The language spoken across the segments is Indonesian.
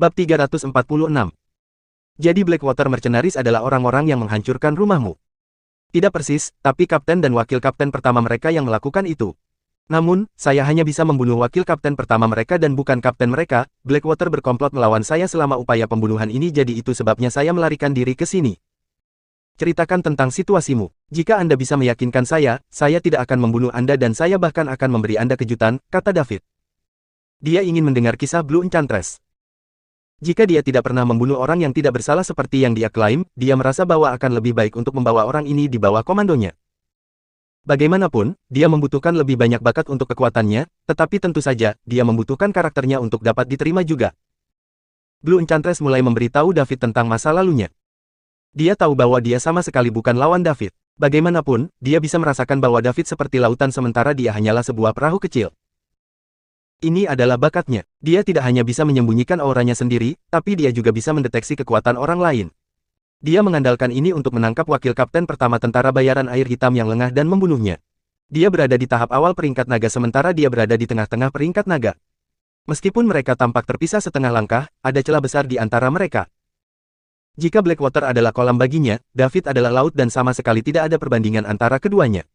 Bab 346. Jadi Blackwater Mercenaries adalah orang-orang yang menghancurkan rumahmu. Tidak persis, tapi kapten dan wakil kapten pertama mereka yang melakukan itu. Namun, saya hanya bisa membunuh wakil kapten pertama mereka dan bukan kapten mereka. Blackwater berkomplot melawan saya selama upaya pembunuhan ini, jadi itu sebabnya saya melarikan diri ke sini. Ceritakan tentang situasimu. Jika Anda bisa meyakinkan saya tidak akan membunuh Anda dan saya bahkan akan memberi Anda kejutan, kata David. Dia ingin mendengar kisah Blue Enchantress. Jika dia tidak pernah membunuh orang yang tidak bersalah seperti yang dia klaim, dia merasa bahwa akan lebih baik untuk membawa orang ini di bawah komandonya. Bagaimanapun, dia membutuhkan lebih banyak bakat untuk kekuatannya, tetapi tentu saja, dia membutuhkan karakternya untuk dapat diterima juga. Blue Enchantress mulai memberitahu David tentang masa lalunya. Dia tahu bahwa dia sama sekali bukan lawan David. Bagaimanapun, dia bisa merasakan bahwa David seperti lautan sementara dia hanyalah sebuah perahu kecil. Ini adalah bakatnya. Dia tidak hanya bisa menyembunyikan auranya sendiri, tapi dia juga bisa mendeteksi kekuatan orang lain. Dia mengandalkan ini untuk menangkap wakil kapten pertama tentara bayaran air hitam yang lengah dan membunuhnya. Dia berada di tahap awal peringkat naga sementara dia berada di tengah-tengah peringkat naga. Meskipun mereka tampak terpisah setengah langkah, ada celah besar di antara mereka. Jika Blackwater adalah kolam baginya, David adalah laut dan sama sekali tidak ada perbandingan antara keduanya.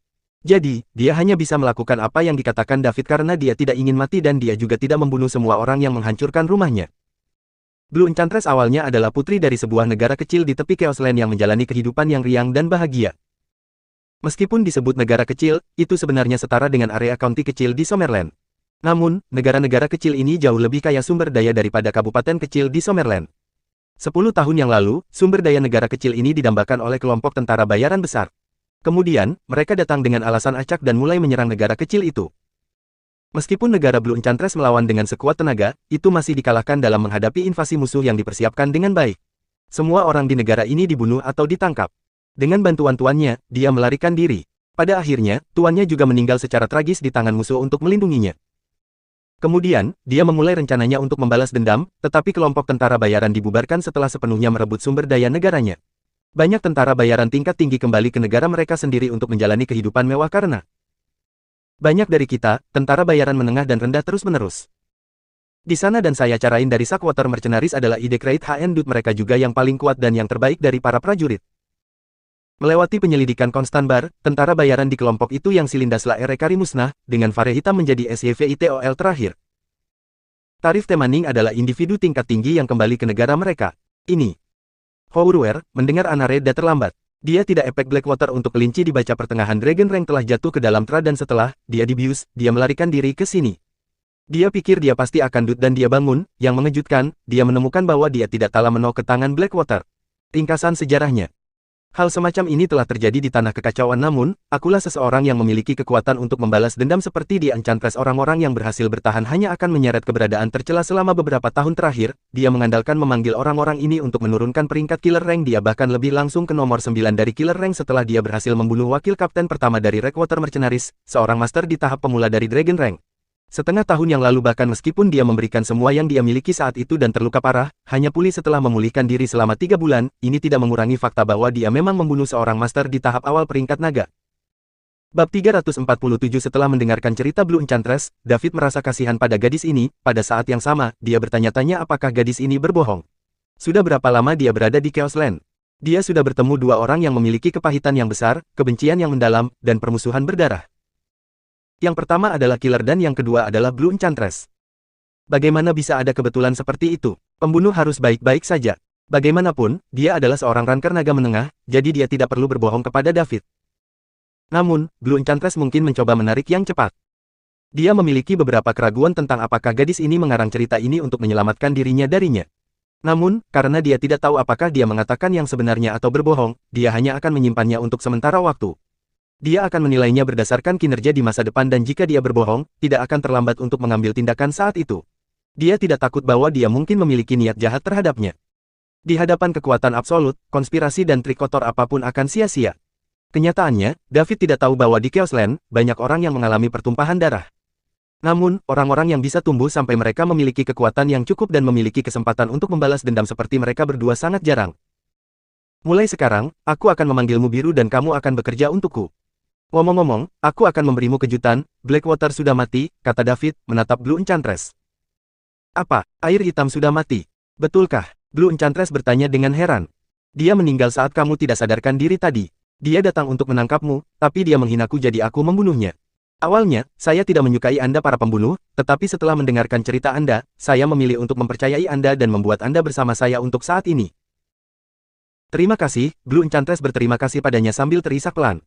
Jadi, dia hanya bisa melakukan apa yang dikatakan David karena dia tidak ingin mati dan dia juga tidak membunuh semua orang yang menghancurkan rumahnya. Blue Enchantress awalnya adalah putri dari sebuah negara kecil di tepi Chaos Land yang menjalani kehidupan yang riang dan bahagia. Meskipun disebut negara kecil, itu sebenarnya setara dengan area county kecil di Summerland. Namun, negara-negara kecil ini jauh lebih kaya sumber daya daripada kabupaten kecil di Summerland. 10 tahun yang lalu, sumber daya negara kecil ini didambakan oleh kelompok tentara bayaran besar. Kemudian, mereka datang dengan alasan acak dan mulai menyerang negara kecil itu. Meskipun negara Blue Enchantress melawan dengan sekuat tenaga, itu masih dikalahkan dalam menghadapi invasi musuh yang dipersiapkan dengan baik. Semua orang di negara ini dibunuh atau ditangkap. Dengan bantuan tuannya, dia melarikan diri. Pada akhirnya, tuannya juga meninggal secara tragis di tangan musuh untuk melindunginya. Kemudian, dia memulai rencananya untuk membalas dendam, tetapi kelompok tentara bayaran dibubarkan setelah sepenuhnya merebut sumber daya negaranya. Banyak tentara bayaran tingkat tinggi kembali ke negara mereka sendiri untuk menjalani kehidupan mewah karena banyak dari kita, tentara bayaran menengah dan rendah terus-menerus. Di sana dan saya carain dari Blackwater Mercenaries adalah ide Great HN Dude mereka juga yang paling kuat dan yang terbaik dari para prajurit. Melewati penyelidikan konstan bar, tentara bayaran di kelompok itu yang Silindasla Erekari musnah, dengan Fare hitam menjadi SYVITOL terakhir. Tarif Temaning adalah individu tingkat tinggi yang kembali ke negara mereka. Ini. Houruer, mendengar Anareda terlambat. Dia tidak efek Blackwater untuk kelinci dibaca pertengahan Dragon Rank telah jatuh ke dalam Tra dan setelah dia dibius, dia melarikan diri ke sini. Dia pikir dia pasti akan dud dan dia bangun, yang mengejutkan, dia menemukan bahwa dia tidak tala meno ke tangan Blackwater. Ringkasan sejarahnya. Hal semacam ini telah terjadi di tanah kekacauan namun, akulah seseorang yang memiliki kekuatan untuk membalas dendam seperti di Enchantress. Orang-orang yang berhasil bertahan hanya akan menyeret keberadaan tercela selama beberapa tahun terakhir, dia mengandalkan memanggil orang-orang ini untuk menurunkan peringkat killer rank dia bahkan lebih langsung ke nomor 9 dari killer rank setelah dia berhasil membunuh wakil kapten pertama dari Blackwater Mercenaries, seorang master di tahap pemula dari Dragon Rank. Setengah tahun yang lalu bahkan meskipun dia memberikan semua yang dia miliki saat itu dan terluka parah, hanya pulih setelah memulihkan diri selama 3 bulan, ini tidak mengurangi fakta bahwa dia memang membunuh seorang master di tahap awal peringkat naga. Bab 347 setelah mendengarkan cerita Blue Enchantress, David merasa kasihan pada gadis ini, pada saat yang sama, dia bertanya-tanya apakah gadis ini berbohong. Sudah berapa lama dia berada di Chaos Land? Dia sudah bertemu dua orang yang memiliki kepahitan yang besar, kebencian yang mendalam, dan permusuhan berdarah. Yang pertama adalah killer dan yang kedua adalah Blue Enchantress. Bagaimana bisa ada kebetulan seperti itu? Pembunuh harus baik-baik saja. Bagaimanapun, dia adalah seorang ranker naga menengah, jadi dia tidak perlu berbohong kepada David. Namun, Blue Enchantress mungkin mencoba menarik yang cepat. Dia memiliki beberapa keraguan tentang apakah gadis ini mengarang cerita ini untuk menyelamatkan dirinya darinya. Namun, karena dia tidak tahu apakah dia mengatakan yang sebenarnya atau berbohong, dia hanya akan menyimpannya untuk sementara waktu. Dia akan menilainya berdasarkan kinerja di masa depan dan jika dia berbohong, tidak akan terlambat untuk mengambil tindakan saat itu. Dia tidak takut bahwa dia mungkin memiliki niat jahat terhadapnya. Di hadapan kekuatan absolut, konspirasi dan trik kotor apapun akan sia-sia. Kenyataannya, David tidak tahu bahwa di Chaos Land, banyak orang yang mengalami pertumpahan darah. Namun, orang-orang yang bisa tumbuh sampai mereka memiliki kekuatan yang cukup dan memiliki kesempatan untuk membalas dendam seperti mereka berdua sangat jarang. Mulai sekarang, aku akan memanggilmu Biru dan kamu akan bekerja untukku. Ngomong-ngomong, aku akan memberimu kejutan, Blackwater sudah mati, kata David, menatap Blue Enchantress. Apa, air hitam sudah mati? Betulkah? Blue Enchantress bertanya dengan heran. Dia meninggal saat kamu tidak sadarkan diri tadi. Dia datang untuk menangkapmu, tapi dia menghinaku jadi aku membunuhnya. Awalnya, saya tidak menyukai Anda para pembunuh, tetapi setelah mendengarkan cerita Anda, saya memilih untuk mempercayai Anda dan membuat Anda bersama saya untuk saat ini. Terima kasih, Blue Enchantress berterima kasih padanya sambil terisak pelan.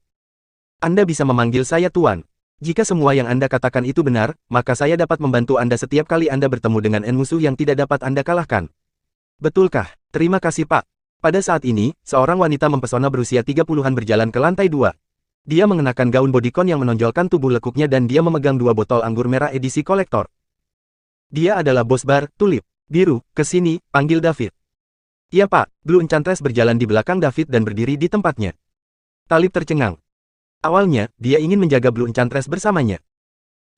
Anda bisa memanggil saya Tuan. Jika semua yang Anda katakan itu benar, maka saya dapat membantu Anda setiap kali Anda bertemu dengan musuh yang tidak dapat Anda kalahkan. Betulkah? Terima kasih Pak. Pada saat ini, seorang wanita mempesona berusia 30-an berjalan ke lantai 2. Dia mengenakan gaun bodycon yang menonjolkan tubuh lekuknya dan dia memegang 2 botol anggur merah edisi kolektor. Dia adalah bos bar, Tulip. Biru, kesini, panggil David. Iya Pak, Blue Enchantress berjalan di belakang David dan berdiri di tempatnya. Talib tercengang. Awalnya, dia ingin menjaga Blue Enchantress bersamanya.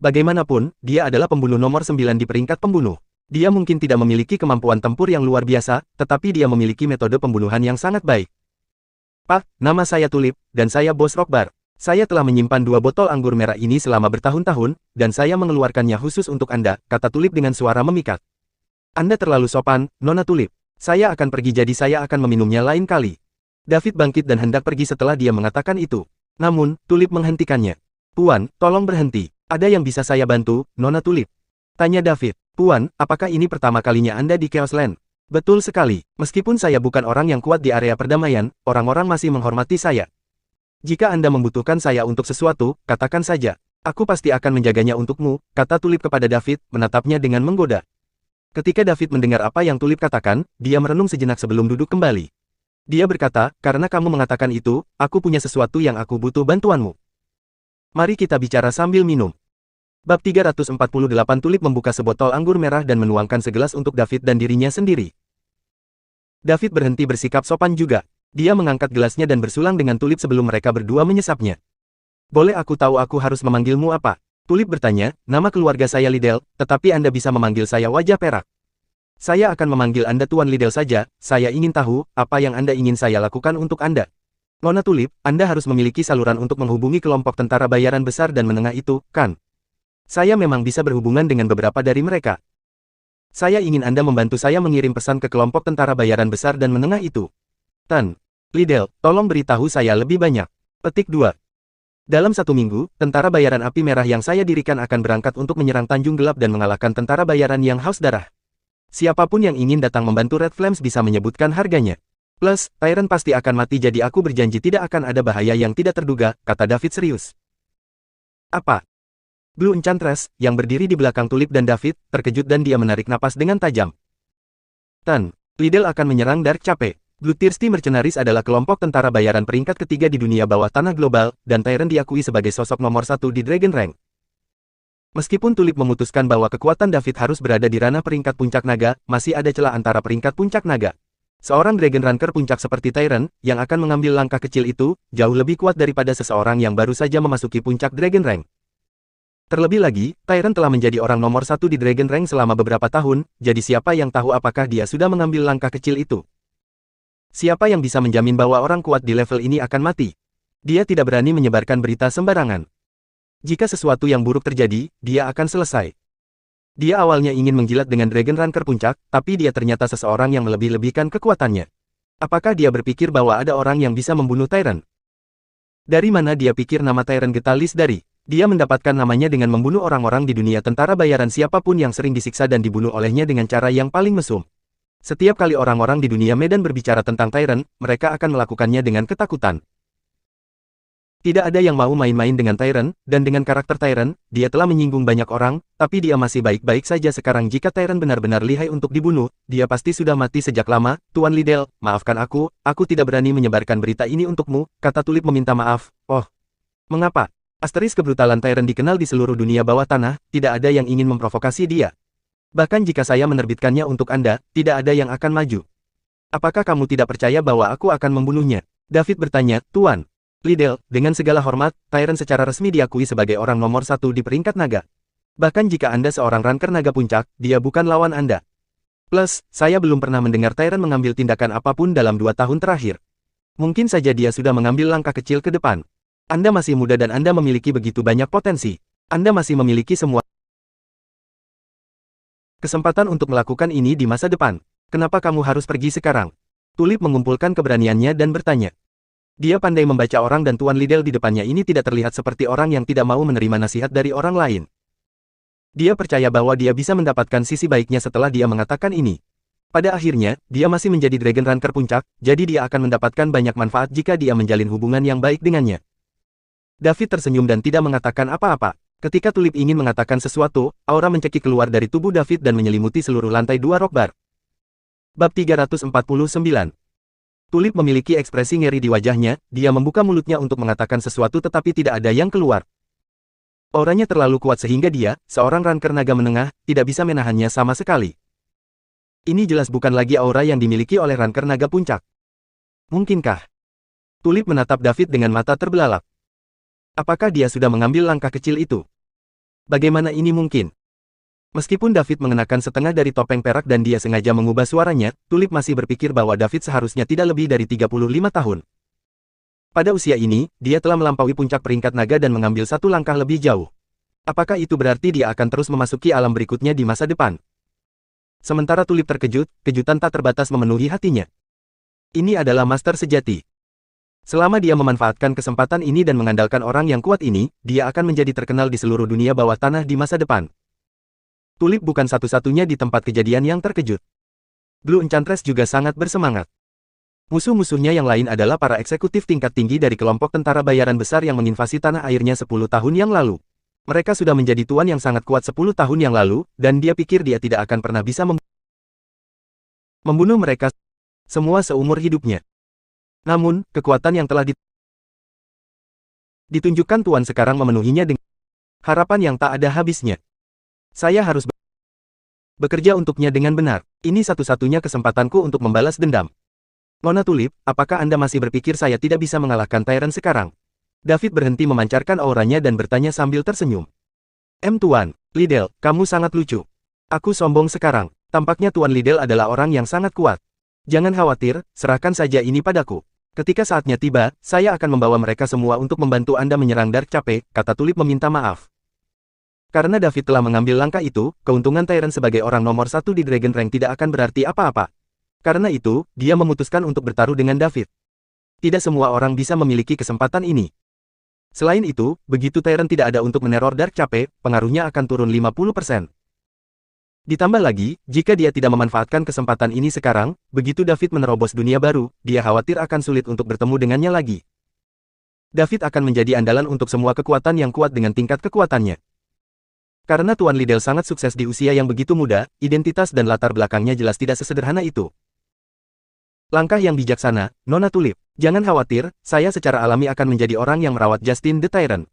Bagaimanapun, dia adalah pembunuh nomor 9 di peringkat pembunuh. Dia mungkin tidak memiliki kemampuan tempur yang luar biasa, tetapi dia memiliki metode pembunuhan yang sangat baik. Pak, nama saya Tulip, dan saya bos Rock Bar. Saya telah menyimpan 2 botol anggur merah ini selama bertahun-tahun, dan saya mengeluarkannya khusus untuk Anda, kata Tulip dengan suara memikat. Anda terlalu sopan, Nona Tulip. Saya akan pergi jadi saya akan meminumnya lain kali. David bangkit dan hendak pergi setelah dia mengatakan itu. Namun, Tulip menghentikannya. Puan, tolong berhenti. Ada yang bisa saya bantu, Nona Tulip? Tanya David. Puan, apakah ini pertama kalinya Anda di Chaos Land? Betul sekali. Meskipun saya bukan orang yang kuat di area perdamaian, orang-orang masih menghormati saya. Jika Anda membutuhkan saya untuk sesuatu, katakan saja. Aku pasti akan menjaganya untukmu, kata Tulip kepada David, menatapnya dengan menggoda. Ketika David mendengar apa yang Tulip katakan, dia merenung sejenak sebelum duduk kembali. Dia berkata, karena kamu mengatakan itu, aku punya sesuatu yang aku butuh bantuanmu. Mari kita bicara sambil minum. Bab 348 Tulip membuka sebotol anggur merah dan menuangkan segelas untuk David dan dirinya sendiri. David berhenti bersikap sopan juga. Dia mengangkat gelasnya dan bersulang dengan Tulip sebelum mereka berdua menyesapnya. Boleh aku tahu aku harus memanggilmu apa? Tulip bertanya, nama keluarga saya Liddell, tetapi Anda bisa memanggil saya Wajah Perak. Saya akan memanggil Anda Tuan Liddell saja, saya ingin tahu, apa yang Anda ingin saya lakukan untuk Anda. Nona Tulip, Anda harus memiliki saluran untuk menghubungi kelompok tentara bayaran besar dan menengah itu, kan? Saya memang bisa berhubungan dengan beberapa dari mereka. Saya ingin Anda membantu saya mengirim pesan ke kelompok tentara bayaran besar dan menengah itu. Tan. Liddell, tolong beritahu saya lebih banyak. Petik 2. Dalam 1 minggu, tentara bayaran api merah yang saya dirikan akan berangkat untuk menyerang Tanjung Gelap dan mengalahkan tentara bayaran yang haus darah. Siapapun yang ingin datang membantu Red Flames bisa menyebutkan harganya. Plus, Tyrant pasti akan mati jadi aku berjanji tidak akan ada bahaya yang tidak terduga, kata David serius. Apa? Blue Enchantress, yang berdiri di belakang Tulip dan David, terkejut dan dia menarik napas dengan tajam. Tan. Liddell akan menyerang Dark Cape. Bloodthirsty Mercenaries adalah kelompok tentara bayaran peringkat ketiga di dunia bawah tanah global, dan Tyrant diakui sebagai sosok nomor 1 di Dragon Rank. Meskipun Tulip memutuskan bahwa kekuatan David harus berada di ranah peringkat puncak naga, masih ada celah antara peringkat puncak naga. Seorang Dragon Ranker puncak seperti Tyrant, yang akan mengambil langkah kecil itu, jauh lebih kuat daripada seseorang yang baru saja memasuki puncak Dragon Rank. Terlebih lagi, Tyrant telah menjadi orang nomor 1 di Dragon Rank selama beberapa tahun, jadi siapa yang tahu apakah dia sudah mengambil langkah kecil itu? Siapa yang bisa menjamin bahwa orang kuat di level ini akan mati? Dia tidak berani menyebarkan berita sembarangan. Jika sesuatu yang buruk terjadi, dia akan selesai. Dia awalnya ingin menjilat dengan Dragon Ranker puncak, tapi dia ternyata seseorang yang melebih-lebihkan kekuatannya. Apakah dia berpikir bahwa ada orang yang bisa membunuh Tyrant? Dari mana dia pikir nama Tyrant Getalis dari? Dia mendapatkan namanya dengan membunuh orang-orang di dunia tentara bayaran siapapun yang sering disiksa dan dibunuh olehnya dengan cara yang paling mesum. Setiap kali orang-orang di dunia medan berbicara tentang Tyrant, mereka akan melakukannya dengan ketakutan. Tidak ada yang mau main-main dengan Tyrant, dan dengan karakter Tyrant, dia telah menyinggung banyak orang, tapi dia masih baik-baik saja sekarang. Jika Tyrant benar-benar lihai untuk dibunuh, dia pasti sudah mati sejak lama. Tuan Liddell, maafkan aku tidak berani menyebarkan berita ini untukmu, kata Tulip meminta maaf. Oh, mengapa? Asteris kebrutalan Tyrant dikenal di seluruh dunia bawah tanah, tidak ada yang ingin memprovokasi dia. Bahkan jika saya menerbitkannya untuk Anda, tidak ada yang akan maju. Apakah kamu tidak percaya bahwa aku akan membunuhnya? David bertanya, Tuan Liddell, dengan segala hormat, Tyrant secara resmi diakui sebagai orang nomor 1 di peringkat naga. Bahkan jika Anda seorang ranker naga puncak, dia bukan lawan Anda. Plus, saya belum pernah mendengar Tyrant mengambil tindakan apapun dalam 2 tahun terakhir. Mungkin saja dia sudah mengambil langkah kecil ke depan. Anda masih muda dan Anda memiliki begitu banyak potensi. Anda masih memiliki semua kesempatan untuk melakukan ini di masa depan. Kenapa kamu harus pergi sekarang? Tulip mengumpulkan keberaniannya dan bertanya. Dia pandai membaca orang dan Tuan Liddell di depannya ini tidak terlihat seperti orang yang tidak mau menerima nasihat dari orang lain. Dia percaya bahwa dia bisa mendapatkan sisi baiknya setelah dia mengatakan ini. Pada akhirnya, dia masih menjadi Dragon Ranker puncak, jadi dia akan mendapatkan banyak manfaat jika dia menjalin hubungan yang baik dengannya. David tersenyum dan tidak mengatakan apa-apa. Ketika Tulip ingin mengatakan sesuatu, aura mencekik keluar dari tubuh David dan menyelimuti seluruh lantai 2 rock bar. Bab 349. Tulip memiliki ekspresi ngeri di wajahnya, dia membuka mulutnya untuk mengatakan sesuatu tetapi tidak ada yang keluar. Auranya terlalu kuat sehingga dia, seorang ranker naga menengah, tidak bisa menahannya sama sekali. Ini jelas bukan lagi aura yang dimiliki oleh ranker naga puncak. Mungkinkah? Tulip menatap David dengan mata terbelalak. Apakah dia sudah mengambil langkah kecil itu? Bagaimana ini mungkin? Meskipun David mengenakan setengah dari topeng perak dan dia sengaja mengubah suaranya, Tulip masih berpikir bahwa David seharusnya tidak lebih dari 35 tahun. Pada usia ini, dia telah melampaui puncak peringkat naga dan mengambil satu langkah lebih jauh. Apakah itu berarti dia akan terus memasuki alam berikutnya di masa depan? Sementara Tulip terkejut, kejutan tak terbatas memenuhi hatinya. Ini adalah master sejati. Selama dia memanfaatkan kesempatan ini dan mengandalkan orang yang kuat ini, dia akan menjadi terkenal di seluruh dunia bawah tanah di masa depan. Tulip bukan satu-satunya di tempat kejadian yang terkejut. Blue Enchantress juga sangat bersemangat. Musuh-musuhnya yang lain adalah para eksekutif tingkat tinggi dari kelompok tentara bayaran besar yang menginvasi tanah airnya 10 tahun yang lalu. Mereka sudah menjadi tuan yang sangat kuat 10 tahun yang lalu, dan dia pikir dia tidak akan pernah bisa membunuh mereka semua seumur hidupnya. Namun, kekuatan yang telah ditunjukkan Tuan sekarang memenuhinya dengan harapan yang tak ada habisnya. Saya harus bekerja untuknya dengan benar. Ini satu-satunya kesempatanku untuk membalas dendam. Nona Tulip, apakah Anda masih berpikir saya tidak bisa mengalahkan Tyrant sekarang? David berhenti memancarkan auranya dan bertanya sambil tersenyum. Tuan Liddell, kamu sangat lucu. Aku sombong sekarang. Tampaknya Tuan Liddell adalah orang yang sangat kuat. Jangan khawatir, serahkan saja ini padaku. Ketika saatnya tiba, saya akan membawa mereka semua untuk membantu Anda menyerang Dark Cape, kata Tulip meminta maaf. Karena David telah mengambil langkah itu, keuntungan Tyrant sebagai orang nomor 1 di Dragon Rank tidak akan berarti apa-apa. Karena itu, dia memutuskan untuk bertaruh dengan David. Tidak semua orang bisa memiliki kesempatan ini. Selain itu, begitu Tyrant tidak ada untuk meneror Dark Cape, pengaruhnya akan turun 50%. Ditambah lagi, jika dia tidak memanfaatkan kesempatan ini sekarang, begitu David menerobos dunia baru, dia khawatir akan sulit untuk bertemu dengannya lagi. David akan menjadi andalan untuk semua kekuatan yang kuat dengan tingkat kekuatannya. Karena Tuan Liddell sangat sukses di usia yang begitu muda, identitas dan latar belakangnya jelas tidak sesederhana itu. Langkah yang bijaksana, Nona Tulip. Jangan khawatir, saya secara alami akan menjadi orang yang merawat Justin the Tyrant.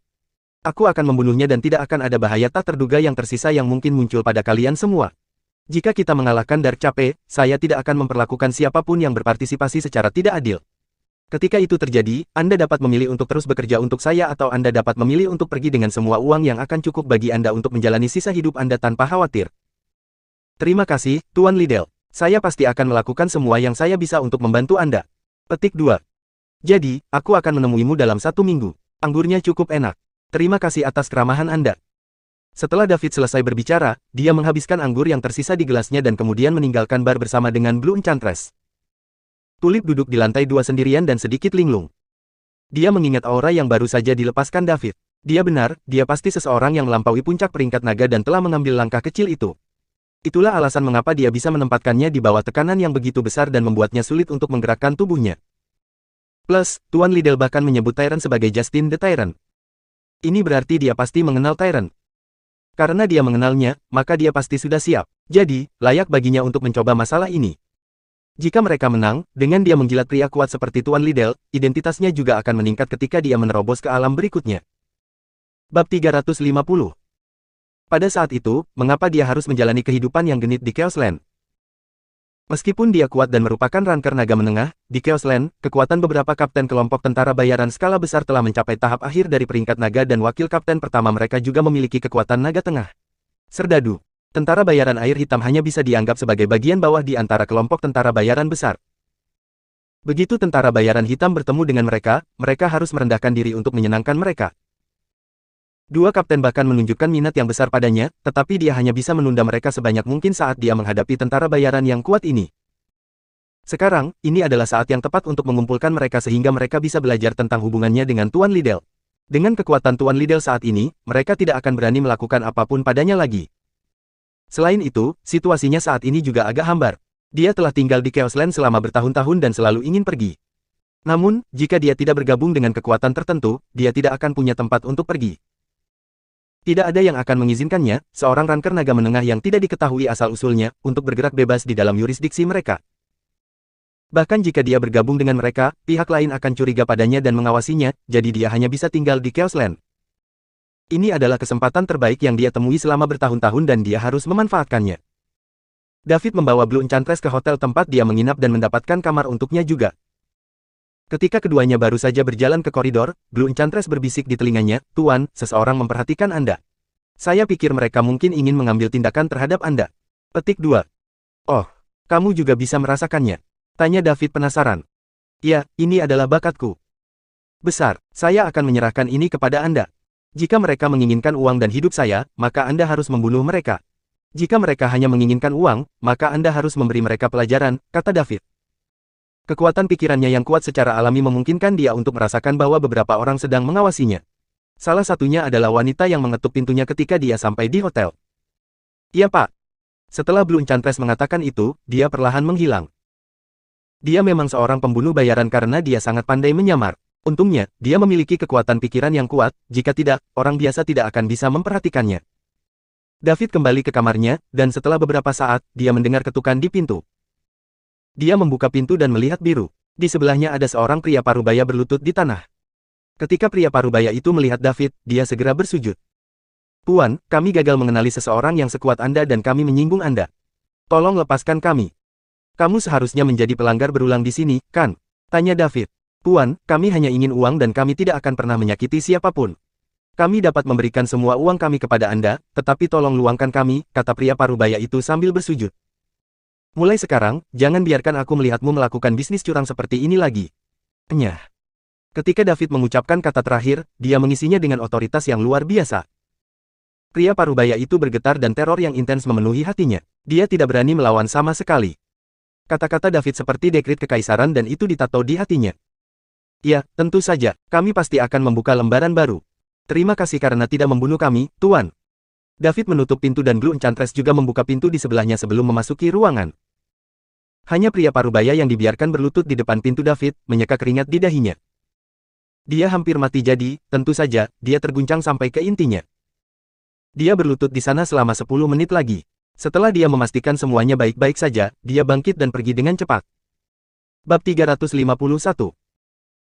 Aku akan membunuhnya dan tidak akan ada bahaya tak terduga yang tersisa yang mungkin muncul pada kalian semua. Jika kita mengalahkan Dark Cape, saya tidak akan memperlakukan siapapun yang berpartisipasi secara tidak adil. Ketika itu terjadi, Anda dapat memilih untuk terus bekerja untuk saya atau Anda dapat memilih untuk pergi dengan semua uang yang akan cukup bagi Anda untuk menjalani sisa hidup Anda tanpa khawatir. Terima kasih, Tuan Liddell. Saya pasti akan melakukan semua yang saya bisa untuk membantu Anda. Petik 2. Jadi, aku akan menemuimu dalam 1 minggu. Anggurnya cukup enak. Terima kasih atas keramahan Anda. Setelah David selesai berbicara, dia menghabiskan anggur yang tersisa di gelasnya dan kemudian meninggalkan bar bersama dengan Blue Enchantress. Tulip duduk di lantai 2 sendirian dan sedikit linglung. Dia mengingat aura yang baru saja dilepaskan David. Dia benar, dia pasti seseorang yang melampaui puncak peringkat naga dan telah mengambil langkah kecil itu. Itulah alasan mengapa dia bisa menempatkannya di bawah tekanan yang begitu besar dan membuatnya sulit untuk menggerakkan tubuhnya. Plus, Tuan Liddell bahkan menyebut Tyrant sebagai Justin the Tyrant. Ini berarti dia pasti mengenal Tyrant. Karena dia mengenalnya, maka dia pasti sudah siap. Jadi, layak baginya untuk mencoba masalah ini. Jika mereka menang, dengan dia menggilat pria kuat seperti Tuan Liddell, identitasnya juga akan meningkat ketika dia menerobos ke alam berikutnya. Bab 350. Pada saat itu, mengapa dia harus menjalani kehidupan yang genit di Chaos Land? Meskipun dia kuat dan merupakan ranker naga menengah, di Chaos Land, kekuatan beberapa kapten kelompok tentara bayaran skala besar telah mencapai tahap akhir dari peringkat naga dan wakil kapten pertama mereka juga memiliki kekuatan naga tengah. Serdadu. Tentara bayaran air hitam hanya bisa dianggap sebagai bagian bawah di antara kelompok tentara bayaran besar. Begitu tentara bayaran hitam bertemu dengan mereka, mereka harus merendahkan diri untuk menyenangkan mereka. Dua kapten bahkan menunjukkan minat yang besar padanya, tetapi dia hanya bisa menunda mereka sebanyak mungkin saat dia menghadapi tentara bayaran yang kuat ini. Sekarang, ini adalah saat yang tepat untuk mengumpulkan mereka sehingga mereka bisa belajar tentang hubungannya dengan Tuan Liddell. Dengan kekuatan Tuan Liddell saat ini, mereka tidak akan berani melakukan apapun padanya lagi. Selain itu, situasinya saat ini juga agak hambar. Dia telah tinggal di Chaosland selama bertahun-tahun dan selalu ingin pergi. Namun, jika dia tidak bergabung dengan kekuatan tertentu, dia tidak akan punya tempat untuk pergi. Tidak ada yang akan mengizinkannya, seorang ranker naga menengah yang tidak diketahui asal-usulnya, untuk bergerak bebas di dalam yurisdiksi mereka. Bahkan jika dia bergabung dengan mereka, pihak lain akan curiga padanya dan mengawasinya, jadi dia hanya bisa tinggal di Chaosland. Ini adalah kesempatan terbaik yang dia temui selama bertahun-tahun dan dia harus memanfaatkannya. David membawa Blue Enchantress ke hotel tempat dia menginap dan mendapatkan kamar untuknya juga. Ketika keduanya baru saja berjalan ke koridor, Blue Enchantress berbisik di telinganya, "Tuan, seseorang memperhatikan Anda. Saya pikir mereka mungkin ingin mengambil tindakan terhadap Anda." Petik 2. "Oh, kamu juga bisa merasakannya?" tanya David penasaran. "Ya, ini adalah bakatku. Besar, saya akan menyerahkan ini kepada Anda. Jika mereka menginginkan uang dan hidup saya, maka Anda harus membunuh mereka. Jika mereka hanya menginginkan uang, maka Anda harus memberi mereka pelajaran," kata David. Kekuatan pikirannya yang kuat secara alami memungkinkan dia untuk merasakan bahwa beberapa orang sedang mengawasinya. Salah satunya adalah wanita yang mengetuk pintunya ketika dia sampai di hotel. "Iya, Pak." Setelah Blue Enchantress mengatakan itu, dia perlahan menghilang. Dia memang seorang pembunuh bayaran karena dia sangat pandai menyamar. Untungnya, dia memiliki kekuatan pikiran yang kuat, jika tidak, orang biasa tidak akan bisa memperhatikannya. David kembali ke kamarnya, dan setelah beberapa saat, dia mendengar ketukan di pintu. Dia membuka pintu dan melihat biru. Di sebelahnya ada seorang pria parubaya berlutut di tanah. Ketika pria parubaya itu melihat David, dia segera bersujud. "Tuan, kami gagal mengenali seseorang yang sekuat Anda dan kami menyinggung Anda. Tolong lepaskan kami." "Kamu seharusnya menjadi pelanggar berulang di sini, kan?" tanya David. "Tuan, kami hanya ingin uang dan kami tidak akan pernah menyakiti siapapun. Kami dapat memberikan semua uang kami kepada Anda, tetapi tolong luangkan kami," kata pria parubaya itu sambil bersujud. "Mulai sekarang, jangan biarkan aku melihatmu melakukan bisnis curang seperti ini lagi." Nyah. Ketika David mengucapkan kata terakhir, dia mengisinya dengan otoritas yang luar biasa. Pria parubaya itu bergetar dan teror yang intens memenuhi hatinya. Dia tidak berani melawan sama sekali. Kata-kata David seperti dekrit kekaisaran dan itu ditato di hatinya. "Ya, tentu saja, kami pasti akan membuka lembaran baru. Terima kasih karena tidak membunuh kami, Tuan." David menutup pintu dan Blue Enchantress juga membuka pintu di sebelahnya sebelum memasuki ruangan. Hanya pria parubaya yang dibiarkan berlutut di depan pintu David, menyeka keringat di dahinya. Dia hampir mati jadi, tentu saja, dia terguncang sampai ke intinya. Dia berlutut di sana selama 10 menit lagi. Setelah dia memastikan semuanya baik-baik saja, dia bangkit dan pergi dengan cepat. Bab 351.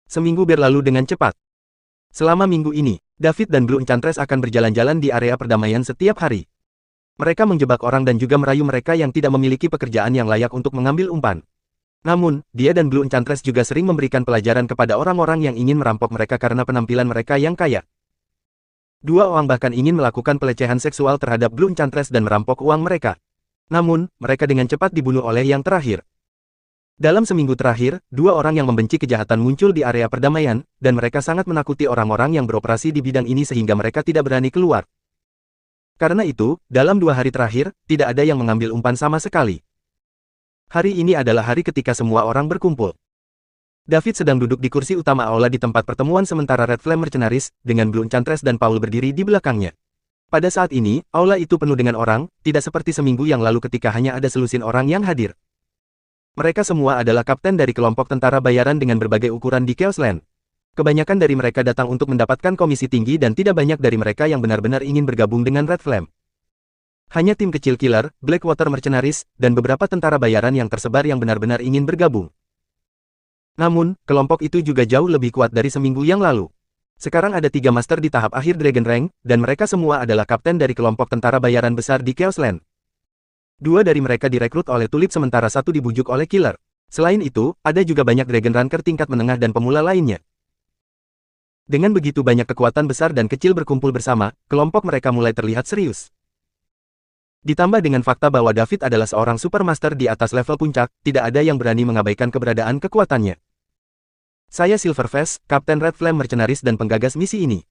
Seminggu berlalu dengan cepat. Selama minggu ini, David dan Blue Enchantress akan berjalan-jalan di area perdamaian setiap hari. Mereka menjebak orang dan juga merayu mereka yang tidak memiliki pekerjaan yang layak untuk mengambil umpan. Namun, dia dan Blue Enchantress juga sering memberikan pelajaran kepada orang-orang yang ingin merampok mereka karena penampilan mereka yang kaya. Dua orang bahkan ingin melakukan pelecehan seksual terhadap Blue Enchantress dan merampok uang mereka. Namun, mereka dengan cepat dibunuh oleh yang terakhir. Dalam seminggu terakhir, dua orang yang membenci kejahatan muncul di area perdamaian, dan mereka sangat menakuti orang-orang yang beroperasi di bidang ini sehingga mereka tidak berani keluar. Karena itu, dalam 2 hari terakhir, tidak ada yang mengambil umpan sama sekali. Hari ini adalah hari ketika semua orang berkumpul. David sedang duduk di kursi utama aula di tempat pertemuan sementara Red Flame Mercenaries, dengan Blue Enchantress dan Paul berdiri di belakangnya. Pada saat ini, aula itu penuh dengan orang, tidak seperti seminggu yang lalu ketika hanya ada selusin orang yang hadir. Mereka semua adalah kapten dari kelompok tentara bayaran dengan berbagai ukuran di Chaosland. Kebanyakan dari mereka datang untuk mendapatkan komisi tinggi dan tidak banyak dari mereka yang benar-benar ingin bergabung dengan Red Flame. Hanya tim kecil Killer, Blackwater Mercenaries, dan beberapa tentara bayaran yang tersebar yang benar-benar ingin bergabung. Namun, kelompok itu juga jauh lebih kuat dari seminggu yang lalu. Sekarang ada 3 master di tahap akhir Dragon Rank, dan mereka semua adalah kapten dari kelompok tentara bayaran besar di Chaosland. 2 dari mereka direkrut oleh Tulip sementara 1 dibujuk oleh Killer. Selain itu, ada juga banyak Dragon Ranker tingkat menengah dan pemula lainnya. Dengan begitu banyak kekuatan besar dan kecil berkumpul bersama, kelompok mereka mulai terlihat serius. Ditambah dengan fakta bahwa David adalah seorang supermaster di atas level puncak, tidak ada yang berani mengabaikan keberadaan kekuatannya. "Saya Silverface, Kapten Red Flame Mercenaries dan penggagas misi ini.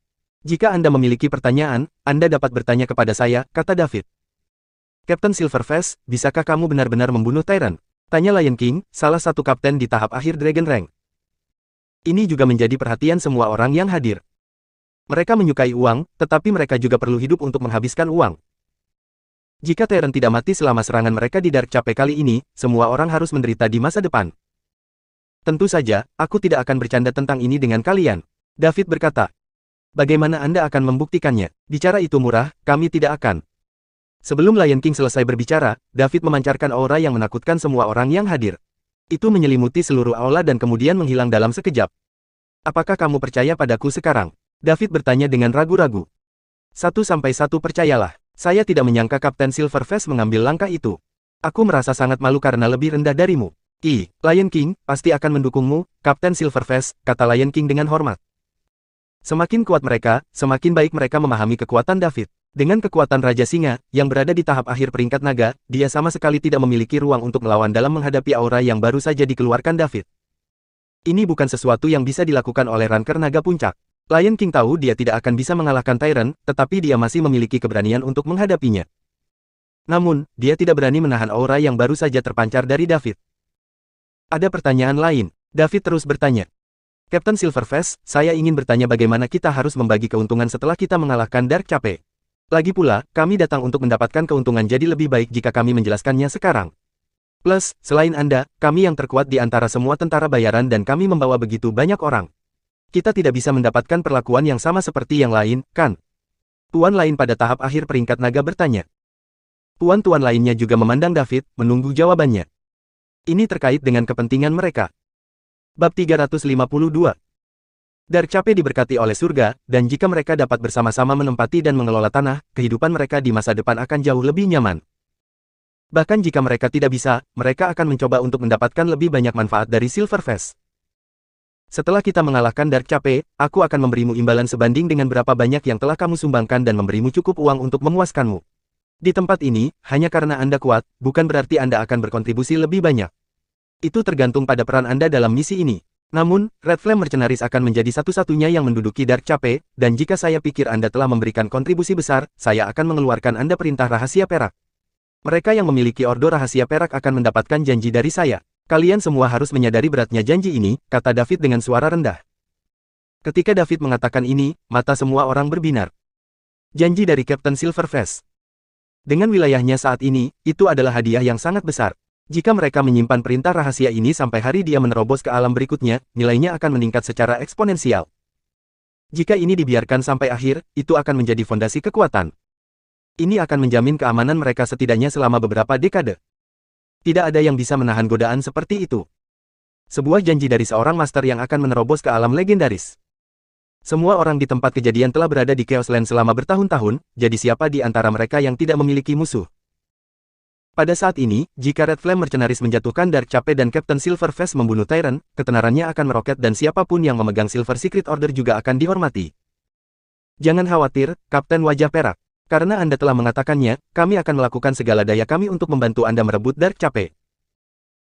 Jika Anda memiliki pertanyaan, Anda dapat bertanya kepada saya," kata David. "Kapten Silverface, bisakah kamu benar-benar membunuh Tyrant?" Tanya Lion King, salah satu kapten di tahap akhir Dragon Rank. Ini juga menjadi perhatian semua orang yang hadir. Mereka menyukai uang, tetapi mereka juga perlu hidup untuk menghabiskan uang. Jika Terran tidak mati selama serangan mereka di Dark Cape kali ini, semua orang harus menderita di masa depan. Tentu saja, aku tidak akan bercanda tentang ini dengan kalian. David berkata. Bagaimana Anda akan membuktikannya? Bicara itu murah, kami tidak akan. Sebelum Lion King selesai berbicara, David memancarkan aura yang menakutkan semua orang yang hadir. Itu menyelimuti seluruh aula dan kemudian menghilang dalam sekejap. Apakah kamu percaya padaku sekarang? David bertanya dengan ragu-ragu. 1-1 percayalah. Saya tidak menyangka Kapten Silverface mengambil langkah itu. Aku merasa sangat malu karena lebih rendah darimu. Lion King, pasti akan mendukungmu, Kapten Silverface, kata Lion King dengan hormat. Semakin kuat mereka, semakin baik mereka memahami kekuatan David. Dengan kekuatan Raja Singa, yang berada di tahap akhir peringkat naga, dia sama sekali tidak memiliki ruang untuk melawan dalam menghadapi aura yang baru saja dikeluarkan David. Ini bukan sesuatu yang bisa dilakukan oleh Ranker Naga Puncak. Lion King tahu dia tidak akan bisa mengalahkan Tyrant, tetapi dia masih memiliki keberanian untuk menghadapinya. Namun, dia tidak berani menahan aura yang baru saja terpancar dari David. Ada pertanyaan lain. David terus bertanya. Kapten Silverface, saya ingin bertanya bagaimana kita harus membagi keuntungan setelah kita mengalahkan Dark Cape. Lagi pula, kami datang untuk mendapatkan keuntungan jadi lebih baik jika kami menjelaskannya sekarang. Plus, selain Anda, kami yang terkuat di antara semua tentara bayaran dan kami membawa begitu banyak orang. Kita tidak bisa mendapatkan perlakuan yang sama seperti yang lain, kan? Tuan lain pada tahap akhir peringkat naga bertanya. Tuan-tuan lainnya juga memandang David, menunggu jawabannya. Ini terkait dengan kepentingan mereka. Bab 352. Dark Cape diberkati oleh surga, dan jika mereka dapat bersama-sama menempati dan mengelola tanah, kehidupan mereka di masa depan akan jauh lebih nyaman. Bahkan jika mereka tidak bisa, mereka akan mencoba untuk mendapatkan lebih banyak manfaat dari Silverface. Setelah kita mengalahkan Dark Cape, aku akan memberimu imbalan sebanding dengan berapa banyak yang telah kamu sumbangkan dan memberimu cukup uang untuk memuaskanmu. Di tempat ini, hanya karena Anda kuat, bukan berarti Anda akan berkontribusi lebih banyak. Itu tergantung pada peran Anda dalam misi ini. Namun, Red Flame Mercenaries akan menjadi satu-satunya yang menduduki Dark Cape, dan jika saya pikir Anda telah memberikan kontribusi besar, saya akan mengeluarkan Anda perintah rahasia perak. Mereka yang memiliki ordo rahasia perak akan mendapatkan janji dari saya. Kalian semua harus menyadari beratnya janji ini, kata David dengan suara rendah. Ketika David mengatakan ini, mata semua orang berbinar. Janji dari Kapten Silverface. Dengan wilayahnya saat ini, itu adalah hadiah yang sangat besar. Jika mereka menyimpan perintah rahasia ini sampai hari dia menerobos ke alam berikutnya, nilainya akan meningkat secara eksponensial. Jika ini dibiarkan sampai akhir, itu akan menjadi fondasi kekuatan. Ini akan menjamin keamanan mereka setidaknya selama beberapa dekade. Tidak ada yang bisa menahan godaan seperti itu. Sebuah janji dari seorang master yang akan menerobos ke alam legendaris. Semua orang di tempat kejadian telah berada di Chaos Land selama bertahun-tahun, jadi siapa di antara mereka yang tidak memiliki musuh? Pada saat ini, jika Red Flame Mercenaries menjatuhkan Dark Cape dan Kapten Silverface membunuh Tyrant, ketenarannya akan meroket dan siapapun yang memegang Silver Secret Order juga akan dihormati. Jangan khawatir, Kapten Wajah Perak. Karena Anda telah mengatakannya, kami akan melakukan segala daya kami untuk membantu Anda merebut Dark Cape.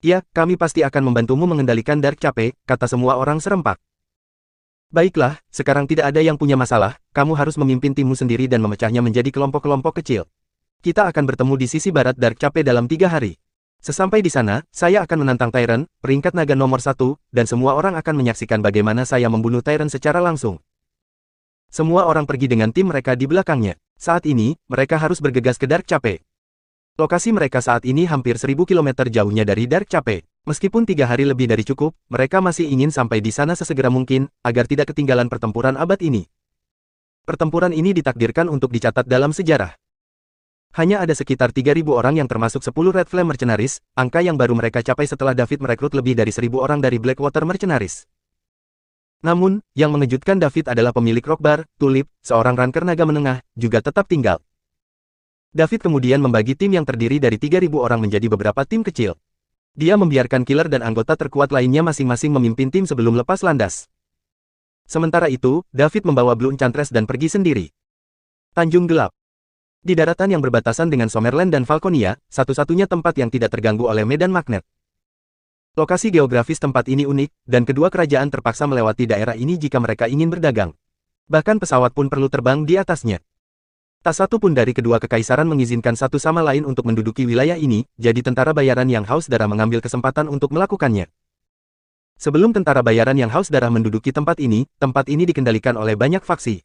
Ya, kami pasti akan membantumu mengendalikan Dark Cape, kata semua orang serempak. Baiklah, sekarang tidak ada yang punya masalah, kamu harus memimpin timmu sendiri dan memecahnya menjadi kelompok-kelompok kecil. Kita akan bertemu di sisi barat Dark Cape dalam 3 hari. Sesampai di sana, saya akan menantang Tyrant, peringkat naga nomor 1, dan semua orang akan menyaksikan bagaimana saya membunuh Tyrant secara langsung. Semua orang pergi dengan tim mereka di belakangnya. Saat ini, mereka harus bergegas ke Dark Cape. Lokasi mereka saat ini hampir 1000 km jauhnya dari Dark Cape. Meskipun 3 hari lebih dari cukup, mereka masih ingin sampai di sana sesegera mungkin, agar tidak ketinggalan pertempuran abad ini. Pertempuran ini ditakdirkan untuk dicatat dalam sejarah. Hanya ada sekitar 3.000 orang yang termasuk 10 Red Flame Mercenaries, angka yang baru mereka capai setelah David merekrut lebih dari 1.000 orang dari Blackwater Mercenaries. Namun, yang mengejutkan David adalah pemilik Rockbar, Tulip, seorang ranker naga menengah, juga tetap tinggal. David kemudian membagi tim yang terdiri dari 3.000 orang menjadi beberapa tim kecil. Dia membiarkan killer dan anggota terkuat lainnya masing-masing memimpin tim sebelum lepas landas. Sementara itu, David membawa Blue Enchantress dan pergi sendiri. Tanjung Gelap. Di daratan yang berbatasan dengan Summerland dan Falconia, satu-satunya tempat yang tidak terganggu oleh medan magnet. Lokasi geografis tempat ini unik, dan kedua kerajaan terpaksa melewati daerah ini jika mereka ingin berdagang. Bahkan pesawat pun perlu terbang di atasnya. Tak satu pun dari kedua kekaisaran mengizinkan satu sama lain untuk menduduki wilayah ini, jadi tentara bayaran yang haus darah mengambil kesempatan untuk melakukannya. Sebelum tentara bayaran yang haus darah menduduki tempat ini dikendalikan oleh banyak faksi.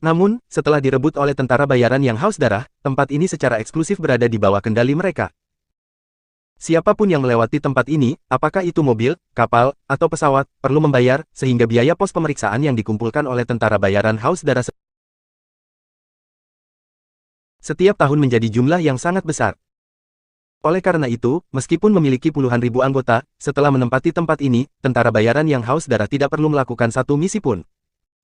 Namun, setelah direbut oleh tentara bayaran yang haus darah, tempat ini secara eksklusif berada di bawah kendali mereka. Siapapun yang melewati tempat ini, apakah itu mobil, kapal, atau pesawat, perlu membayar, sehingga biaya pos pemeriksaan yang dikumpulkan oleh tentara bayaran haus darah setiap tahun menjadi jumlah yang sangat besar. Oleh karena itu, meskipun memiliki puluhan ribu anggota, setelah menempati tempat ini, tentara bayaran yang haus darah tidak perlu melakukan satu misi pun.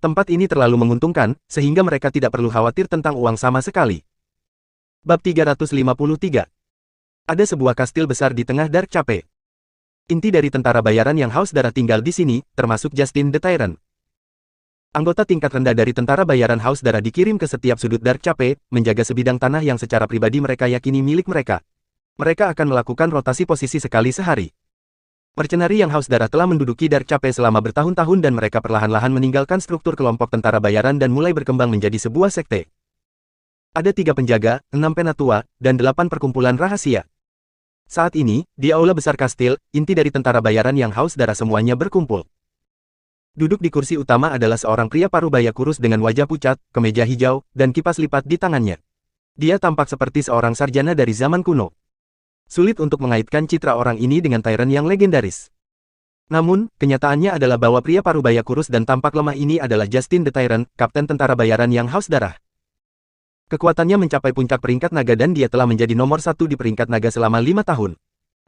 Tempat ini terlalu menguntungkan, sehingga mereka tidak perlu khawatir tentang uang sama sekali. Bab 353. Ada sebuah kastil besar di tengah Dark Cape. Inti dari tentara bayaran yang haus darah tinggal di sini, termasuk Justin the Tyrant. Anggota tingkat rendah dari tentara bayaran haus darah dikirim ke setiap sudut Dark Cape, menjaga sebidang tanah yang secara pribadi mereka yakini milik mereka. Mereka akan melakukan rotasi posisi sekali sehari. Mercenari yang haus darah telah menduduki Dark Cape selama bertahun-tahun dan mereka perlahan-lahan meninggalkan struktur kelompok tentara bayaran dan mulai berkembang menjadi sebuah sekte. Ada 3 penjaga, 6 penatua, dan 8 perkumpulan rahasia. Saat ini, di aula besar kastil, inti dari tentara bayaran yang haus darah semuanya berkumpul. Duduk di kursi utama adalah seorang pria parubaya kurus dengan wajah pucat, kemeja hijau, dan kipas lipat di tangannya. Dia tampak seperti seorang sarjana dari zaman kuno. Sulit untuk mengaitkan citra orang ini dengan Tyrant yang legendaris. Namun, kenyataannya adalah bahwa pria parubaya kurus dan tampak lemah ini adalah Justin the Tyrant, kapten tentara bayaran yang haus darah. Kekuatannya mencapai puncak peringkat naga dan dia telah menjadi nomor 1 di peringkat naga selama 5 tahun.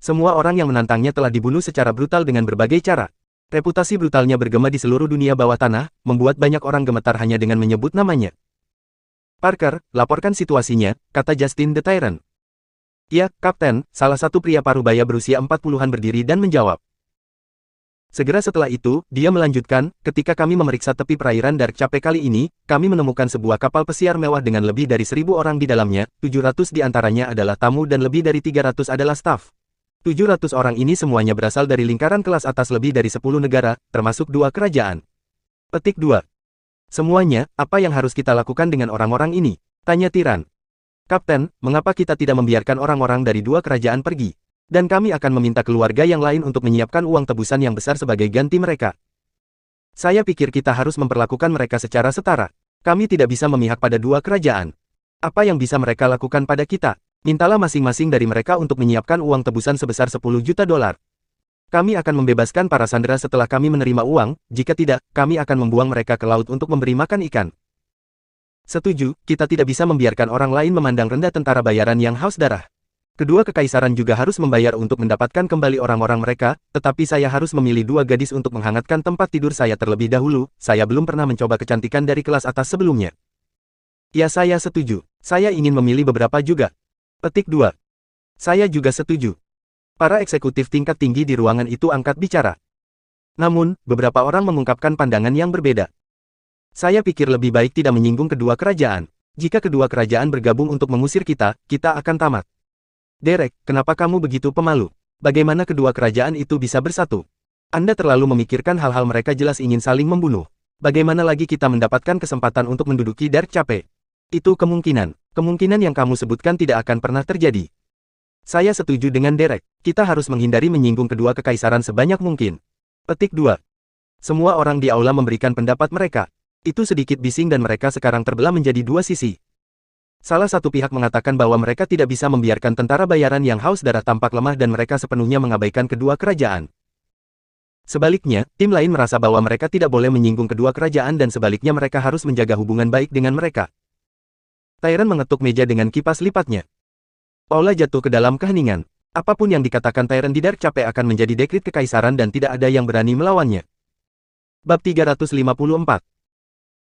Semua orang yang menantangnya telah dibunuh secara brutal dengan berbagai cara. Reputasi brutalnya bergema di seluruh dunia bawah tanah, membuat banyak orang gemetar hanya dengan menyebut namanya. Parker, laporkan situasinya, kata Justin the Tyrant. Ya, Kapten, salah satu pria parubaya berusia 40-an berdiri dan menjawab. Segera setelah itu, dia melanjutkan, ketika kami memeriksa tepi perairan Dark Cape kali ini, kami menemukan sebuah kapal pesiar mewah dengan lebih dari 1.000 orang di dalamnya, 700 di antaranya adalah tamu dan lebih dari 300 adalah staf. 700 orang ini semuanya berasal dari lingkaran kelas atas lebih dari 10 negara, termasuk 2 kerajaan. Petik 2. Semuanya, apa yang harus kita lakukan dengan orang-orang ini? Tanya Tiran. Kapten, mengapa kita tidak membiarkan orang-orang dari 2 kerajaan pergi? Dan kami akan meminta keluarga yang lain untuk menyiapkan uang tebusan yang besar sebagai ganti mereka. Saya pikir kita harus memperlakukan mereka secara setara. Kami tidak bisa memihak pada 2 kerajaan. Apa yang bisa mereka lakukan pada kita? Mintalah masing-masing dari mereka untuk menyiapkan uang tebusan sebesar 10 juta dolar. Kami akan membebaskan para sandera setelah kami menerima uang, jika tidak, kami akan membuang mereka ke laut untuk memberi makan ikan. Setuju, kita tidak bisa membiarkan orang lain memandang rendah tentara bayaran yang haus darah. Kedua kekaisaran juga harus membayar untuk mendapatkan kembali orang-orang mereka, tetapi saya harus memilih 2 gadis untuk menghangatkan tempat tidur saya terlebih dahulu, saya belum pernah mencoba kecantikan dari kelas atas sebelumnya. Ya saya setuju, saya ingin memilih beberapa juga. Petik 2. Saya juga setuju. Para eksekutif tingkat tinggi di ruangan itu angkat bicara. Namun, beberapa orang mengungkapkan pandangan yang berbeda. Saya pikir lebih baik tidak menyinggung kedua kerajaan. Jika kedua kerajaan bergabung untuk mengusir kita, kita akan tamat. Derek, kenapa kamu begitu pemalu? Bagaimana kedua kerajaan itu bisa bersatu? Anda terlalu memikirkan hal-hal mereka jelas ingin saling membunuh. Bagaimana lagi kita mendapatkan kesempatan untuk menduduki Dark Cape? Itu kemungkinan. Kemungkinan yang kamu sebutkan tidak akan pernah terjadi. Saya setuju dengan Derek. Kita harus menghindari menyinggung kedua kekaisaran sebanyak mungkin. Petik 2. Semua orang di aula memberikan pendapat mereka. Itu sedikit bising dan mereka sekarang terbelah menjadi 2 sisi. Salah satu pihak mengatakan bahwa mereka tidak bisa membiarkan tentara bayaran yang haus darah tampak lemah dan mereka sepenuhnya mengabaikan kedua kerajaan. Sebaliknya, tim lain merasa bahwa mereka tidak boleh menyinggung kedua kerajaan dan sebaliknya mereka harus menjaga hubungan baik dengan mereka. Tyrant mengetuk meja dengan kipas lipatnya. Paula jatuh ke dalam keheningan. Apapun yang dikatakan Tyrant di Dark Cape akan menjadi dekrit kekaisaran dan tidak ada yang berani melawannya. Bab 354.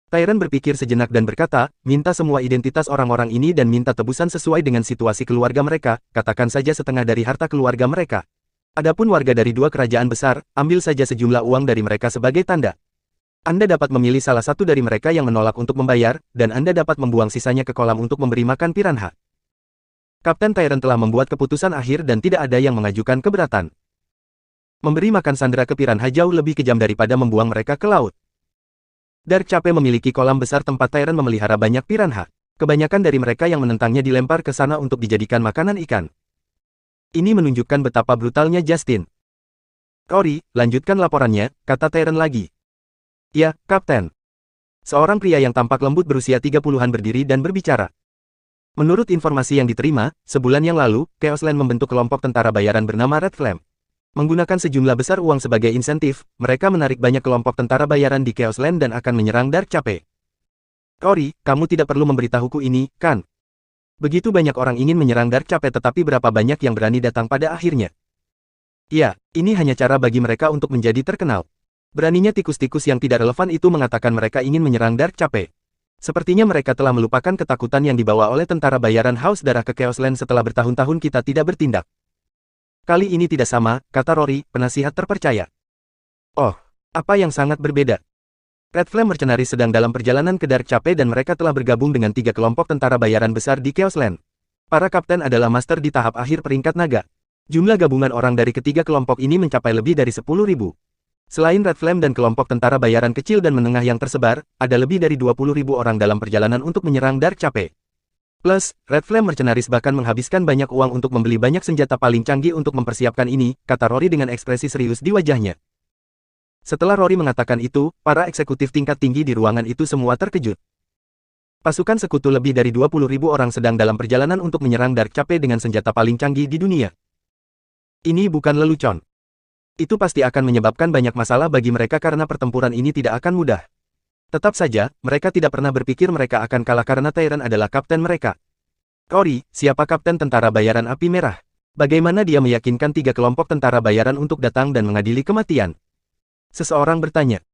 Tyrant berpikir sejenak dan berkata, minta semua identitas orang-orang ini dan minta tebusan sesuai dengan situasi keluarga mereka, katakan saja setengah dari harta keluarga mereka. Adapun warga dari 2 kerajaan besar, ambil saja sejumlah uang dari mereka sebagai tanda. Anda dapat memilih salah satu dari mereka yang menolak untuk membayar, dan Anda dapat membuang sisanya ke kolam untuk memberi makan piranha. Kapten Tyrant telah membuat keputusan akhir dan tidak ada yang mengajukan keberatan. Memberi makan sandera ke piranha jauh lebih kejam daripada membuang mereka ke laut. Dark Cape memiliki kolam besar tempat Tyrant memelihara banyak piranha. Kebanyakan dari mereka yang menentangnya dilempar ke sana untuk dijadikan makanan ikan. Ini menunjukkan betapa brutalnya Justin. Rory, lanjutkan laporannya, kata Tyron lagi. Ya, Kapten. Seorang pria yang tampak lembut berusia 30-an berdiri dan berbicara. Menurut informasi yang diterima, sebulan yang lalu, Chaosland membentuk kelompok tentara bayaran bernama Red Flame. Menggunakan sejumlah besar uang sebagai insentif, mereka menarik banyak kelompok tentara bayaran di Chaosland dan akan menyerang Dark Cape. Rory, kamu tidak perlu memberitahuku ini, kan? Begitu banyak orang ingin menyerang Dark Cape tetapi berapa banyak yang berani datang pada akhirnya? Ya, ini hanya cara bagi mereka untuk menjadi terkenal. Beraninya tikus-tikus yang tidak relevan itu mengatakan mereka ingin menyerang Dark Cape. Sepertinya mereka telah melupakan ketakutan yang dibawa oleh tentara bayaran Haus Darah ke Chaosland setelah bertahun-tahun kita tidak bertindak. Kali ini tidak sama, kata Rory, penasihat terpercaya. Oh, apa yang sangat berbeda? Red Flame Mercenaries sedang dalam perjalanan ke Dark Cape dan mereka telah bergabung dengan 3 kelompok tentara bayaran besar di Chaosland. Para kapten adalah master di tahap akhir peringkat naga. Jumlah gabungan orang dari ketiga kelompok ini mencapai lebih dari 10.000. Selain Red Flame dan kelompok tentara bayaran kecil dan menengah yang tersebar, ada lebih dari 20.000 orang dalam perjalanan untuk menyerang Dark Cape. Plus, Red Flame Mercenaries bahkan menghabiskan banyak uang untuk membeli banyak senjata paling canggih untuk mempersiapkan ini, kata Rory dengan ekspresi serius di wajahnya. Setelah Rory mengatakan itu, para eksekutif tingkat tinggi di ruangan itu semua terkejut. Pasukan sekutu lebih dari 20.000 orang sedang dalam perjalanan untuk menyerang Dark Cape dengan senjata paling canggih di dunia. Ini bukan lelucon. Itu pasti akan menyebabkan banyak masalah bagi mereka karena pertempuran ini tidak akan mudah. Tetap saja, mereka tidak pernah berpikir mereka akan kalah karena Tyron adalah kapten mereka. Rory, siapa kapten tentara bayaran api merah? Bagaimana dia meyakinkan 3 kelompok tentara bayaran untuk datang dan mengadili kematian? Seseorang bertanya.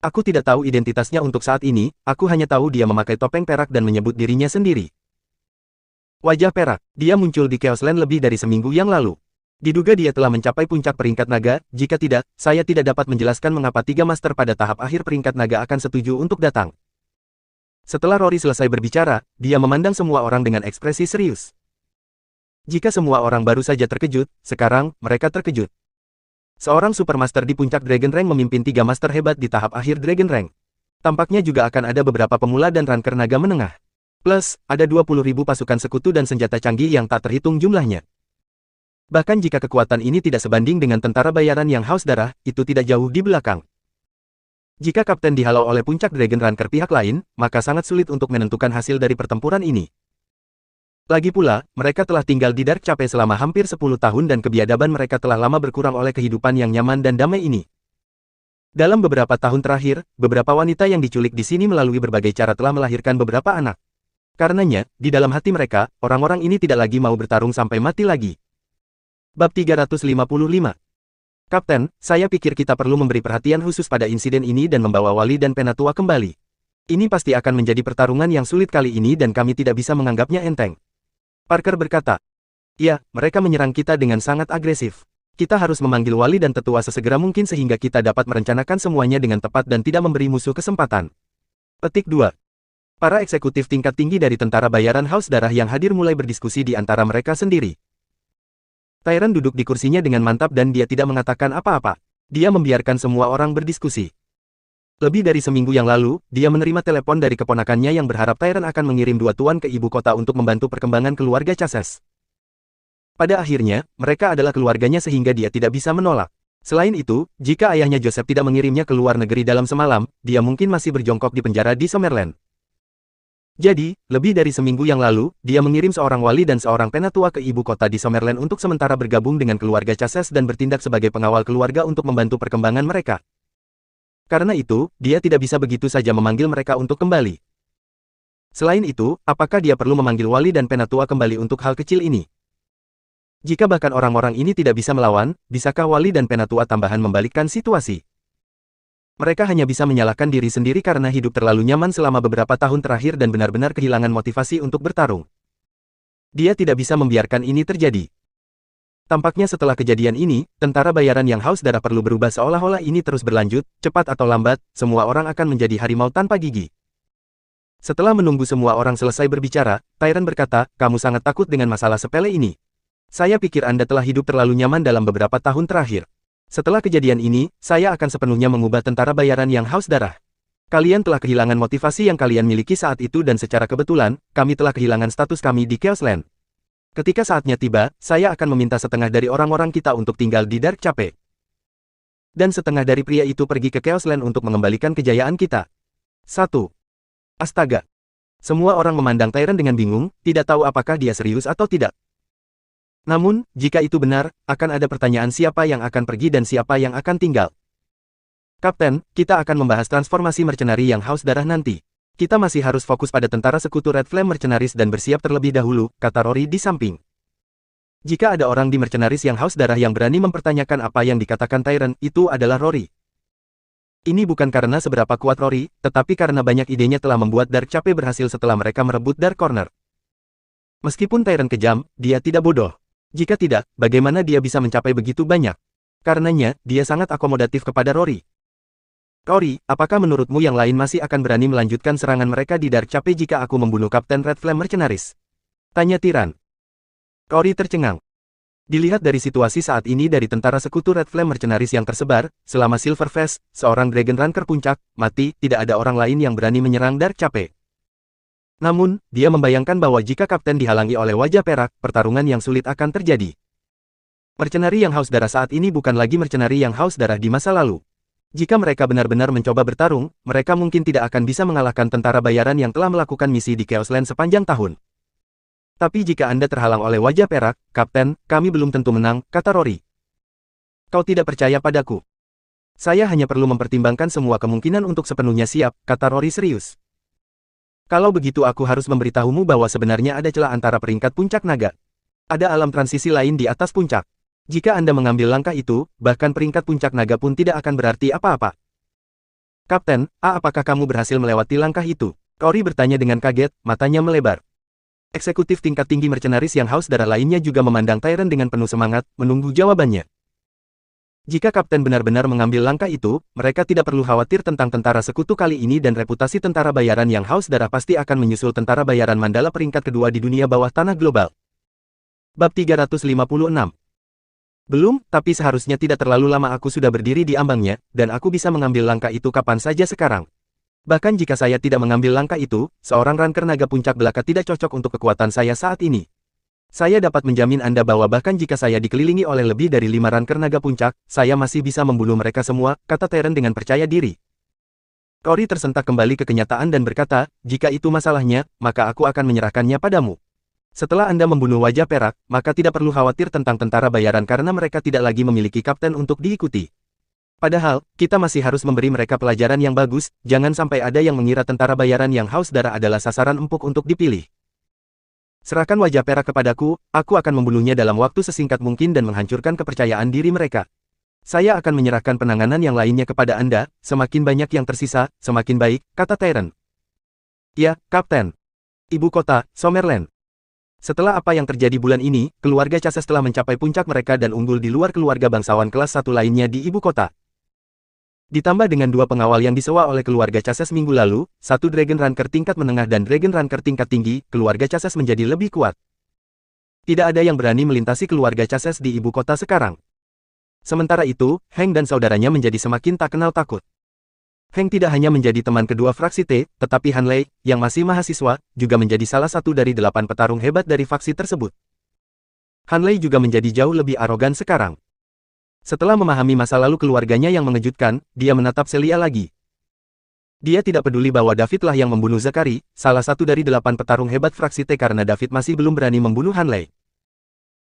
Aku tidak tahu identitasnya untuk saat ini, aku hanya tahu dia memakai topeng perak dan menyebut dirinya sendiri. Wajah perak, dia muncul di Chaosland lebih dari seminggu yang lalu. Diduga dia telah mencapai puncak peringkat naga, jika tidak, saya tidak dapat menjelaskan mengapa 3 master pada tahap akhir peringkat naga akan setuju untuk datang. Setelah Rory selesai berbicara, dia memandang semua orang dengan ekspresi serius. Jika semua orang baru saja terkejut, sekarang, mereka terkejut. Seorang Supermaster di puncak Dragon Rank memimpin 3 master hebat di tahap akhir Dragon Rank. Tampaknya juga akan ada beberapa pemula dan ranker naga menengah. Plus, ada 20.000 pasukan sekutu dan senjata canggih yang tak terhitung jumlahnya. Bahkan jika kekuatan ini tidak sebanding dengan tentara bayaran yang haus darah, itu tidak jauh di belakang. Jika kapten dihalau oleh puncak Dragon Ranker pihak lain, maka sangat sulit untuk menentukan hasil dari pertempuran ini. Lagi pula, mereka telah tinggal di Dark Cape selama hampir 10 tahun dan kebiadaban mereka telah lama berkurang oleh kehidupan yang nyaman dan damai ini. Dalam beberapa tahun terakhir, beberapa wanita yang diculik di sini melalui berbagai cara telah melahirkan beberapa anak. Karenanya, di dalam hati mereka, orang-orang ini tidak lagi mau bertarung sampai mati lagi. Bab 355. Kapten, saya pikir kita perlu memberi perhatian khusus pada insiden ini dan membawa Wali dan Penatua kembali. Ini pasti akan menjadi pertarungan yang sulit kali ini dan kami tidak bisa menganggapnya enteng. Parker berkata, ya, mereka menyerang kita dengan sangat agresif. Kita harus memanggil Wali dan Tetua sesegera mungkin sehingga kita dapat merencanakan semuanya dengan tepat dan tidak memberi musuh kesempatan. Petik 2. Para eksekutif tingkat tinggi dari tentara bayaran Haus Darah yang hadir mulai berdiskusi di antara mereka sendiri. Tyron duduk di kursinya dengan mantap dan dia tidak mengatakan apa-apa. Dia membiarkan semua orang berdiskusi. Lebih dari seminggu yang lalu, dia menerima telepon dari keponakannya yang berharap Tyron akan mengirim 2 tuan ke ibu kota untuk membantu perkembangan keluarga Chases. Pada akhirnya, mereka adalah keluarganya sehingga dia tidak bisa menolak. Selain itu, jika ayahnya Joseph tidak mengirimnya ke luar negeri dalam semalam, dia mungkin masih berjongkok di penjara di Summerland. Jadi, lebih dari seminggu yang lalu, dia mengirim seorang wali dan seorang penatua ke ibu kota di Summerland untuk sementara bergabung dengan keluarga Chases dan bertindak sebagai pengawal keluarga untuk membantu perkembangan mereka. Karena itu, dia tidak bisa begitu saja memanggil mereka untuk kembali. Selain itu, apakah dia perlu memanggil wali dan penatua kembali untuk hal kecil ini? Jika bahkan orang-orang ini tidak bisa melawan, bisakah wali dan penatua tambahan membalikkan situasi? Mereka hanya bisa menyalahkan diri sendiri karena hidup terlalu nyaman selama beberapa tahun terakhir dan benar-benar kehilangan motivasi untuk bertarung. Dia tidak bisa membiarkan ini terjadi. Tampaknya setelah kejadian ini, tentara bayaran yang haus darah perlu berubah seolah-olah ini terus berlanjut, cepat atau lambat, semua orang akan menjadi harimau tanpa gigi. Setelah menunggu semua orang selesai berbicara, Tyron berkata, kamu sangat takut dengan masalah sepele ini. Saya pikir Anda telah hidup terlalu nyaman dalam beberapa tahun terakhir. Setelah kejadian ini, saya akan sepenuhnya mengubah tentara bayaran yang haus darah. Kalian telah kehilangan motivasi yang kalian miliki saat itu dan secara kebetulan, kami telah kehilangan status kami di Chaos Land. Ketika saatnya tiba, saya akan meminta setengah dari orang-orang kita untuk tinggal di Dark Cape. Dan setengah dari pria itu pergi ke Chaos Land untuk mengembalikan kejayaan kita. 1. Astaga. Semua orang memandang Tyrant dengan bingung, tidak tahu apakah dia serius atau tidak. Namun, jika itu benar, akan ada pertanyaan siapa yang akan pergi dan siapa yang akan tinggal. Kapten, kita akan membahas transformasi mercenari yang haus darah nanti. Kita masih harus fokus pada tentara sekutu Red Flame Mercenaries dan bersiap terlebih dahulu, kata Rory di samping. Jika ada orang di Mercenaries yang haus darah yang berani mempertanyakan apa yang dikatakan Tyrant, itu adalah Rory. Ini bukan karena seberapa kuat Rory, tetapi karena banyak idenya telah membuat Dark Cape berhasil setelah mereka merebut Dark Corner. Meskipun Tyrant kejam, dia tidak bodoh. Jika tidak, bagaimana dia bisa mencapai begitu banyak? Karenanya, dia sangat akomodatif kepada Rory. Rory, apakah menurutmu yang lain masih akan berani melanjutkan serangan mereka di Dark Cape jika aku membunuh Kapten Red Flame Mercenaries? Tanya Tyrant. Rory tercengang. Dilihat dari situasi saat ini dari tentara sekutu Red Flame Mercenaries yang tersebar, selama Silverfest, seorang Dragon Ranker puncak, mati, tidak ada orang lain yang berani menyerang Dark Cape. Namun, dia membayangkan bahwa jika Kapten dihalangi oleh wajah perak, pertarungan yang sulit akan terjadi. Mercenari yang haus darah saat ini bukan lagi mercenari yang haus darah di masa lalu. Jika mereka benar-benar mencoba bertarung, mereka mungkin tidak akan bisa mengalahkan tentara bayaran yang telah melakukan misi di Chaos Land sepanjang tahun. Tapi jika Anda terhalang oleh wajah perak, Kapten, kami belum tentu menang, kata Rory. Kau tidak percaya padaku. Saya hanya perlu mempertimbangkan semua kemungkinan untuk sepenuhnya siap, kata Rory serius. Kalau begitu aku harus memberitahumu bahwa sebenarnya ada celah antara peringkat puncak naga. Ada alam transisi lain di atas puncak. Jika Anda mengambil langkah itu, bahkan peringkat puncak naga pun tidak akan berarti apa-apa. Kapten, apakah kamu berhasil melewati langkah itu? Rory bertanya dengan kaget, matanya melebar. Eksekutif tingkat tinggi mercenaris yang haus darah lainnya juga memandang Tyrant dengan penuh semangat, menunggu jawabannya. Jika Kapten benar-benar mengambil langkah itu, mereka tidak perlu khawatir tentang tentara sekutu kali ini dan reputasi tentara bayaran yang haus darah pasti akan menyusul tentara bayaran Mandala peringkat kedua di dunia bawah tanah global. Bab 356. Belum, tapi seharusnya tidak terlalu lama aku sudah berdiri di ambangnya, dan aku bisa mengambil langkah itu kapan saja sekarang. Bahkan jika saya tidak mengambil langkah itu, seorang ranker naga puncak belaka tidak cocok untuk kekuatan saya saat ini. Saya dapat menjamin Anda bahwa bahkan jika saya dikelilingi oleh lebih dari 5 ranker naga puncak, saya masih bisa membunuh mereka semua, kata Tyrant dengan percaya diri. Rory tersentak kembali ke kenyataan dan berkata, jika itu masalahnya, maka aku akan menyerahkannya padamu. Setelah Anda membunuh wajah perak, maka tidak perlu khawatir tentang tentara bayaran karena mereka tidak lagi memiliki kapten untuk diikuti. Padahal, kita masih harus memberi mereka pelajaran yang bagus, jangan sampai ada yang mengira tentara bayaran yang haus darah adalah sasaran empuk untuk dipilih. Serahkan wajah perak kepadaku, aku akan membunuhnya dalam waktu sesingkat mungkin dan menghancurkan kepercayaan diri mereka. Saya akan menyerahkan penanganan yang lainnya kepada Anda, semakin banyak yang tersisa, semakin baik, kata Tyrant. Ya, Kapten. Ibu kota, Summerland. Setelah apa yang terjadi bulan ini, keluarga Chases telah mencapai puncak mereka dan unggul di luar keluarga bangsawan kelas 1 lainnya di ibu kota. Ditambah dengan 2 pengawal yang disewa oleh keluarga Chases minggu lalu, 1 Dragon Ranker tingkat menengah dan Dragon Ranker tingkat tinggi, keluarga Chases menjadi lebih kuat. Tidak ada yang berani melintasi keluarga Chases di ibu kota sekarang. Sementara itu, Hank dan saudaranya menjadi semakin tak kenal takut. Hank tidak hanya menjadi teman kedua fraksi T, tetapi Hanley, yang masih mahasiswa, juga menjadi salah satu dari 8 petarung hebat dari faksi tersebut. Hanley juga menjadi jauh lebih arogan sekarang. Setelah memahami masa lalu keluarganya yang mengejutkan, dia menatap Celia lagi. Dia tidak peduli bahwa David lah yang membunuh Zachary, salah satu dari 8 petarung hebat fraksi T karena David masih belum berani membunuh Hanley.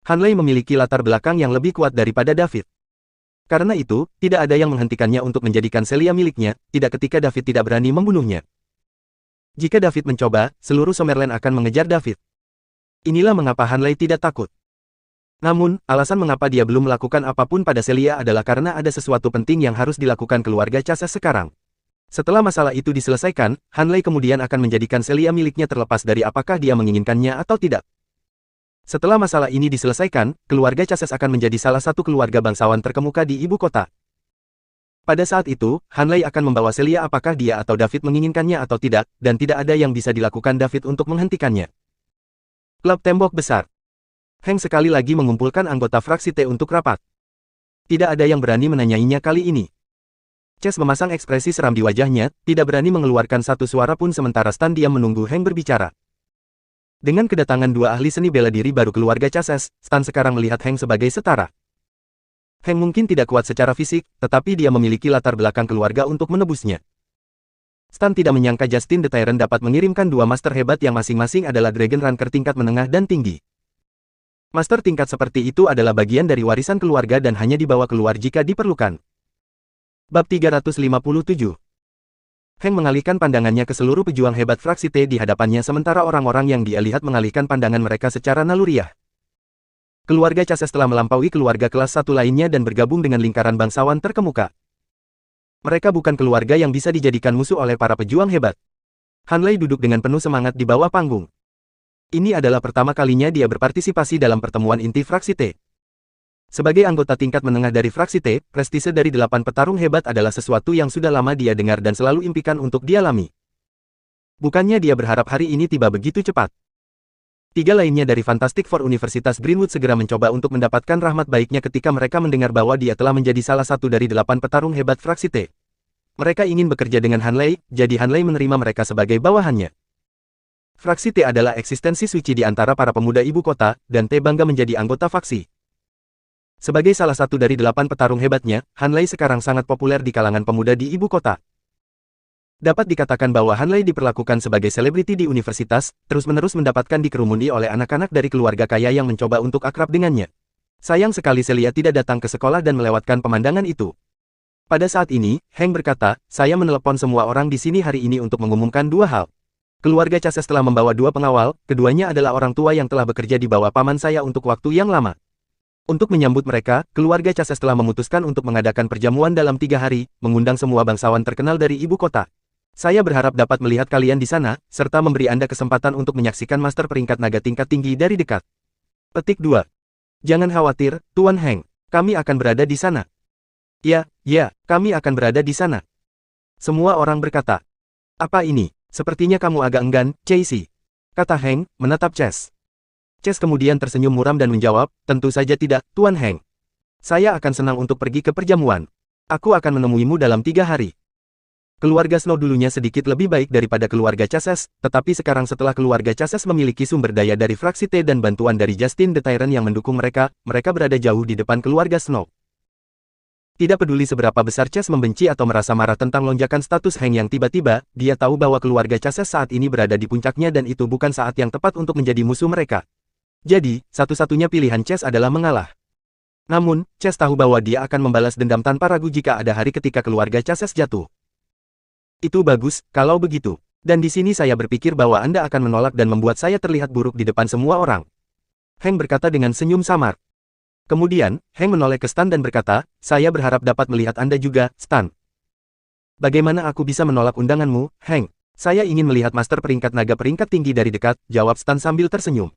Hanley memiliki latar belakang yang lebih kuat daripada David. Karena itu, tidak ada yang menghentikannya untuk menjadikan Celia miliknya, tidak ketika David tidak berani membunuhnya. Jika David mencoba, seluruh Summerland akan mengejar David. Inilah mengapa Hanley tidak takut. Namun, alasan mengapa dia belum melakukan apapun pada Celia adalah karena ada sesuatu penting yang harus dilakukan keluarga Chases sekarang. Setelah masalah itu diselesaikan, Hanley kemudian akan menjadikan Celia miliknya terlepas dari apakah dia menginginkannya atau tidak. Setelah masalah ini diselesaikan, keluarga Chases akan menjadi salah satu keluarga bangsawan terkemuka di ibu kota. Pada saat itu, Hanley akan membawa Celia apakah dia atau David menginginkannya atau tidak, dan tidak ada yang bisa dilakukan David untuk menghentikannya. Klub Tembok Besar. Hank sekali lagi mengumpulkan anggota fraksi T untuk rapat. Tidak ada yang berani menanyainya kali ini. Chess memasang ekspresi seram di wajahnya, tidak berani mengeluarkan satu suara pun sementara Stan diam menunggu Heng berbicara. Dengan kedatangan dua ahli seni bela diri baru keluarga Chases, Stan sekarang melihat Heng sebagai setara. Heng mungkin tidak kuat secara fisik, tetapi dia memiliki latar belakang keluarga untuk menebusnya. Stan tidak menyangka Justin the Tyrant dapat mengirimkan dua master hebat yang masing-masing adalah Dragon Ranker tingkat menengah dan tinggi. Master tingkat seperti itu adalah bagian dari warisan keluarga dan hanya dibawa keluar jika diperlukan. Bab 357. Heng mengalihkan pandangannya ke seluruh pejuang hebat fraksi T di hadapannya sementara orang-orang yang dia lihat mengalihkan pandangan mereka secara naluriah. Keluarga Chases telah melampaui keluarga kelas 1 lainnya dan bergabung dengan lingkaran bangsawan terkemuka. Mereka bukan keluarga yang bisa dijadikan musuh oleh para pejuang hebat. Han Lei duduk dengan penuh semangat di bawah panggung. Ini adalah pertama kalinya dia berpartisipasi dalam pertemuan inti fraksi T. Sebagai anggota tingkat menengah dari fraksi T, prestise dari 8 petarung hebat adalah sesuatu yang sudah lama dia dengar dan selalu impikan untuk dialami. Bukannya dia berharap hari ini tiba begitu cepat. Tiga lainnya dari Fantastic Four Universitas Greenwood segera mencoba untuk mendapatkan rahmat baiknya ketika mereka mendengar bahwa dia telah menjadi salah satu dari 8 petarung hebat fraksi T. Mereka ingin bekerja dengan Han Lei, jadi Han Lei menerima mereka sebagai bawahannya. Fraksi T adalah eksistensi suci di antara para pemuda ibu kota, dan T bangga menjadi anggota faksi. Sebagai salah satu dari 8 petarung hebatnya, Han Lei sekarang sangat populer di kalangan pemuda di ibu kota. Dapat dikatakan bahwa Han Lei diperlakukan sebagai selebriti di universitas, terus-menerus mendapatkan dikerumuni oleh anak-anak dari keluarga kaya yang mencoba untuk akrab dengannya. Sayang sekali Celia tidak datang ke sekolah dan melewatkan pemandangan itu. Pada saat ini, Heng berkata, saya menelepon semua orang di sini hari ini untuk mengumumkan dua hal. Keluarga Chases telah membawa dua pengawal, keduanya adalah orang tua yang telah bekerja di bawah paman saya untuk waktu yang lama. Untuk menyambut mereka, keluarga Chases telah memutuskan untuk mengadakan perjamuan dalam 3 hari, mengundang semua bangsawan terkenal dari ibu kota. Saya berharap dapat melihat kalian di sana, serta memberi Anda kesempatan untuk menyaksikan master peringkat naga tingkat tinggi dari dekat. Petik 2. Jangan khawatir, Tuan Heng. Kami akan berada di sana. Ya, kami akan berada di sana. Semua orang berkata. Apa ini? Sepertinya kamu agak enggan, Chase, kata Heng, menatap Chase. Chase kemudian tersenyum muram dan menjawab, tentu saja tidak, Tuan Heng. Saya akan senang untuk pergi ke perjamuan. Aku akan menemuimu dalam 3 hari. Keluarga Snow dulunya sedikit lebih baik daripada keluarga Chases, tetapi sekarang setelah keluarga Chases memiliki sumber daya dari fraksi T dan bantuan dari Justin the Tyrant yang mendukung mereka, mereka berada jauh di depan keluarga Snow. Tidak peduli seberapa besar Chase membenci atau merasa marah tentang lonjakan status Heng yang tiba-tiba, dia tahu bahwa keluarga Chases saat ini berada di puncaknya dan itu bukan saat yang tepat untuk menjadi musuh mereka. Jadi, satu-satunya pilihan Chase adalah mengalah. Namun, Chase tahu bahwa dia akan membalas dendam tanpa ragu jika ada hari ketika keluarga Chases jatuh. Itu bagus, kalau begitu. Dan di sini saya berpikir bahwa Anda akan menolak dan membuat saya terlihat buruk di depan semua orang. Heng berkata dengan senyum samar. Kemudian, Heng menoleh ke Stan dan berkata, saya berharap dapat melihat Anda juga, Stan. Bagaimana aku bisa menolak undanganmu, Heng? Saya ingin melihat master peringkat naga peringkat tinggi dari dekat, jawab Stan sambil tersenyum.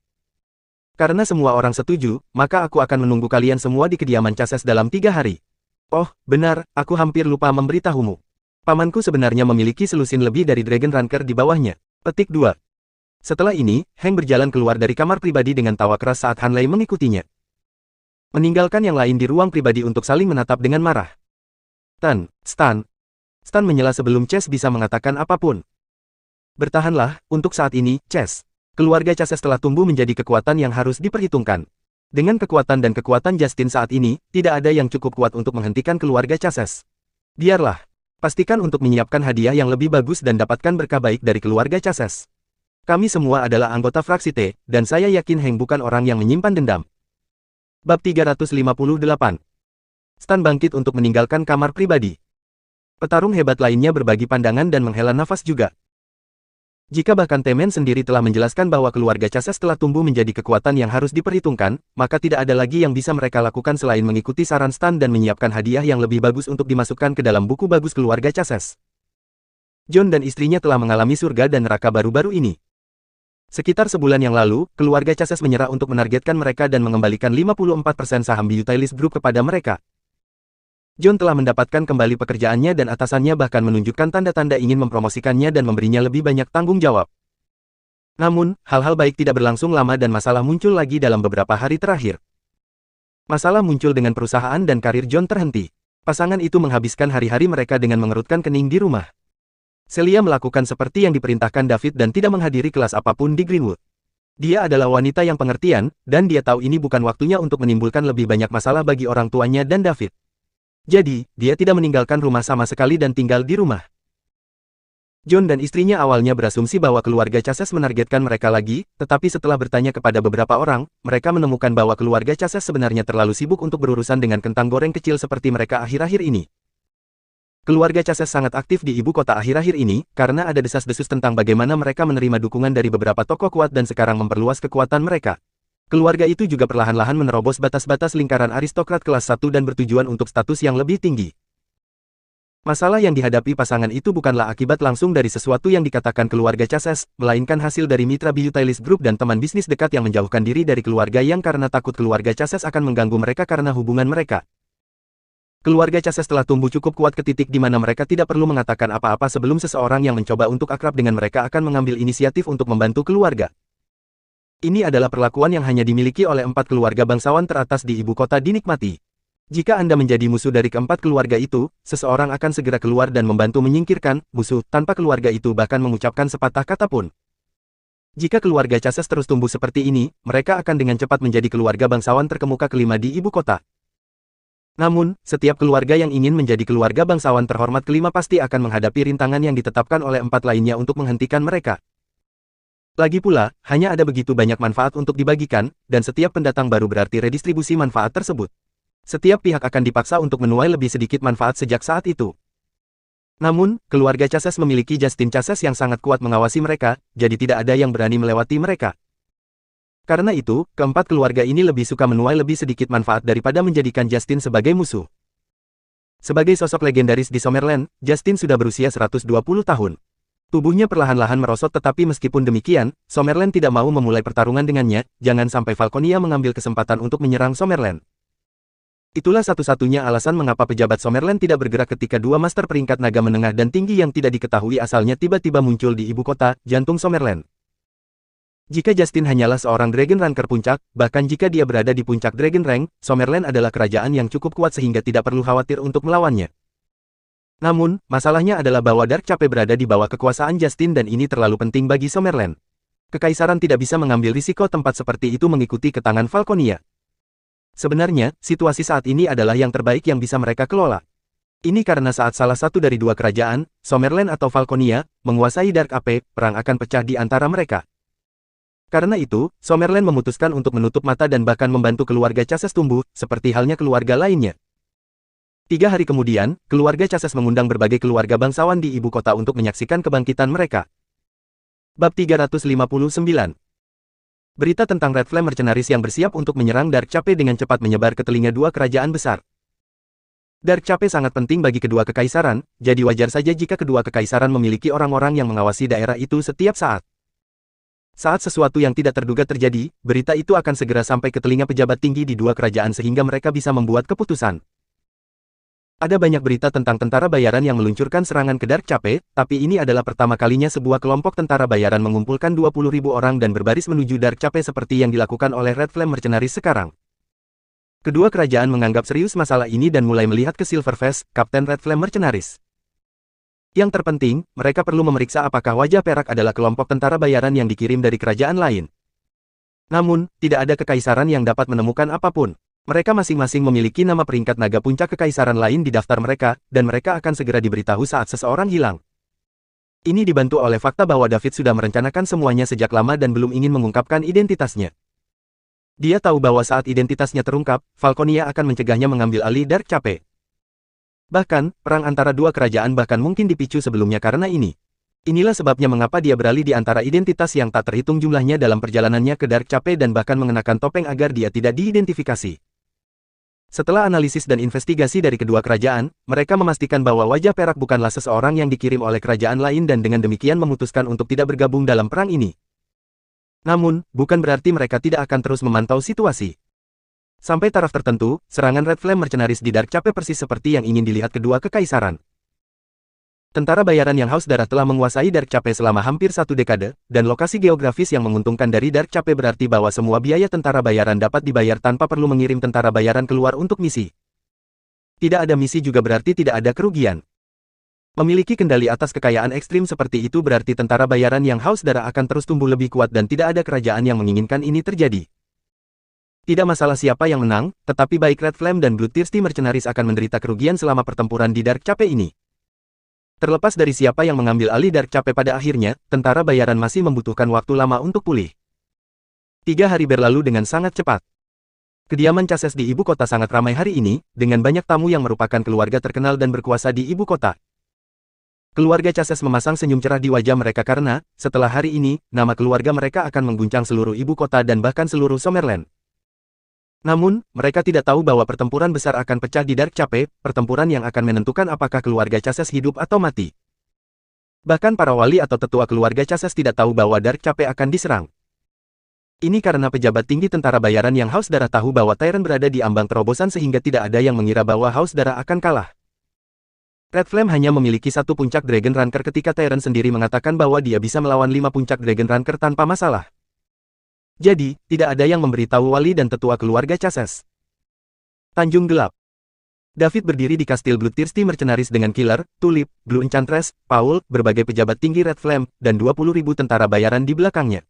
Karena semua orang setuju, maka aku akan menunggu kalian semua di kediaman Chases dalam 3 hari. Oh, benar, aku hampir lupa memberitahumu. Pamanku sebenarnya memiliki selusin lebih dari Dragon Ranker di bawahnya. Petik 2. Setelah ini, Heng berjalan keluar dari kamar pribadi dengan tawa keras saat Han Lei mengikutinya. Meninggalkan yang lain di ruang pribadi untuk saling menatap dengan marah. Stan. Stan menyela sebelum Chase bisa mengatakan apapun. Bertahanlah, untuk saat ini, Chase. Keluarga Chases telah tumbuh menjadi kekuatan yang harus diperhitungkan. Dengan kekuatan dan kekuatan Justin saat ini, tidak ada yang cukup kuat untuk menghentikan keluarga Chases. Biarlah. Pastikan untuk menyiapkan hadiah yang lebih bagus dan dapatkan berkah baik dari keluarga Chases. Kami semua adalah anggota fraksi T, dan saya yakin Heng bukan orang yang menyimpan dendam. Bab 358. Stan bangkit untuk meninggalkan kamar pribadi. Petarung hebat lainnya berbagi pandangan dan menghela nafas juga. Jika bahkan Temen sendiri telah menjelaskan bahwa keluarga Chases telah tumbuh menjadi kekuatan yang harus diperhitungkan, maka tidak ada lagi yang bisa mereka lakukan selain mengikuti saran Stan dan menyiapkan hadiah yang lebih bagus untuk dimasukkan ke dalam buku bagus keluarga Chases. John dan istrinya telah mengalami surga dan neraka baru-baru ini. Sekitar sebulan yang lalu, keluarga Chases menyerah untuk menargetkan mereka dan mengembalikan 54% saham Beautylist Group kepada mereka. John telah mendapatkan kembali pekerjaannya dan atasannya bahkan menunjukkan tanda-tanda ingin mempromosikannya dan memberinya lebih banyak tanggung jawab. Namun, hal-hal baik tidak berlangsung lama dan masalah muncul lagi dalam beberapa hari terakhir. Masalah muncul dengan perusahaan dan karir John terhenti. Pasangan itu menghabiskan hari-hari mereka dengan mengerutkan kening di rumah. Celia melakukan seperti yang diperintahkan David dan tidak menghadiri kelas apapun di Greenwood. Dia adalah wanita yang pengertian, dan dia tahu ini bukan waktunya untuk menimbulkan lebih banyak masalah bagi orang tuanya dan David. Jadi, dia tidak meninggalkan rumah sama sekali dan tinggal di rumah. John dan istrinya awalnya berasumsi bahwa keluarga Chases menargetkan mereka lagi, tetapi setelah bertanya kepada beberapa orang, mereka menemukan bahwa keluarga Chases sebenarnya terlalu sibuk untuk berurusan dengan kentang goreng kecil seperti mereka akhir-akhir ini. Keluarga Chases sangat aktif di ibu kota akhir-akhir ini, karena ada desas-desus tentang bagaimana mereka menerima dukungan dari beberapa tokoh kuat dan sekarang memperluas kekuatan mereka. Keluarga itu juga perlahan-lahan menerobos batas-batas lingkaran aristokrat kelas 1 dan bertujuan untuk status yang lebih tinggi. Masalah yang dihadapi pasangan itu bukanlah akibat langsung dari sesuatu yang dikatakan keluarga Chases, melainkan hasil dari mitra Beautylist Group dan teman bisnis dekat yang menjauhkan diri dari keluarga yang karena takut keluarga Chases akan mengganggu mereka karena hubungan mereka. Keluarga Chases telah tumbuh cukup kuat ke titik di mana mereka tidak perlu mengatakan apa-apa sebelum seseorang yang mencoba untuk akrab dengan mereka akan mengambil inisiatif untuk membantu keluarga. Ini adalah perlakuan yang hanya dimiliki oleh 4 keluarga bangsawan teratas di ibu kota dinikmati. Jika Anda menjadi musuh dari keempat keluarga itu, seseorang akan segera keluar dan membantu menyingkirkan musuh tanpa keluarga itu bahkan mengucapkan sepatah kata pun. Jika keluarga Chases terus tumbuh seperti ini, mereka akan dengan cepat menjadi keluarga bangsawan terkemuka kelima di ibu kota. Namun, setiap keluarga yang ingin menjadi keluarga bangsawan terhormat kelima pasti akan menghadapi rintangan yang ditetapkan oleh 4 lainnya untuk menghentikan mereka. Lagi pula, hanya ada begitu banyak manfaat untuk dibagikan, dan setiap pendatang baru berarti redistribusi manfaat tersebut. Setiap pihak akan dipaksa untuk menuai lebih sedikit manfaat sejak saat itu. Namun, keluarga Chases memiliki Justin Chases yang sangat kuat mengawasi mereka, jadi tidak ada yang berani melewati mereka. Karena itu, keempat keluarga ini lebih suka menuai lebih sedikit manfaat daripada menjadikan Justin sebagai musuh. Sebagai sosok legendaris di Summerland, Justin sudah berusia 120 tahun. Tubuhnya perlahan-lahan merosot tetapi meskipun demikian, Summerland tidak mau memulai pertarungan dengannya, jangan sampai Falconia mengambil kesempatan untuk menyerang Summerland. Itulah satu-satunya alasan mengapa pejabat Summerland tidak bergerak ketika 2 master peringkat naga menengah dan tinggi yang tidak diketahui asalnya tiba-tiba muncul di ibu kota, jantung Summerland. Jika Justin hanyalah seorang Dragon Ranker puncak, bahkan jika dia berada di puncak Dragon Rank, Summerland adalah kerajaan yang cukup kuat sehingga tidak perlu khawatir untuk melawannya. Namun, masalahnya adalah bahwa Dark Cape berada di bawah kekuasaan Justin dan ini terlalu penting bagi Summerland. Kekaisaran tidak bisa mengambil risiko tempat seperti itu mengikuti ke tangan Falconia. Sebenarnya, situasi saat ini adalah yang terbaik yang bisa mereka kelola. Ini karena saat salah satu dari dua kerajaan, Summerland atau Falconia, menguasai Dark Cape, perang akan pecah di antara mereka. Karena itu, Summerland memutuskan untuk menutup mata dan bahkan membantu keluarga Chases tumbuh, seperti halnya keluarga lainnya. 3 hari kemudian, keluarga Chases mengundang berbagai keluarga bangsawan di ibu kota untuk menyaksikan kebangkitan mereka. Bab 359. Berita tentang Red Flame Mercenaries yang bersiap untuk menyerang Dark Cape dengan cepat menyebar ke telinga 2 kerajaan besar. Dark Cape sangat penting bagi kedua kekaisaran, jadi wajar saja jika kedua kekaisaran memiliki orang-orang yang mengawasi daerah itu setiap saat. Saat sesuatu yang tidak terduga terjadi, berita itu akan segera sampai ke telinga pejabat tinggi di 2 kerajaan sehingga mereka bisa membuat keputusan. Ada banyak berita tentang tentara bayaran yang meluncurkan serangan ke Dark Cape, tapi ini adalah pertama kalinya sebuah kelompok tentara bayaran mengumpulkan 20.000 orang dan berbaris menuju Dark Cape seperti yang dilakukan oleh Red Flame Mercenaries sekarang. Kedua kerajaan menganggap serius masalah ini dan mulai melihat ke Silverface, Kapten Red Flame Mercenaries. Yang terpenting, mereka perlu memeriksa apakah wajah perak adalah kelompok tentara bayaran yang dikirim dari kerajaan lain. Namun, tidak ada kekaisaran yang dapat menemukan apapun. Mereka masing-masing memiliki nama peringkat naga puncak kekaisaran lain di daftar mereka, dan mereka akan segera diberitahu saat seseorang hilang. Ini dibantu oleh fakta bahwa David sudah merencanakan semuanya sejak lama dan belum ingin mengungkapkan identitasnya. Dia tahu bahwa saat identitasnya terungkap, Falconia akan mencegahnya mengambil alih Dark Cape. Bahkan, perang antara 2 kerajaan bahkan mungkin dipicu sebelumnya karena ini. Inilah sebabnya mengapa dia beralih di antara identitas yang tak terhitung jumlahnya dalam perjalanannya ke Dark Cape dan bahkan mengenakan topeng agar dia tidak diidentifikasi. Setelah analisis dan investigasi dari kedua kerajaan, mereka memastikan bahwa wajah perak bukanlah seseorang yang dikirim oleh kerajaan lain dan dengan demikian memutuskan untuk tidak bergabung dalam perang ini. Namun, bukan berarti mereka tidak akan terus memantau situasi. Sampai taraf tertentu, serangan Red Flame Mercenaries di Dark Cape persis seperti yang ingin dilihat kedua kekaisaran. Tentara bayaran yang haus darah telah menguasai Dark Cape selama hampir 1 dekade, dan lokasi geografis yang menguntungkan dari Dark Cape berarti bahwa semua biaya tentara bayaran dapat dibayar tanpa perlu mengirim tentara bayaran keluar untuk misi. Tidak ada misi juga berarti tidak ada kerugian. Memiliki kendali atas kekayaan ekstrim seperti itu berarti tentara bayaran yang haus darah akan terus tumbuh lebih kuat dan tidak ada kerajaan yang menginginkan ini terjadi. Tidak masalah siapa yang menang, tetapi baik Red Flame dan Bloodthirsty Mercenaries akan menderita kerugian selama pertempuran di Dark Cape ini. Terlepas dari siapa yang mengambil alih Dark Cape pada akhirnya, tentara bayaran masih membutuhkan waktu lama untuk pulih. 3 hari berlalu dengan sangat cepat. Kediaman Chases di ibu kota sangat ramai hari ini, dengan banyak tamu yang merupakan keluarga terkenal dan berkuasa di ibu kota. Keluarga Chases memasang senyum cerah di wajah mereka karena, setelah hari ini, nama keluarga mereka akan mengguncang seluruh ibu kota dan bahkan seluruh Summerland. Namun, mereka tidak tahu bahwa pertempuran besar akan pecah di Dark Cape, pertempuran yang akan menentukan apakah keluarga Chases hidup atau mati. Bahkan para wali atau tetua keluarga Chases tidak tahu bahwa Dark Cape akan diserang. Ini karena pejabat tinggi tentara bayaran yang haus darah tahu bahwa Tyrant berada di ambang terobosan sehingga tidak ada yang mengira bahwa haus darah akan kalah. Red Flame hanya memiliki satu puncak Dragon Ranker ketika Tyrant sendiri mengatakan bahwa dia bisa melawan 5 puncak Dragon Ranker tanpa masalah. Jadi, tidak ada yang memberitahu wali dan tetua keluarga Chases. Tanjung Gelap. David berdiri di kastil Bloodthirsty Mercenaries dengan Killer, Tulip, Blue Enchantress, Paul, berbagai pejabat tinggi Red Flame, dan 20.000 tentara bayaran di belakangnya.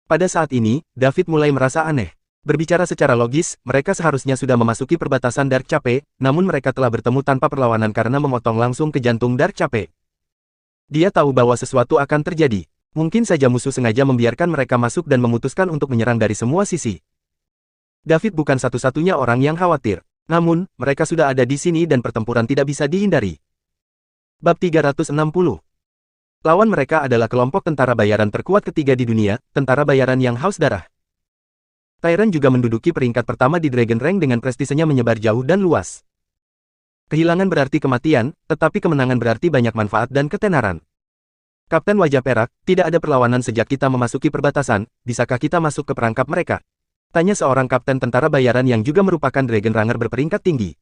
Pada saat ini, David mulai merasa aneh. Berbicara secara logis, mereka seharusnya sudah memasuki perbatasan Dark Cape, namun mereka telah bertemu tanpa perlawanan karena memotong langsung ke jantung Dark Cape. Dia tahu bahwa sesuatu akan terjadi. Mungkin saja musuh sengaja membiarkan mereka masuk dan memutuskan untuk menyerang dari semua sisi. David bukan satu-satunya orang yang khawatir. Namun, mereka sudah ada di sini dan pertempuran tidak bisa dihindari. Bab 360. Lawan mereka adalah kelompok tentara bayaran terkuat ketiga di dunia, tentara bayaran yang haus darah. Tyrant juga menduduki peringkat pertama di Dragon Rank dengan prestisenya menyebar jauh dan luas. Kehilangan berarti kematian, tetapi kemenangan berarti banyak manfaat dan ketenaran. Kapten Wajah Perak, tidak ada perlawanan sejak kita memasuki perbatasan, bisakah kita masuk ke perangkap mereka? Tanya seorang kapten tentara bayaran yang juga merupakan Dragon Runner berperingkat tinggi.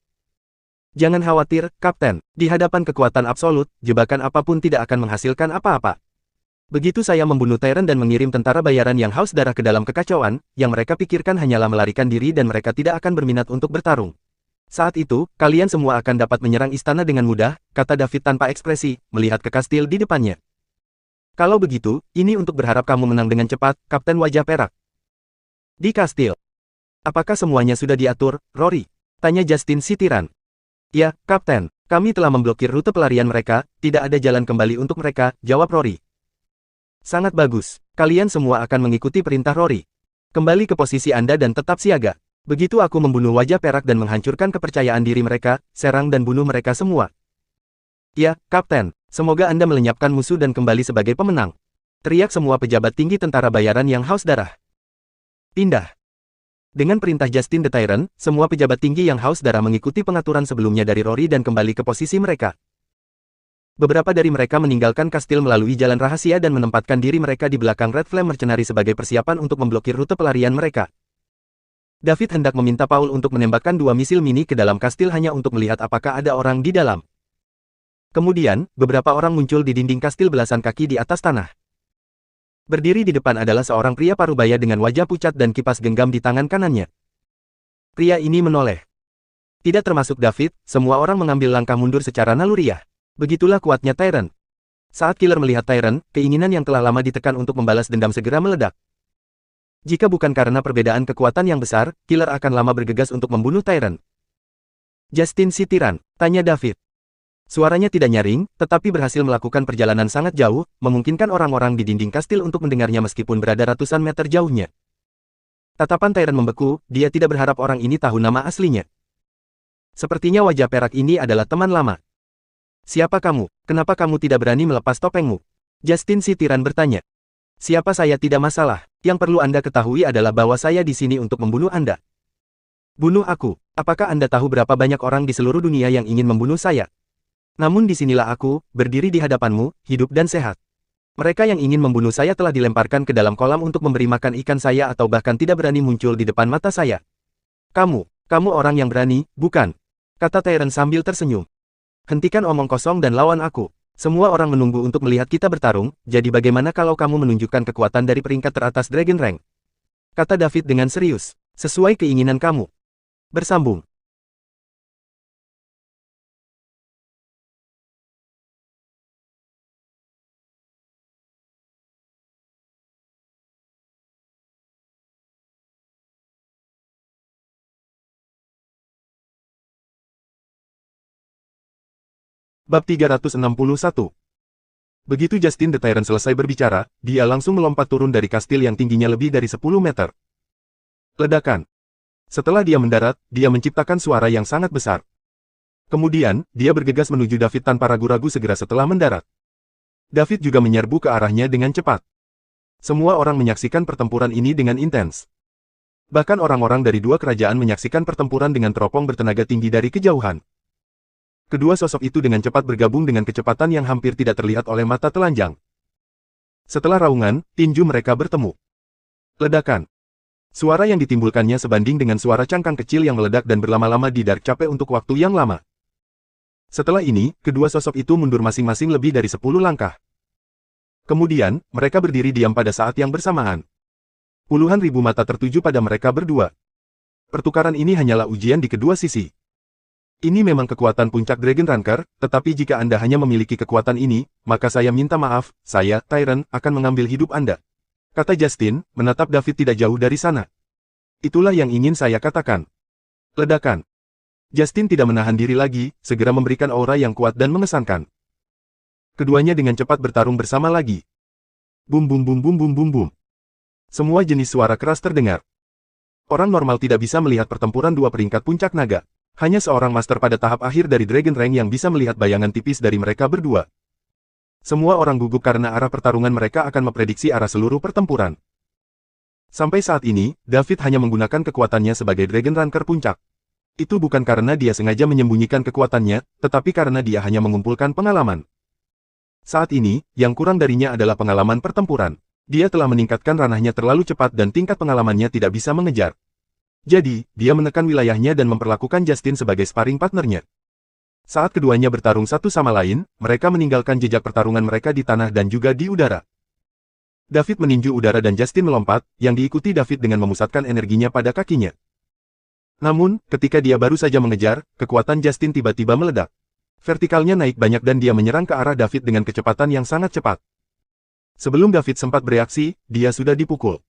Jangan khawatir, Kapten, di hadapan kekuatan absolut, jebakan apapun tidak akan menghasilkan apa-apa. Begitu saya membunuh Tyrant dan mengirim tentara bayaran yang haus darah ke dalam kekacauan, yang mereka pikirkan hanyalah melarikan diri dan mereka tidak akan berminat untuk bertarung. Saat itu, kalian semua akan dapat menyerang istana dengan mudah, kata David tanpa ekspresi, melihat ke kastil di depannya. Kalau begitu, ini untuk berharap kamu menang dengan cepat, Kapten Wajah Perak. Di kastil. Apakah semuanya sudah diatur, Rory? Tanya Justin si tiran. Ya, Kapten, kami telah memblokir rute pelarian mereka, tidak ada jalan kembali untuk mereka, jawab Rory. Sangat bagus, kalian semua akan mengikuti perintah Rory. Kembali ke posisi Anda dan tetap siaga. Begitu aku membunuh Wajah Perak dan menghancurkan kepercayaan diri mereka, serang dan bunuh mereka semua. Ya, Kapten, semoga Anda melenyapkan musuh dan kembali sebagai pemenang. Teriak semua pejabat tinggi tentara bayaran yang haus darah. Pindah. Dengan perintah Justin the Tyrant, semua pejabat tinggi yang haus darah mengikuti pengaturan sebelumnya dari Rory dan kembali ke posisi mereka. Beberapa dari mereka meninggalkan kastil melalui jalan rahasia dan menempatkan diri mereka di belakang Red Flame Mercenary sebagai persiapan untuk memblokir rute pelarian mereka. David hendak meminta Paul untuk menembakkan 2 misil mini ke dalam kastil hanya untuk melihat apakah ada orang di dalam. Kemudian, beberapa orang muncul di dinding kastil belasan kaki di atas tanah. Berdiri di depan adalah seorang pria parubaya dengan wajah pucat dan kipas genggam di tangan kanannya. Pria ini menoleh. Tidak termasuk David, semua orang mengambil langkah mundur secara naluriah. Begitulah kuatnya Tyrant. Saat Killer melihat Tyrant, keinginan yang telah lama ditekan untuk membalas dendam segera meledak. Jika bukan karena perbedaan kekuatan yang besar, Killer akan lama bergegas untuk membunuh Tyrant. Justin si tiran, tanya David. Suaranya tidak nyaring, tetapi berhasil melakukan perjalanan sangat jauh, memungkinkan orang-orang di dinding kastil untuk mendengarnya meskipun berada ratusan meter jauhnya. Tatapan Tyrant membeku, dia tidak berharap orang ini tahu nama aslinya. Sepertinya Wajah Perak ini adalah teman lama. Siapa kamu? Kenapa kamu tidak berani melepas topengmu? Justin si tiran bertanya. Siapa saya tidak masalah, yang perlu Anda ketahui adalah bahwa saya di sini untuk membunuh Anda. Bunuh aku, apakah Anda tahu berapa banyak orang di seluruh dunia yang ingin membunuh saya? Namun disinilah aku, berdiri di hadapanmu, hidup dan sehat. Mereka yang ingin membunuh saya telah dilemparkan ke dalam kolam untuk memberi makan ikan saya atau bahkan tidak berani muncul di depan mata saya. Kamu orang yang berani, bukan? Kata Tyrant sambil tersenyum. Hentikan omong kosong dan lawan aku. Semua orang menunggu untuk melihat kita bertarung, jadi bagaimana kalau kamu menunjukkan kekuatan dari peringkat teratas Dragon Rank? Kata David dengan serius. Sesuai keinginan kamu. Bersambung. Bab 361. Begitu Justin the Tyrant selesai berbicara, dia langsung melompat turun dari kastil yang tingginya lebih dari 10 meter. Ledakan. Setelah dia mendarat, dia menciptakan suara yang sangat besar. Kemudian, dia bergegas menuju David tanpa ragu-ragu segera setelah mendarat. David juga menyerbu ke arahnya dengan cepat. Semua orang menyaksikan pertempuran ini dengan intens. Bahkan orang-orang dari dua kerajaan menyaksikan pertempuran dengan teropong bertenaga tinggi dari kejauhan. Kedua sosok itu dengan cepat bergabung dengan kecepatan yang hampir tidak terlihat oleh mata telanjang. Setelah raungan, tinju mereka bertemu. Ledakan. Suara yang ditimbulkannya sebanding dengan suara cangkang kecil yang meledak dan berlama-lama di Dark Cape untuk waktu yang lama. Setelah ini, kedua sosok itu mundur masing-masing lebih dari 10 langkah. Kemudian, mereka berdiri diam pada saat yang bersamaan. Puluhan ribu mata tertuju pada mereka berdua. Pertukaran ini hanyalah ujian di kedua sisi. Ini memang kekuatan puncak Dragon Ranker, tetapi jika Anda hanya memiliki kekuatan ini, maka saya minta maaf, saya, Tyrant, akan mengambil hidup Anda. Kata Justin, menatap David tidak jauh dari sana. Itulah yang ingin saya katakan. Ledakan. Justin tidak menahan diri lagi, segera memberikan aura yang kuat dan mengesankan. Keduanya dengan cepat bertarung bersama lagi. Bum bum bum bum bum bum bum. Semua jenis suara keras terdengar. Orang normal tidak bisa melihat pertempuran dua peringkat puncak naga. Hanya seorang master pada tahap akhir dari Dragon Rank yang bisa melihat bayangan tipis dari mereka berdua. Semua orang gugup karena arah pertarungan mereka akan memprediksi arah seluruh pertempuran. Sampai saat ini, David hanya menggunakan kekuatannya sebagai Dragon Ranker puncak. Itu bukan karena dia sengaja menyembunyikan kekuatannya, tetapi karena dia hanya mengumpulkan pengalaman. Saat ini, yang kurang darinya adalah pengalaman pertempuran. Dia telah meningkatkan ranahnya terlalu cepat dan tingkat pengalamannya tidak bisa mengejar. Jadi, dia menekan wilayahnya dan memperlakukan Justin sebagai sparring partnernya. Saat keduanya bertarung satu sama lain, mereka meninggalkan jejak pertarungan mereka di tanah dan juga di udara. David meninju udara dan Justin melompat, yang diikuti David dengan memusatkan energinya pada kakinya. Namun, ketika dia baru saja mengejar, kekuatan Justin tiba-tiba meledak. Vertikalnya naik banyak dan dia menyerang ke arah David dengan kecepatan yang sangat cepat. Sebelum David sempat bereaksi, dia sudah dipukul.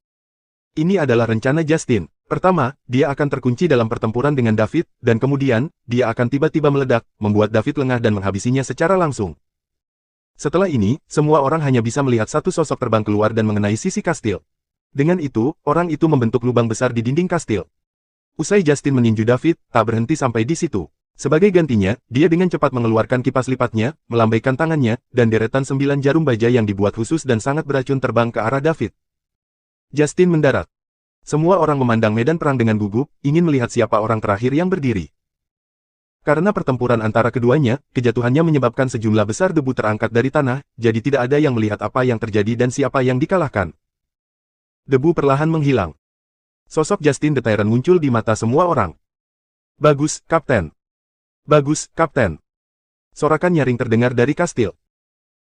Ini adalah rencana Justin. Pertama, dia akan terkunci dalam pertempuran dengan David, dan kemudian, dia akan tiba-tiba meledak, membuat David lengah dan menghabisinya secara langsung. Setelah ini, semua orang hanya bisa melihat satu sosok terbang keluar dan mengenai sisi kastil. Dengan itu, orang itu membentuk lubang besar di dinding kastil. Usai Justin meninju David, tak berhenti sampai di situ. Sebagai gantinya, dia dengan cepat mengeluarkan kipas lipatnya, melambaikan tangannya, dan deretan 9 jarum baja yang dibuat khusus dan sangat beracun terbang ke arah David. Justin mendarat. Semua orang memandang medan perang dengan gugup, ingin melihat siapa orang terakhir yang berdiri. Karena pertempuran antara keduanya, kejatuhannya menyebabkan sejumlah besar debu terangkat dari tanah, jadi tidak ada yang melihat apa yang terjadi dan siapa yang dikalahkan. Debu perlahan menghilang. Sosok Justin the Tyrant muncul di mata semua orang. Bagus, Kapten. Bagus, Kapten. Sorakan nyaring terdengar dari kastil.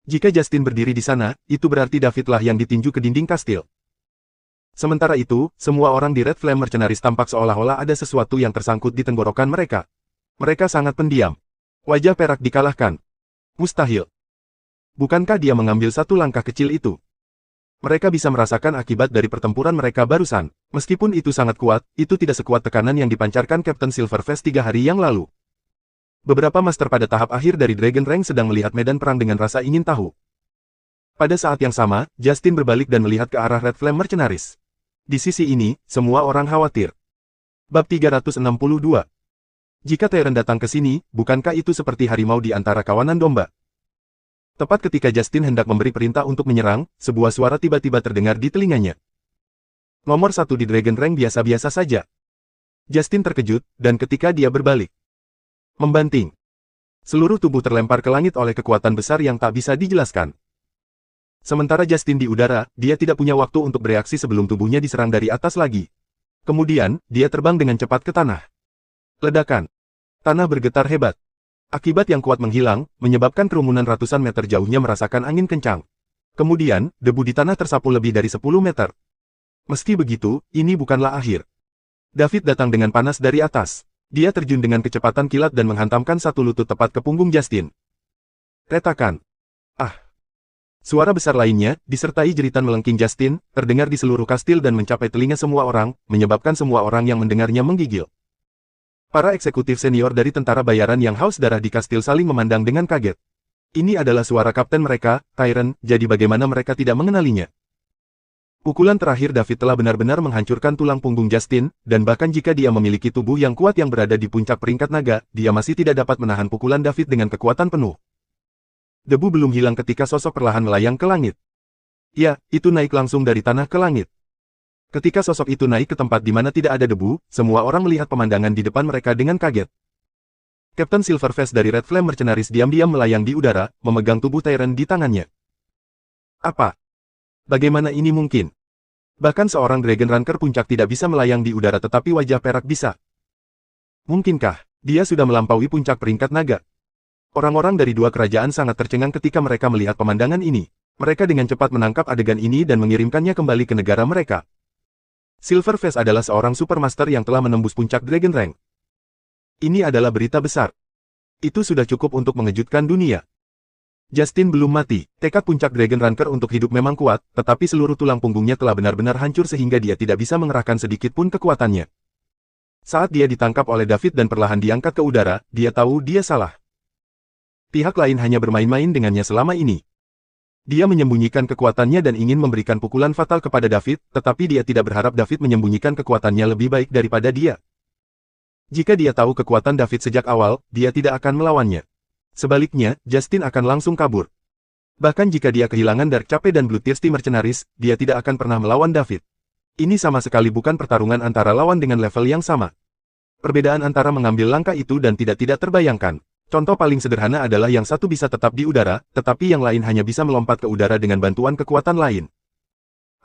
Jika Justin berdiri di sana, itu berarti Davidlah yang ditinju ke dinding kastil. Sementara itu, semua orang di Red Flame Mercenaries tampak seolah-olah ada sesuatu yang tersangkut di tenggorokan mereka. Mereka sangat pendiam. Wajah perak dikalahkan. Mustahil. Bukankah dia mengambil satu langkah kecil itu? Mereka bisa merasakan akibat dari pertempuran mereka barusan. Meskipun itu sangat kuat, itu tidak sekuat tekanan yang dipancarkan Captain Silverface 3 hari yang lalu. Beberapa master pada tahap akhir dari Dragon Rank sedang melihat medan perang dengan rasa ingin tahu. Pada saat yang sama, Justin berbalik dan melihat ke arah Red Flame Mercenaries. Di sisi ini, semua orang khawatir. Bab 362. Jika Tyrant datang ke sini, bukankah itu seperti harimau di antara kawanan domba? Tepat ketika Justin hendak memberi perintah untuk menyerang, sebuah suara tiba-tiba terdengar di telinganya. Nomor 1 di Dragon Rank biasa-biasa saja. Justin terkejut, dan ketika dia berbalik. Membanting. Seluruh tubuh terlempar ke langit oleh kekuatan besar yang tak bisa dijelaskan. Sementara Justin di udara, dia tidak punya waktu untuk bereaksi sebelum tubuhnya diserang dari atas lagi. Kemudian, dia terbang dengan cepat ke tanah. Ledakan. Tanah bergetar hebat. Akibat yang kuat menghilang, menyebabkan kerumunan ratusan meter jauhnya merasakan angin kencang. Kemudian, debu di tanah tersapu lebih dari 10 meter. Meski begitu, ini bukanlah akhir. David datang dengan panas dari atas. Dia terjun dengan kecepatan kilat dan menghantamkan satu lutut tepat ke punggung Justin. Retakan. Ah! Suara besar lainnya, disertai jeritan melengking Justin, terdengar di seluruh kastil dan mencapai telinga semua orang, menyebabkan semua orang yang mendengarnya menggigil. Para eksekutif senior dari tentara bayaran yang haus darah di kastil saling memandang dengan kaget. Ini adalah suara kapten mereka, Tyrant, jadi bagaimana mereka tidak mengenalinya? Pukulan terakhir David telah benar-benar menghancurkan tulang punggung Justin, dan bahkan jika dia memiliki tubuh yang kuat yang berada di puncak peringkat naga, dia masih tidak dapat menahan pukulan David dengan kekuatan penuh. Debu belum hilang ketika sosok perlahan melayang ke langit. Ya, itu naik langsung dari tanah ke langit. Ketika sosok itu naik ke tempat di mana tidak ada debu, semua orang melihat pemandangan di depan mereka dengan kaget. Kapten Silverface dari Red Flame Mercenaries diam-diam melayang di udara, memegang tubuh Tyrant di tangannya. Apa? Bagaimana ini mungkin? Bahkan seorang Dragon Ranker puncak tidak bisa melayang di udara tetapi wajah perak bisa. Mungkinkah dia sudah melampaui puncak peringkat naga? Orang-orang dari dua kerajaan sangat tercengang ketika mereka melihat pemandangan ini. Mereka dengan cepat menangkap adegan ini dan mengirimkannya kembali ke negara mereka. Silverface adalah seorang Supermaster yang telah menembus puncak Dragon Rank. Ini adalah berita besar. Itu sudah cukup untuk mengejutkan dunia. Justin belum mati. Tekad puncak Dragon Ranker untuk hidup memang kuat, tetapi seluruh tulang punggungnya telah benar-benar hancur sehingga dia tidak bisa mengerahkan sedikit pun kekuatannya. Saat dia ditangkap oleh David dan perlahan diangkat ke udara, dia tahu dia salah. Pihak lain hanya bermain-main dengannya selama ini. Dia menyembunyikan kekuatannya dan ingin memberikan pukulan fatal kepada David, tetapi dia tidak berharap David menyembunyikan kekuatannya lebih baik daripada dia. Jika dia tahu kekuatan David sejak awal, dia tidak akan melawannya. Sebaliknya, Justin akan langsung kabur. Bahkan jika dia kehilangan Dark Cape dan Bloodthirsty Mercenaries, dia tidak akan pernah melawan David. Ini sama sekali bukan pertarungan antara lawan dengan level yang sama. Perbedaan antara mengambil langkah itu dan tidak terbayangkan. Contoh paling sederhana adalah yang satu bisa tetap di udara, tetapi yang lain hanya bisa melompat ke udara dengan bantuan kekuatan lain.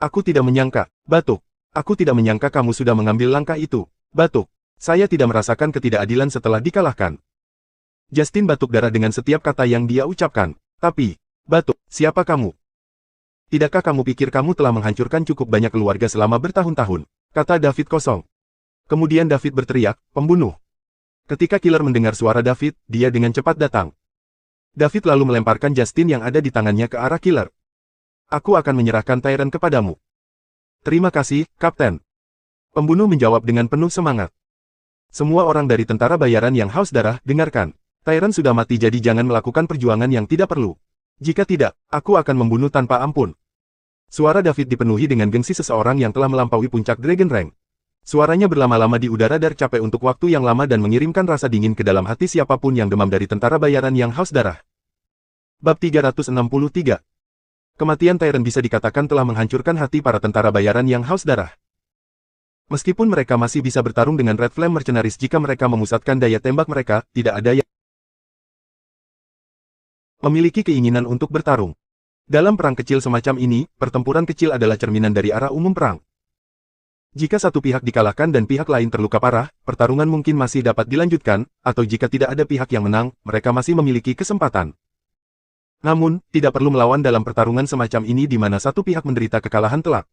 Aku tidak menyangka, Batuk. Aku tidak menyangka kamu sudah mengambil langkah itu, Batuk. Saya tidak merasakan ketidakadilan setelah dikalahkan. Justin batuk darah dengan setiap kata yang dia ucapkan. Tapi, Batuk, siapa kamu? Tidakkah kamu pikir kamu telah menghancurkan cukup banyak keluarga selama bertahun-tahun? Kata David kosong. Kemudian David berteriak, pembunuh. Ketika killer mendengar suara David, dia dengan cepat datang. David lalu melemparkan Justin yang ada di tangannya ke arah killer. Aku akan menyerahkan Tyrant kepadamu. Terima kasih, Kapten. Pembunuh menjawab dengan penuh semangat. Semua orang dari tentara bayaran yang haus darah, dengarkan. Tyrant sudah mati jadi jangan melakukan perjuangan yang tidak perlu. Jika tidak, aku akan membunuh tanpa ampun. Suara David dipenuhi dengan gengsi seseorang yang telah melampaui puncak Dragon Rank. Suaranya berlama-lama di udara Dark Cape untuk waktu yang lama dan mengirimkan rasa dingin ke dalam hati siapapun yang demam dari tentara bayaran yang haus darah. Bab 363. Kematian Tyrant bisa dikatakan telah menghancurkan hati para tentara bayaran yang haus darah. Meskipun mereka masih bisa bertarung dengan Red Flame Mercenaries jika mereka memusatkan daya tembak mereka, tidak ada yang memiliki keinginan untuk bertarung. Dalam perang kecil semacam ini, pertempuran kecil adalah cerminan dari arah umum perang. Jika satu pihak dikalahkan dan pihak lain terluka parah, pertarungan mungkin masih dapat dilanjutkan, atau jika tidak ada pihak yang menang, mereka masih memiliki kesempatan. Namun, tidak perlu melawan dalam pertarungan semacam ini di mana satu pihak menderita kekalahan telak.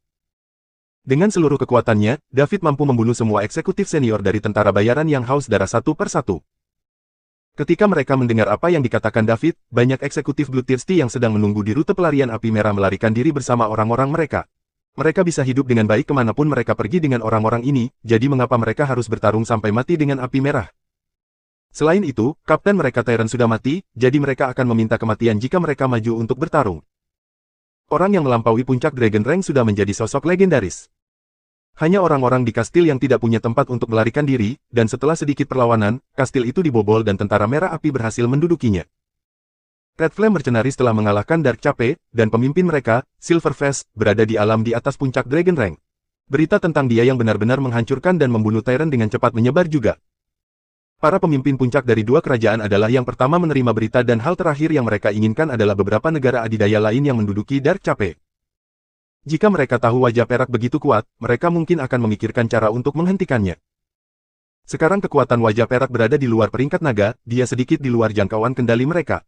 Dengan seluruh kekuatannya, David mampu membunuh semua eksekutif senior dari tentara bayaran yang haus darah satu per satu. Ketika mereka mendengar apa yang dikatakan David, banyak eksekutif Bloodthirsty yang sedang menunggu di rute pelarian api merah melarikan diri bersama orang-orang mereka. Mereka bisa hidup dengan baik kemanapun mereka pergi dengan orang-orang ini, jadi mengapa mereka harus bertarung sampai mati dengan api merah? Selain itu, kapten mereka Tyrant sudah mati, jadi mereka akan meminta kematian jika mereka maju untuk bertarung. Orang yang melampaui puncak Dragon Rank sudah menjadi sosok legendaris. Hanya orang-orang di kastil yang tidak punya tempat untuk melarikan diri, dan setelah sedikit perlawanan, kastil itu dibobol dan tentara merah api berhasil mendudukinya. Red Flame Mercenaries telah mengalahkan Dark Cape, dan pemimpin mereka, Silverface, berada di alam di atas puncak Dragon Rank. Berita tentang dia yang benar-benar menghancurkan dan membunuh Tyrant dengan cepat menyebar juga. Para pemimpin puncak dari dua kerajaan adalah yang pertama menerima berita dan hal terakhir yang mereka inginkan adalah beberapa negara adidaya lain yang menduduki Dark Cape. Jika mereka tahu wajah perak begitu kuat, mereka mungkin akan memikirkan cara untuk menghentikannya. Sekarang kekuatan wajah perak berada di luar peringkat naga, dia sedikit di luar jangkauan kendali mereka.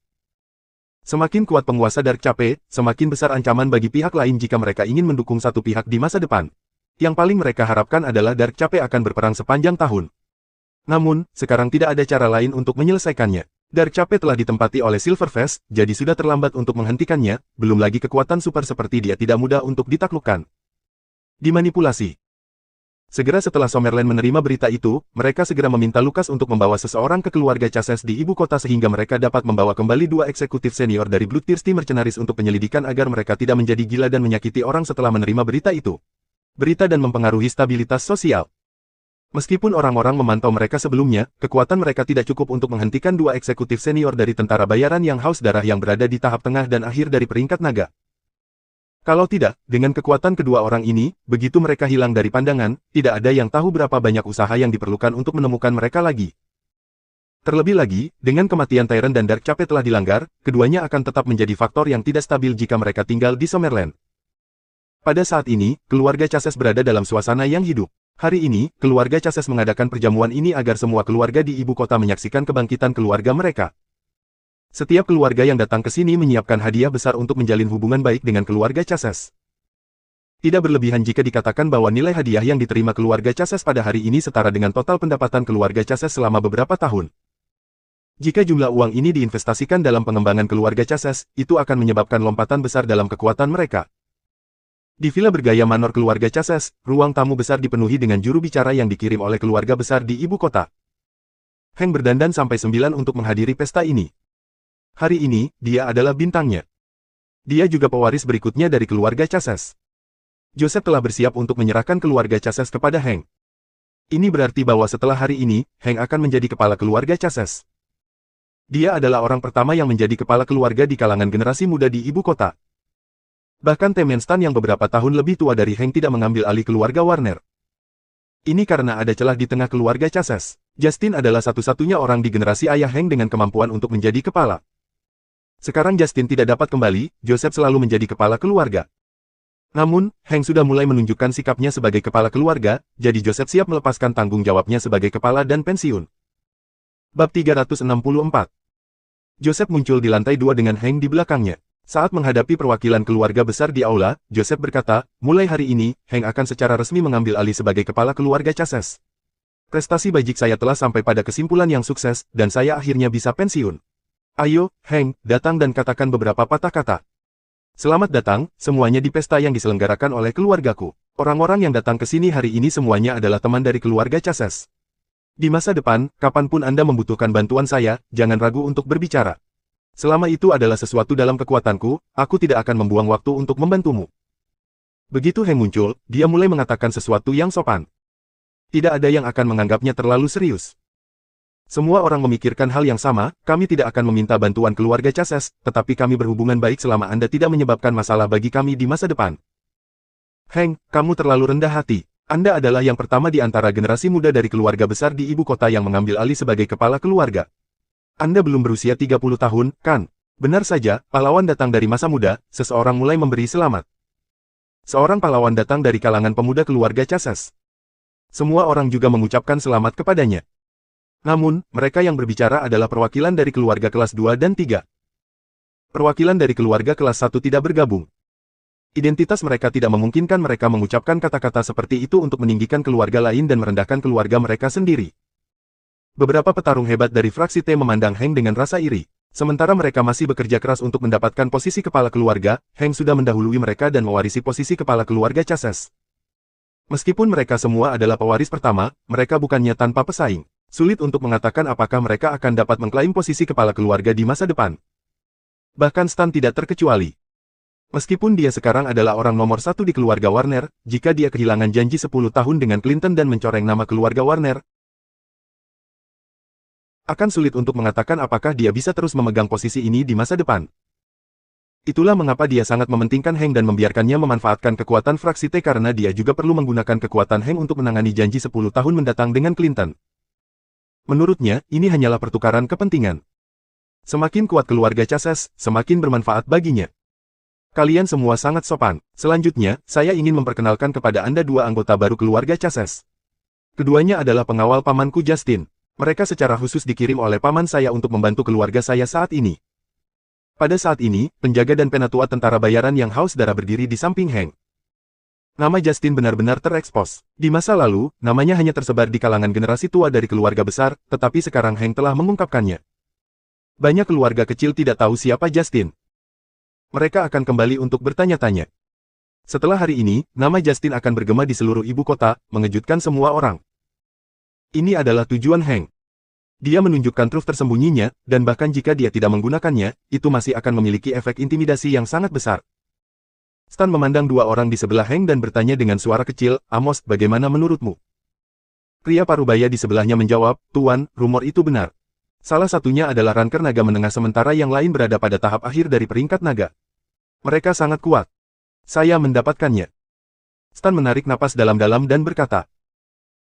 Semakin kuat penguasa Dark Cape, semakin besar ancaman bagi pihak lain jika mereka ingin mendukung satu pihak di masa depan. Yang paling mereka harapkan adalah Dark Cape akan berperang sepanjang tahun. Namun, sekarang tidak ada cara lain untuk menyelesaikannya. Dark Cape telah ditempati oleh Silverface, jadi sudah terlambat untuk menghentikannya, belum lagi kekuatan super seperti dia tidak mudah untuk ditaklukkan. Dimanipulasi. Segera setelah Summerland menerima berita itu, mereka segera meminta Lukas untuk membawa seseorang ke keluarga Chasez di ibu kota sehingga mereka dapat membawa kembali dua eksekutif senior dari Bloodthirsty Mercenaries untuk penyelidikan agar mereka tidak menjadi gila dan menyakiti orang setelah menerima berita itu. Berita dan mempengaruhi stabilitas sosial. Meskipun orang-orang memantau mereka sebelumnya, kekuatan mereka tidak cukup untuk menghentikan dua eksekutif senior dari tentara bayaran yang haus darah yang berada di tahap tengah dan akhir dari peringkat naga. Kalau tidak, dengan kekuatan kedua orang ini, begitu mereka hilang dari pandangan, tidak ada yang tahu berapa banyak usaha yang diperlukan untuk menemukan mereka lagi. Terlebih lagi, dengan kematian Tyrant dan Dark Cape telah dilanggar, keduanya akan tetap menjadi faktor yang tidak stabil jika mereka tinggal di Summerland. Pada saat ini, keluarga Chasez berada dalam suasana yang hidup. Hari ini, keluarga Chasez mengadakan perjamuan ini agar semua keluarga di ibu kota menyaksikan kebangkitan keluarga mereka. Setiap keluarga yang datang ke sini menyiapkan hadiah besar untuk menjalin hubungan baik dengan keluarga Chasez. Tidak berlebihan jika dikatakan bahwa nilai hadiah yang diterima keluarga Chasez pada hari ini setara dengan total pendapatan keluarga Chasez selama beberapa tahun. Jika jumlah uang ini diinvestasikan dalam pengembangan keluarga Chasez, itu akan menyebabkan lompatan besar dalam kekuatan mereka. Di villa bergaya manor keluarga Chasez, ruang tamu besar dipenuhi dengan juru bicara yang dikirim oleh keluarga besar di ibu kota. Hank berdandan sampai 9 untuk menghadiri pesta ini. Hari ini, dia adalah bintangnya. Dia juga pewaris berikutnya dari keluarga Chasez. Joseph telah bersiap untuk menyerahkan keluarga Chasez kepada Hank. Ini berarti bahwa setelah hari ini, Hank akan menjadi kepala keluarga Chasez. Dia adalah orang pertama yang menjadi kepala keluarga di kalangan generasi muda di ibu kota. Bahkan Temenstan yang beberapa tahun lebih tua dari Hank tidak mengambil alih keluarga Warner. Ini karena ada celah di tengah keluarga Chasez. Justin adalah satu-satunya orang di generasi ayah Hank dengan kemampuan untuk menjadi kepala. Sekarang Justin tidak dapat kembali, Joseph selalu menjadi kepala keluarga. Namun, Hank sudah mulai menunjukkan sikapnya sebagai kepala keluarga, jadi Joseph siap melepaskan tanggung jawabnya sebagai kepala dan pensiun. Bab 364. Joseph muncul di lantai 2 dengan Hank di belakangnya. Saat menghadapi perwakilan keluarga besar di aula, Joseph berkata, mulai hari ini, Hank akan secara resmi mengambil alih sebagai kepala keluarga Chasez. Prestasi bajik saya telah sampai pada kesimpulan yang sukses, dan saya akhirnya bisa pensiun. Ayo, Hank, datang dan katakan beberapa patah kata. Selamat datang, semuanya di pesta yang diselenggarakan oleh keluargaku. Orang-orang yang datang ke sini hari ini semuanya adalah teman dari keluarga Chasez. Di masa depan, kapanpun Anda membutuhkan bantuan saya, jangan ragu untuk berbicara. Selama itu adalah sesuatu dalam kekuatanku, aku tidak akan membuang waktu untuk membantumu. Begitu Hank muncul, dia mulai mengatakan sesuatu yang sopan. Tidak ada yang akan menganggapnya terlalu serius. Semua orang memikirkan hal yang sama, kami tidak akan meminta bantuan keluarga Chasez, tetapi kami berhubungan baik selama Anda tidak menyebabkan masalah bagi kami di masa depan. Hank, kamu terlalu rendah hati. Anda adalah yang pertama di antara generasi muda dari keluarga besar di ibu kota yang mengambil alih sebagai kepala keluarga. Anda belum berusia 30 tahun, kan? Benar saja, pahlawan datang dari masa muda, seseorang mulai memberi selamat. Seorang pahlawan datang dari kalangan pemuda keluarga Chasez. Semua orang juga mengucapkan selamat kepadanya. Namun, mereka yang berbicara adalah perwakilan dari keluarga kelas 2 dan 3. Perwakilan dari keluarga kelas 1 tidak bergabung. Identitas mereka tidak memungkinkan mereka mengucapkan kata-kata seperti itu untuk meninggikan keluarga lain dan merendahkan keluarga mereka sendiri. Beberapa petarung hebat dari fraksi T memandang Hank dengan rasa iri. Sementara mereka masih bekerja keras untuk mendapatkan posisi kepala keluarga, Hank sudah mendahului mereka dan mewarisi posisi kepala keluarga Chasez. Meskipun mereka semua adalah pewaris pertama, mereka bukannya tanpa pesaing. Sulit untuk mengatakan apakah mereka akan dapat mengklaim posisi kepala keluarga di masa depan. Bahkan Stan tidak terkecuali. Meskipun dia sekarang adalah orang nomor 1 di keluarga Warner, jika dia kehilangan janji 10 tahun dengan Clinton dan mencoreng nama keluarga Warner, akan sulit untuk mengatakan apakah dia bisa terus memegang posisi ini di masa depan. Itulah mengapa dia sangat mementingkan Hank dan membiarkannya memanfaatkan kekuatan fraksi T karena dia juga perlu menggunakan kekuatan Hank untuk menangani janji 10 tahun mendatang dengan Clinton. Menurutnya, ini hanyalah pertukaran kepentingan. Semakin kuat keluarga Chasez, semakin bermanfaat baginya. Kalian semua sangat sopan. Selanjutnya, saya ingin memperkenalkan kepada Anda dua anggota baru keluarga Chasez. Keduanya adalah pengawal pamanku Justin. Mereka secara khusus dikirim oleh paman saya untuk membantu keluarga saya saat ini. Pada saat ini, penjaga dan penatua tentara bayaran yang haus darah berdiri di samping Hank. Nama Justin benar-benar terekspos. Di masa lalu, namanya hanya tersebar di kalangan generasi tua dari keluarga besar, tetapi sekarang Hank telah mengungkapkannya. Banyak keluarga kecil tidak tahu siapa Justin. Mereka akan kembali untuk bertanya-tanya. Setelah hari ini, nama Justin akan bergema di seluruh ibu kota, mengejutkan semua orang. Ini adalah tujuan Hank. Dia menunjukkan truf tersembunyinya, dan bahkan jika dia tidak menggunakannya, itu masih akan memiliki efek intimidasi yang sangat besar. Stan memandang dua orang di sebelah Hank dan bertanya dengan suara kecil, Amos, bagaimana menurutmu? Pria parubaya di sebelahnya menjawab, Tuan, rumor itu benar. Salah satunya adalah ranker naga menengah sementara yang lain berada pada tahap akhir dari peringkat naga. Mereka sangat kuat. Saya mendapatkannya. Stan menarik napas dalam-dalam dan berkata,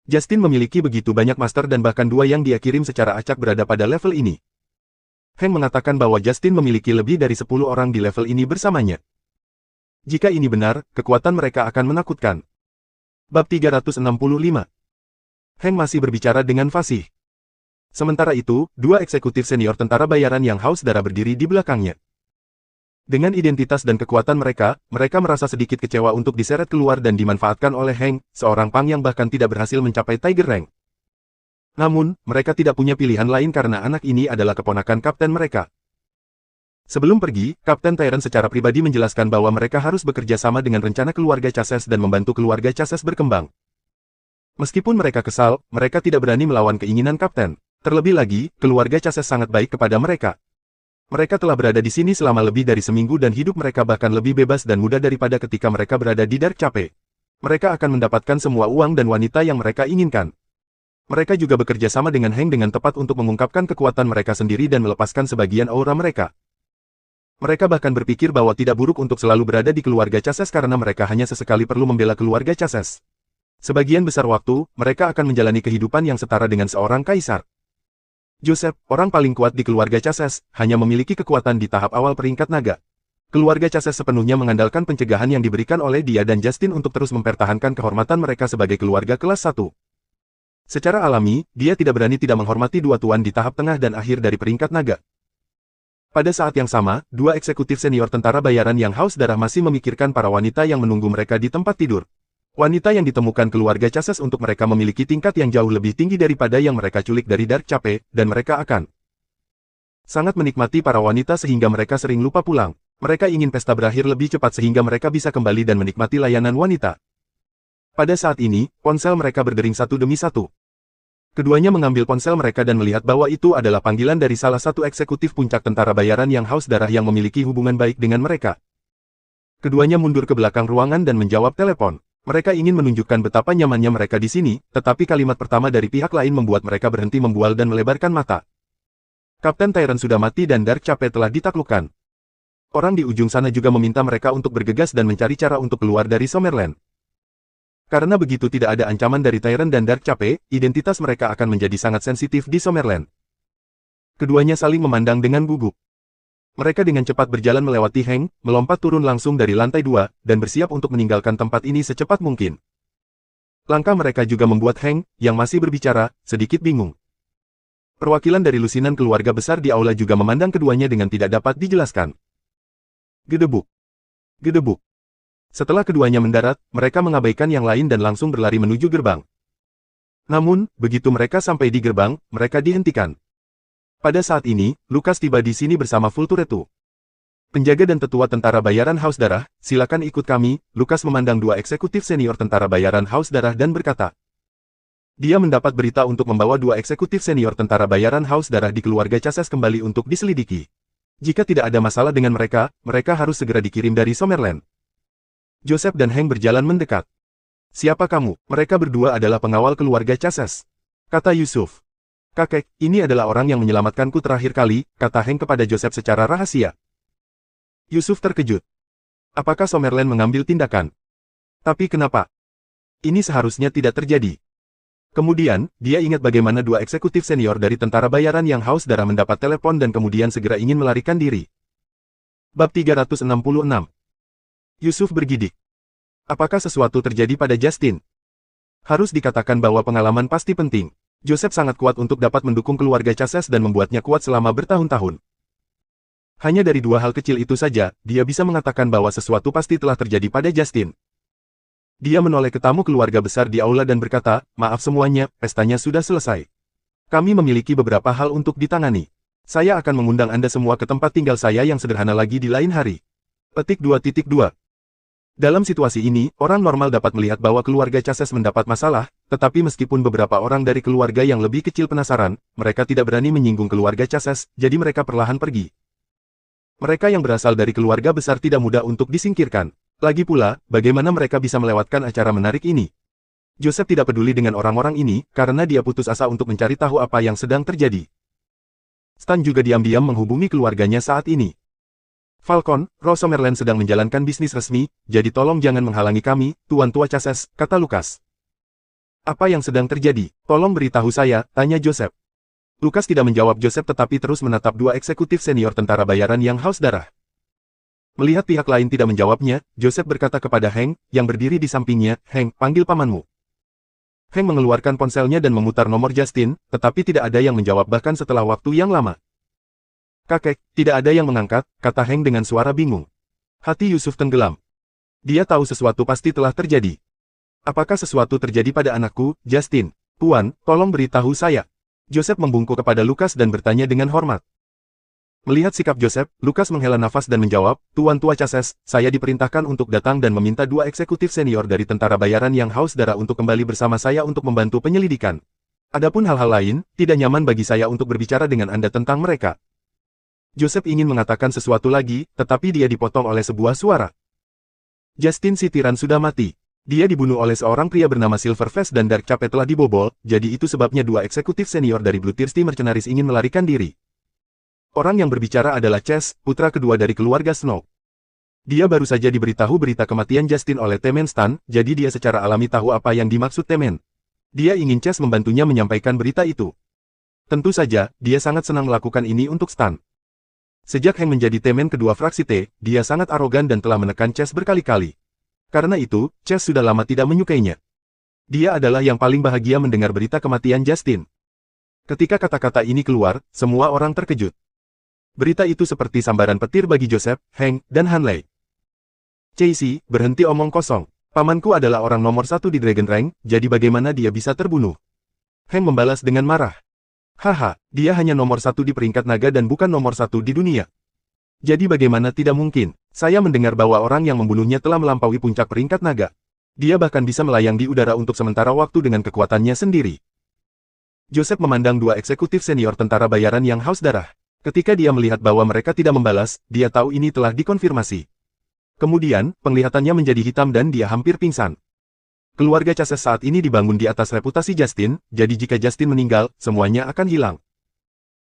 Justin memiliki begitu banyak master dan bahkan dua yang dia kirim secara acak berada pada level ini. Hank mengatakan bahwa Justin memiliki lebih dari 10 orang di level ini bersamanya. Jika ini benar, kekuatan mereka akan menakutkan. Bab 365. Hank masih berbicara dengan fasih. Sementara itu, dua eksekutif senior tentara bayaran yang haus darah berdiri di belakangnya. Dengan identitas dan kekuatan mereka merasa sedikit kecewa untuk diseret keluar dan dimanfaatkan oleh Hank, seorang pang yang bahkan tidak berhasil mencapai Tiger Rank. Namun, mereka tidak punya pilihan lain karena anak ini adalah keponakan kapten mereka. Sebelum pergi, Kapten Tyrant secara pribadi menjelaskan bahwa mereka harus bekerja sama dengan rencana keluarga Chases dan membantu keluarga Chases berkembang. Meskipun mereka kesal, mereka tidak berani melawan keinginan Kapten. Terlebih lagi, keluarga Chases sangat baik kepada mereka. Mereka telah berada di sini selama lebih dari seminggu dan hidup mereka bahkan lebih bebas dan mudah daripada ketika mereka berada di Dark Cape. Mereka akan mendapatkan semua uang dan wanita yang mereka inginkan. Mereka juga bekerja sama dengan Hank dengan tepat untuk mengungkapkan kekuatan mereka sendiri dan melepaskan sebagian aura mereka. Mereka bahkan berpikir bahwa tidak buruk untuk selalu berada di keluarga Chases karena mereka hanya sesekali perlu membela keluarga Chases. Sebagian besar waktu, mereka akan menjalani kehidupan yang setara dengan seorang kaisar. Joseph, orang paling kuat di keluarga Chases, hanya memiliki kekuatan di tahap awal peringkat naga. Keluarga Chases sepenuhnya mengandalkan pencegahan yang diberikan oleh dia dan Justin untuk terus mempertahankan kehormatan mereka sebagai keluarga kelas 1. Secara alami, dia tidak berani tidak menghormati dua tuan di tahap tengah dan akhir dari peringkat naga. Pada saat yang sama, dua eksekutif senior tentara bayaran yang haus darah masih memikirkan para wanita yang menunggu mereka di tempat tidur. Wanita yang ditemukan keluarga Chases untuk mereka memiliki tingkat yang jauh lebih tinggi daripada yang mereka culik dari Dark Cape, dan mereka akan sangat menikmati para wanita sehingga mereka sering lupa pulang. Mereka ingin pesta berakhir lebih cepat sehingga mereka bisa kembali dan menikmati layanan wanita. Pada saat ini, ponsel mereka berdering satu demi satu. Keduanya mengambil ponsel mereka dan melihat bahwa itu adalah panggilan dari salah satu eksekutif puncak tentara bayaran yang haus darah yang memiliki hubungan baik dengan mereka. Keduanya mundur ke belakang ruangan dan menjawab telepon. Mereka ingin menunjukkan betapa nyamannya mereka di sini, tetapi kalimat pertama dari pihak lain membuat mereka berhenti membual dan melebarkan mata. Kapten Tyrant sudah mati dan Dark Cape telah ditaklukkan. Orang di ujung sana juga meminta mereka untuk bergegas dan mencari cara untuk keluar dari Summerland. Karena begitu tidak ada ancaman dari Tyrant dan Dark Cape, identitas mereka akan menjadi sangat sensitif di Summerland. Keduanya saling memandang dengan gugup. Mereka dengan cepat berjalan melewati Hank, melompat turun langsung dari lantai 2, dan bersiap untuk meninggalkan tempat ini secepat mungkin. Langkah mereka juga membuat Hank, yang masih berbicara, sedikit bingung. Perwakilan dari lusinan keluarga besar di aula juga memandang keduanya dengan tidak dapat dijelaskan. Gedebuk. Gedebuk. Setelah keduanya mendarat, mereka mengabaikan yang lain dan langsung berlari menuju gerbang. Namun, begitu mereka sampai di gerbang, mereka dihentikan. Pada saat ini, Lukas tiba di sini bersama Fulturetu. Penjaga dan tetua tentara bayaran haus darah, silakan ikut kami. Lukas memandang dua eksekutif senior tentara bayaran haus darah dan berkata. Dia mendapat berita untuk membawa dua eksekutif senior tentara bayaran haus darah di keluarga Chases kembali untuk diselidiki. Jika tidak ada masalah dengan mereka, mereka harus segera dikirim dari Summerland. Joseph dan Hank berjalan mendekat. Siapa kamu? Mereka berdua adalah pengawal keluarga Chases, kata Yusuf. Kakek, ini adalah orang yang menyelamatkanku terakhir kali, kata Hank kepada Joseph secara rahasia. Yusuf terkejut. Apakah Summerland mengambil tindakan? Tapi kenapa? Ini seharusnya tidak terjadi. Kemudian, dia ingat bagaimana dua eksekutif senior dari tentara bayaran yang haus darah mendapat telepon dan kemudian segera ingin melarikan diri. Bab 366. Yusuf bergidik. Apakah sesuatu terjadi pada Justin? Harus dikatakan bahwa pengalaman pasti penting. Joseph sangat kuat untuk dapat mendukung keluarga Chases dan membuatnya kuat selama bertahun-tahun. Hanya dari dua hal kecil itu saja, dia bisa mengatakan bahwa sesuatu pasti telah terjadi pada Justin. Dia menoleh ke tamu keluarga besar di aula dan berkata, maaf semuanya, pestanya sudah selesai. Kami memiliki beberapa hal untuk ditangani. Saya akan mengundang Anda semua ke tempat tinggal saya yang sederhana lagi di lain hari. Petik 2.2. Dalam situasi ini, orang normal dapat melihat bahwa keluarga Chases mendapat masalah, tetapi meskipun beberapa orang dari keluarga yang lebih kecil penasaran, mereka tidak berani menyinggung keluarga Chases, jadi mereka perlahan pergi. Mereka yang berasal dari keluarga besar tidak mudah untuk disingkirkan. Lagi pula, bagaimana mereka bisa melewatkan acara menarik ini? Joseph tidak peduli dengan orang-orang ini, karena dia putus asa untuk mencari tahu apa yang sedang terjadi. Stan juga diam-diam menghubungi keluarganya saat ini. Falcon, Rose Summerland sedang menjalankan bisnis resmi, jadi tolong jangan menghalangi kami, Tuan Tua Chases, kata Lucas. Apa yang sedang terjadi? Tolong beritahu saya, tanya Joseph. Lucas tidak menjawab Joseph tetapi terus menatap dua eksekutif senior tentara bayaran yang haus darah. Melihat pihak lain tidak menjawabnya, Joseph berkata kepada Hank, yang berdiri di sampingnya, Hank, panggil pamanmu. Hank mengeluarkan ponselnya dan memutar nomor Justin, tetapi tidak ada yang menjawab bahkan setelah waktu yang lama. Kakek, tidak ada yang mengangkat, kata Hank dengan suara bingung. Hati Yusuf tenggelam. Dia tahu sesuatu pasti telah terjadi. Apakah sesuatu terjadi pada anakku, Justin? Tuan, tolong beritahu saya. Joseph membungkuk kepada Lucas dan bertanya dengan hormat. Melihat sikap Joseph, Lucas menghela nafas dan menjawab, Tuan Tua Chases, saya diperintahkan untuk datang dan meminta dua eksekutif senior dari tentara bayaran yang haus darah untuk kembali bersama saya untuk membantu penyelidikan. Adapun hal-hal lain, tidak nyaman bagi saya untuk berbicara dengan Anda tentang mereka. Joseph ingin mengatakan sesuatu lagi, tetapi dia dipotong oleh sebuah suara. Justin si tiran sudah mati. Dia dibunuh oleh seorang pria bernama Silverface dan Dark Cape telah dibobol, jadi itu sebabnya dua eksekutif senior dari Blue Thirsty Mercenaries ingin melarikan diri. Orang yang berbicara adalah Chase, putra kedua dari keluarga Snow. Dia baru saja diberitahu berita kematian Justin oleh Temen Stan, jadi dia secara alami tahu apa yang dimaksud Temen. Dia ingin Chase membantunya menyampaikan berita itu. Tentu saja, dia sangat senang melakukan ini untuk Stan. Sejak Hank menjadi Temen kedua fraksi T, dia sangat arogan dan telah menekan Chase berkali-kali. Karena itu, Chase sudah lama tidak menyukainya. Dia adalah yang paling bahagia mendengar berita kematian Justin. Ketika kata-kata ini keluar, semua orang terkejut. Berita itu seperti sambaran petir bagi Joseph, Hank, dan Hanley. Casey, berhenti omong kosong. Pamanku adalah orang nomor satu di Dragon Rank, jadi bagaimana dia bisa terbunuh? Hank membalas dengan marah. Haha, dia hanya nomor satu di peringkat naga dan bukan nomor satu di dunia. Jadi bagaimana tidak mungkin? Saya mendengar bahwa orang yang membunuhnya telah melampaui puncak peringkat naga. Dia bahkan bisa melayang di udara untuk sementara waktu dengan kekuatannya sendiri. Joseph memandang dua eksekutif senior tentara bayaran yang haus darah. Ketika dia melihat bahwa mereka tidak membalas, dia tahu ini telah dikonfirmasi. Kemudian, penglihatannya menjadi hitam dan dia hampir pingsan. Keluarga Chases saat ini dibangun di atas reputasi Justin, jadi jika Justin meninggal, semuanya akan hilang.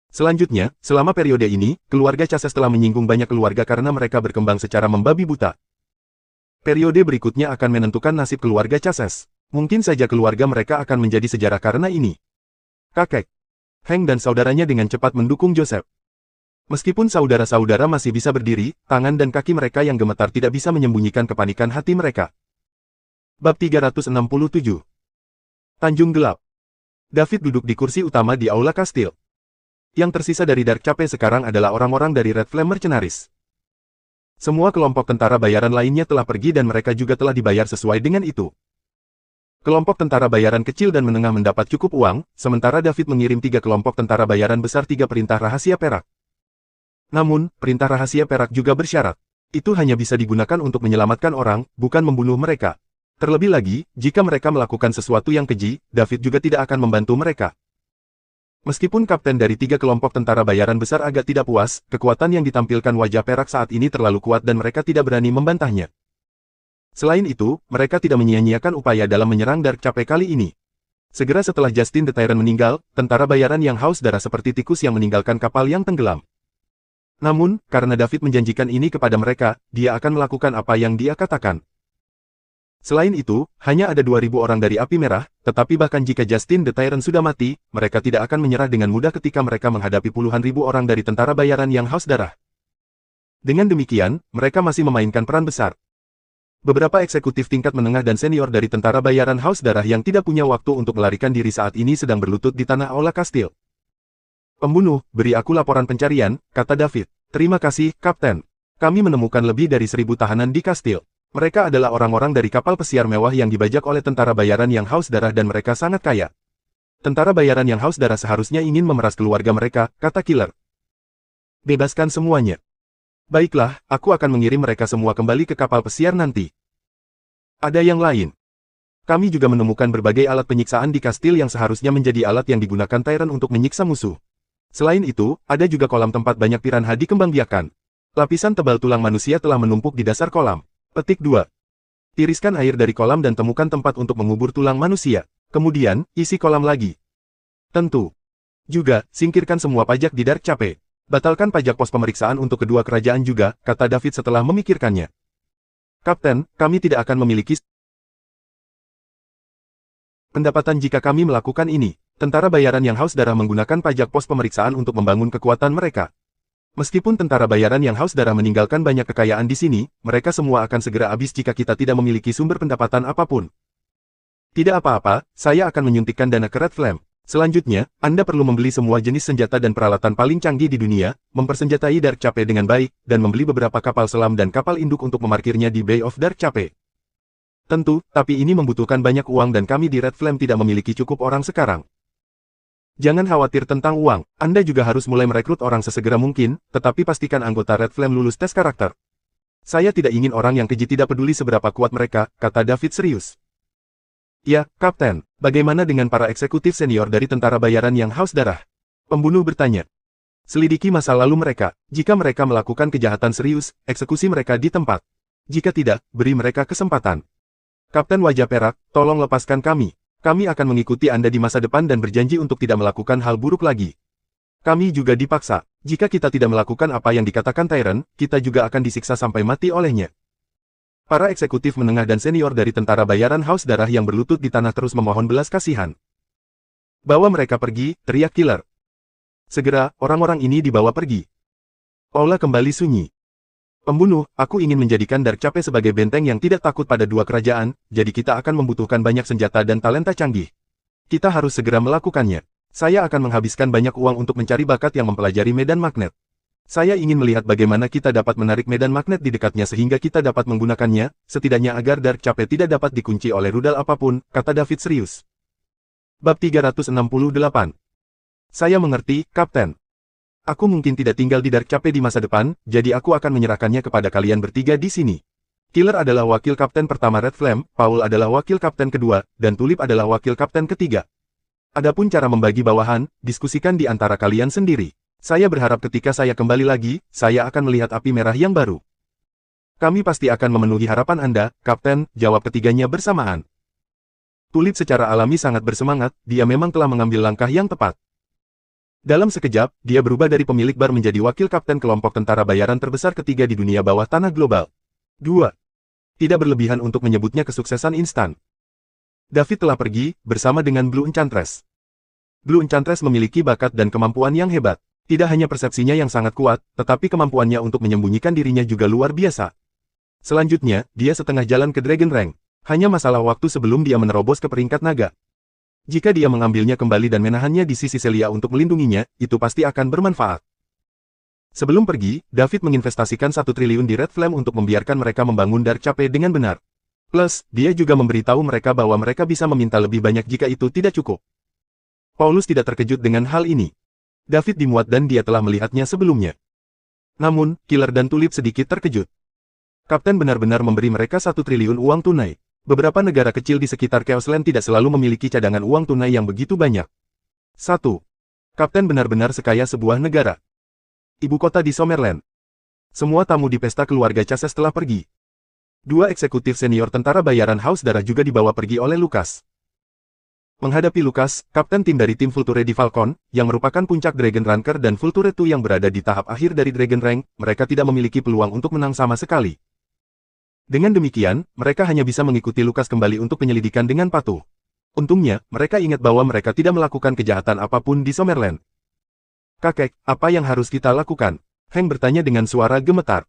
Selanjutnya, selama periode ini, keluarga Chases telah menyinggung banyak keluarga karena mereka berkembang secara membabi buta. Periode berikutnya akan menentukan nasib keluarga Chases. Mungkin saja keluarga mereka akan menjadi sejarah karena ini. Kakek. Hank dan saudaranya dengan cepat mendukung Joseph. Meskipun saudara-saudara masih bisa berdiri, tangan dan kaki mereka yang gemetar tidak bisa menyembunyikan kepanikan hati mereka. Bab 367. Tanjung Gelap. David duduk di kursi utama di aula kastil. Yang tersisa dari Dark Cape sekarang adalah orang-orang dari Red Flame Mercenaries. Semua kelompok tentara bayaran lainnya telah pergi dan mereka juga telah dibayar sesuai dengan itu. Kelompok tentara bayaran kecil dan menengah mendapat cukup uang, sementara David mengirim 3 kelompok tentara bayaran besar 3 perintah rahasia perak. Namun, perintah rahasia perak juga bersyarat. Itu hanya bisa digunakan untuk menyelamatkan orang, bukan membunuh mereka. Terlebih lagi, jika mereka melakukan sesuatu yang keji, David juga tidak akan membantu mereka. Meskipun kapten dari 3 kelompok tentara bayaran besar agak tidak puas, kekuatan yang ditampilkan wajah perak saat ini terlalu kuat dan mereka tidak berani membantahnya. Selain itu, mereka tidak menyia-nyiakan upaya dalam menyerang Dark Cape kali ini. Segera setelah Justin the Tyrant meninggal, tentara bayaran yang haus darah seperti tikus yang meninggalkan kapal yang tenggelam. Namun, karena David menjanjikan ini kepada mereka, dia akan melakukan apa yang dia katakan. Selain itu, hanya ada 2.000 orang dari Api Merah, tetapi bahkan jika Justin the Tyrant sudah mati, mereka tidak akan menyerah dengan mudah ketika mereka menghadapi puluhan ribu orang dari tentara bayaran yang haus darah. Dengan demikian, mereka masih memainkan peran besar. Beberapa eksekutif tingkat menengah dan senior dari tentara bayaran haus darah yang tidak punya waktu untuk melarikan diri saat ini sedang berlutut di tanah aula kastil. Pembunuh, beri aku laporan pencarian, kata David. Terima kasih, Kapten. Kami menemukan lebih dari 1.000 tahanan di kastil. Mereka adalah orang-orang dari kapal pesiar mewah yang dibajak oleh tentara bayaran yang haus darah dan mereka sangat kaya. Tentara bayaran yang haus darah seharusnya ingin memeras keluarga mereka, kata Killer. Bebaskan semuanya. Baiklah, aku akan mengirim mereka semua kembali ke kapal pesiar nanti. Ada yang lain. Kami juga menemukan berbagai alat penyiksaan di kastil yang seharusnya menjadi alat yang digunakan Tyrant untuk menyiksa musuh. Selain itu, ada juga kolam tempat banyak piranha dikembangbiakan. Lapisan tebal tulang manusia telah menumpuk di dasar kolam. Petik 2. Tiriskan air dari kolam dan temukan tempat untuk mengubur tulang manusia. Kemudian, isi kolam lagi. Tentu. Juga, singkirkan semua pajak di Dark Cape. Batalkan pajak pos pemeriksaan untuk kedua kerajaan juga, kata David setelah memikirkannya. Kapten, kami tidak akan memiliki pendapatan jika kami melakukan ini. Tentara bayaran yang haus darah menggunakan pajak pos pemeriksaan untuk membangun kekuatan mereka. Meskipun tentara bayaran yang haus darah meninggalkan banyak kekayaan di sini, mereka semua akan segera habis jika kita tidak memiliki sumber pendapatan apapun. Tidak apa-apa, saya akan menyuntikkan dana ke Red Flame. Selanjutnya, Anda perlu membeli semua jenis senjata dan peralatan paling canggih di dunia, mempersenjatai Dark Cape dengan baik, dan membeli beberapa kapal selam dan kapal induk untuk memarkirnya di Bay of Dark Cape. Tentu, tapi ini membutuhkan banyak uang dan kami di Red Flame tidak memiliki cukup orang sekarang. Jangan khawatir tentang uang, Anda juga harus mulai merekrut orang sesegera mungkin, tetapi pastikan anggota Red Flame lulus tes karakter. Saya tidak ingin orang yang keji tidak peduli seberapa kuat mereka, kata David serius. Ya, Kapten, bagaimana dengan para eksekutif senior dari tentara bayaran yang haus darah? Pembunuh bertanya. Selidiki masa lalu mereka, jika mereka melakukan kejahatan serius, eksekusi mereka di tempat. Jika tidak, beri mereka kesempatan. Kapten wajah perak, tolong lepaskan kami. Kami akan mengikuti Anda di masa depan dan berjanji untuk tidak melakukan hal buruk lagi. Kami juga dipaksa. Jika kita tidak melakukan apa yang dikatakan Tyrant, kita juga akan disiksa sampai mati olehnya. Para eksekutif menengah dan senior dari tentara bayaran haus darah yang berlutut di tanah terus memohon belas kasihan. Bawa mereka pergi, teriak Killer. Segera, orang-orang ini dibawa pergi. Paula kembali sunyi. Pembunuh, aku ingin menjadikan Dark Cape sebagai benteng yang tidak takut pada dua kerajaan, jadi kita akan membutuhkan banyak senjata dan talenta canggih. Kita harus segera melakukannya. Saya akan menghabiskan banyak uang untuk mencari bakat yang mempelajari medan magnet. Saya ingin melihat bagaimana kita dapat menarik medan magnet di dekatnya sehingga kita dapat menggunakannya, setidaknya agar Dark Cape tidak dapat dikunci oleh rudal apapun, kata David serius. Bab 368. Saya mengerti, Kapten. Aku mungkin tidak tinggal di Dark Cape di masa depan, jadi aku akan menyerahkannya kepada kalian bertiga di sini. Killer adalah wakil kapten pertama Red Flame, Paul adalah wakil kapten kedua, dan Tulip adalah wakil kapten ketiga. Adapun cara membagi bawahan, diskusikan di antara kalian sendiri. Saya berharap ketika saya kembali lagi, saya akan melihat api merah yang baru. Kami pasti akan memenuhi harapan Anda, Kapten, jawab ketiganya bersamaan. Tulip secara alami sangat bersemangat, dia memang telah mengambil langkah yang tepat. Dalam sekejap, dia berubah dari pemilik bar menjadi wakil kapten kelompok tentara bayaran terbesar ketiga di dunia bawah tanah global. 2. Tidak berlebihan untuk menyebutnya kesuksesan instan. David telah pergi, bersama dengan Blue Enchantress. Blue Enchantress memiliki bakat dan kemampuan yang hebat. Tidak hanya persepsinya yang sangat kuat, tetapi kemampuannya untuk menyembunyikan dirinya juga luar biasa. Selanjutnya, dia setengah jalan ke Dragon Rank. Hanya masalah waktu sebelum dia menerobos ke peringkat naga. Jika dia mengambilnya kembali dan menahannya di sisi Celia untuk melindunginya, itu pasti akan bermanfaat. Sebelum pergi, David menginvestasikan 1 triliun di Red Flame untuk membiarkan mereka membangun Dark Cape dengan benar. Plus, dia juga memberitahu mereka bahwa mereka bisa meminta lebih banyak jika itu tidak cukup. Paulus tidak terkejut dengan hal ini. David dimuat dan dia telah melihatnya sebelumnya. Namun, Killer dan Tulip sedikit terkejut. Kapten benar-benar memberi mereka 1 triliun uang tunai. Beberapa negara kecil di sekitar Chaosland tidak selalu memiliki cadangan uang tunai yang begitu banyak. 1. Kapten benar-benar sekaya sebuah negara. Ibu kota di Summerland. Semua tamu di pesta keluarga Chases telah pergi. 2 eksekutif senior tentara bayaran haus darah juga dibawa pergi oleh Lucas. Menghadapi Lucas, kapten tim dari tim Vulture di Falcon, yang merupakan puncak Dragon Ranker dan Vulture 2 yang berada di tahap akhir dari Dragon Rank, mereka tidak memiliki peluang untuk menang sama sekali. Dengan demikian, mereka hanya bisa mengikuti Lucas kembali untuk penyelidikan dengan patuh. Untungnya, mereka ingat bahwa mereka tidak melakukan kejahatan apapun di Summerland. Kakek, apa yang harus kita lakukan? Hank bertanya dengan suara gemetar.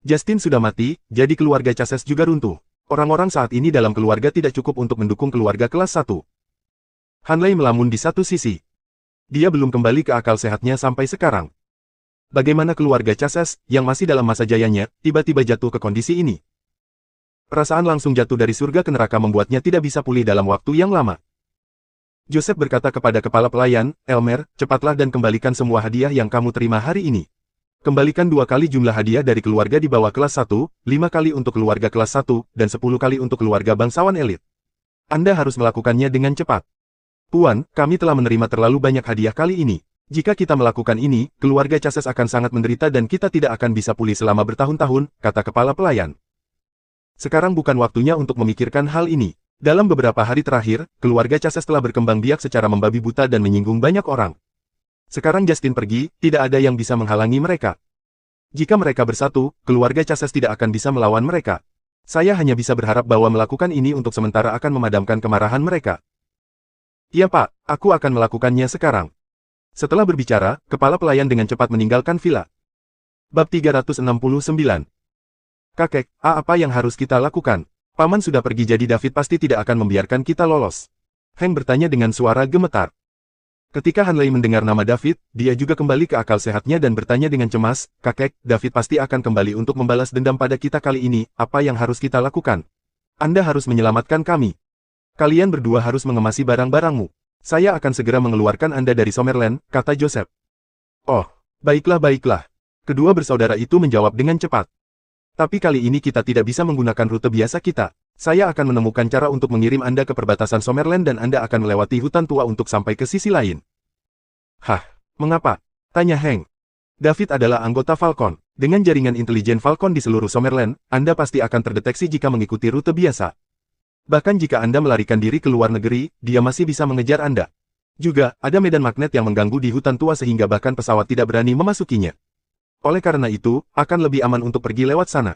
Justin sudah mati, jadi keluarga Chases juga runtuh. Orang-orang saat ini dalam keluarga tidak cukup untuk mendukung keluarga kelas 1. Hanley melamun di satu sisi. Dia belum kembali ke akal sehatnya sampai sekarang. Bagaimana keluarga Chases, yang masih dalam masa jayanya, tiba-tiba jatuh ke kondisi ini? Perasaan langsung jatuh dari surga ke neraka membuatnya tidak bisa pulih dalam waktu yang lama. Joseph berkata kepada kepala pelayan, Elmer, cepatlah dan kembalikan semua hadiah yang kamu terima hari ini. Kembalikan 2 kali jumlah hadiah dari keluarga di bawah kelas 1, 5 kali untuk keluarga kelas 1, dan 10 kali untuk keluarga bangsawan elit. Anda harus melakukannya dengan cepat. Puan, kami telah menerima terlalu banyak hadiah kali ini. Jika kita melakukan ini, keluarga Chases akan sangat menderita dan kita tidak akan bisa pulih selama bertahun-tahun, kata kepala pelayan. Sekarang bukan waktunya untuk memikirkan hal ini. Dalam beberapa hari terakhir, keluarga Chases telah berkembang biak secara membabi buta dan menyinggung banyak orang. Sekarang Justin pergi, tidak ada yang bisa menghalangi mereka. Jika mereka bersatu, keluarga Chases tidak akan bisa melawan mereka. Saya hanya bisa berharap bahwa melakukan ini untuk sementara akan memadamkan kemarahan mereka. Iya Pak, aku akan melakukannya sekarang. Setelah berbicara, kepala pelayan dengan cepat meninggalkan villa. Bab 369. Kakek, apa yang harus kita lakukan? Paman sudah pergi jadi David pasti tidak akan membiarkan kita lolos. Hank bertanya dengan suara gemetar. Ketika Hanley mendengar nama David, dia juga kembali ke akal sehatnya dan bertanya dengan cemas, kakek, David pasti akan kembali untuk membalas dendam pada kita kali ini, apa yang harus kita lakukan? Anda harus menyelamatkan kami. Kalian berdua harus mengemasi barang-barangmu. Saya akan segera mengeluarkan Anda dari Summerland, kata Joseph. Oh, baiklah. Kedua bersaudara itu menjawab dengan cepat. Tapi kali ini kita tidak bisa menggunakan rute biasa kita. Saya akan menemukan cara untuk mengirim Anda ke perbatasan Summerland dan Anda akan melewati hutan tua untuk sampai ke sisi lain. Hah, mengapa? Tanya Hank. David adalah anggota Falcon. Dengan jaringan intelijen Falcon di seluruh Summerland, Anda pasti akan terdeteksi jika mengikuti rute biasa. Bahkan jika Anda melarikan diri ke luar negeri, dia masih bisa mengejar Anda. Juga, ada medan magnet yang mengganggu di hutan tua sehingga bahkan pesawat tidak berani memasukinya. Oleh karena itu, akan lebih aman untuk pergi lewat sana.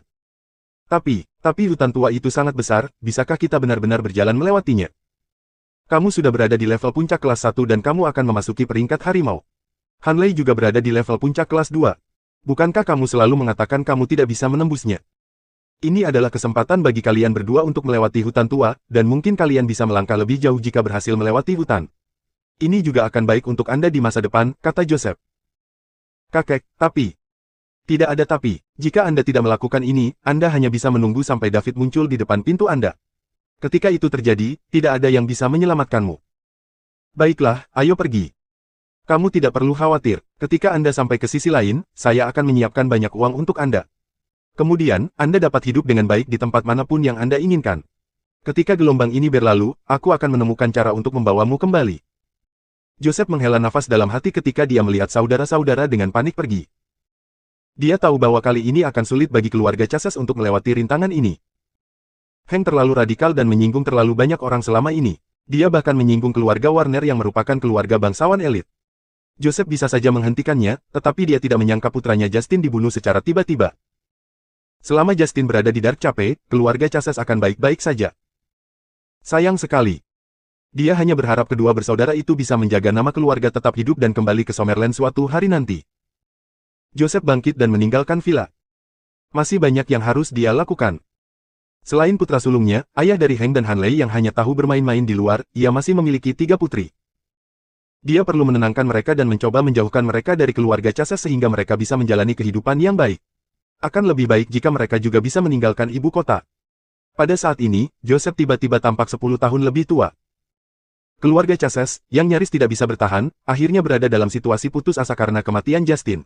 Tapi hutan tua itu sangat besar, bisakah kita benar-benar berjalan melewatinya? Kamu sudah berada di level puncak kelas 1 dan kamu akan memasuki peringkat harimau. Hanley juga berada di level puncak kelas 2. Bukankah kamu selalu mengatakan kamu tidak bisa menembusnya? Ini adalah kesempatan bagi kalian berdua untuk melewati hutan tua, dan mungkin kalian bisa melangkah lebih jauh jika berhasil melewati hutan. Ini juga akan baik untuk Anda di masa depan, kata Joseph. Kakek, tapi... Tidak ada tapi, jika Anda tidak melakukan ini, Anda hanya bisa menunggu sampai David muncul di depan pintu Anda. Ketika itu terjadi, tidak ada yang bisa menyelamatkanmu. Baiklah, ayo pergi. Kamu tidak perlu khawatir, ketika Anda sampai ke sisi lain, saya akan menyiapkan banyak uang untuk Anda. Kemudian, Anda dapat hidup dengan baik di tempat manapun yang Anda inginkan. Ketika gelombang ini berlalu, aku akan menemukan cara untuk membawamu kembali. Joseph menghela nafas dalam hati ketika dia melihat saudara-saudara dengan panik pergi. Dia tahu bahwa kali ini akan sulit bagi keluarga Chases untuk melewati rintangan ini. Hank terlalu radikal dan menyinggung terlalu banyak orang selama ini. Dia bahkan menyinggung keluarga Warner yang merupakan keluarga bangsawan elit. Joseph bisa saja menghentikannya, tetapi dia tidak menyangka putranya Justin dibunuh secara tiba-tiba. Selama Justin berada di Dark Cape, keluarga Chases akan baik-baik saja. Sayang sekali. Dia hanya berharap kedua bersaudara itu bisa menjaga nama keluarga tetap hidup dan kembali ke Summerland suatu hari nanti. Joseph bangkit dan meninggalkan villa. Masih banyak yang harus dia lakukan. Selain putra sulungnya, ayah dari Hank dan Hanley yang hanya tahu bermain-main di luar, ia masih memiliki 3 putri. Dia perlu menenangkan mereka dan mencoba menjauhkan mereka dari keluarga Chases sehingga mereka bisa menjalani kehidupan yang baik. Akan lebih baik jika mereka juga bisa meninggalkan ibu kota. Pada saat ini, Joseph tiba-tiba tampak 10 tahun lebih tua. Keluarga Chases, yang nyaris tidak bisa bertahan, akhirnya berada dalam situasi putus asa karena kematian Justin.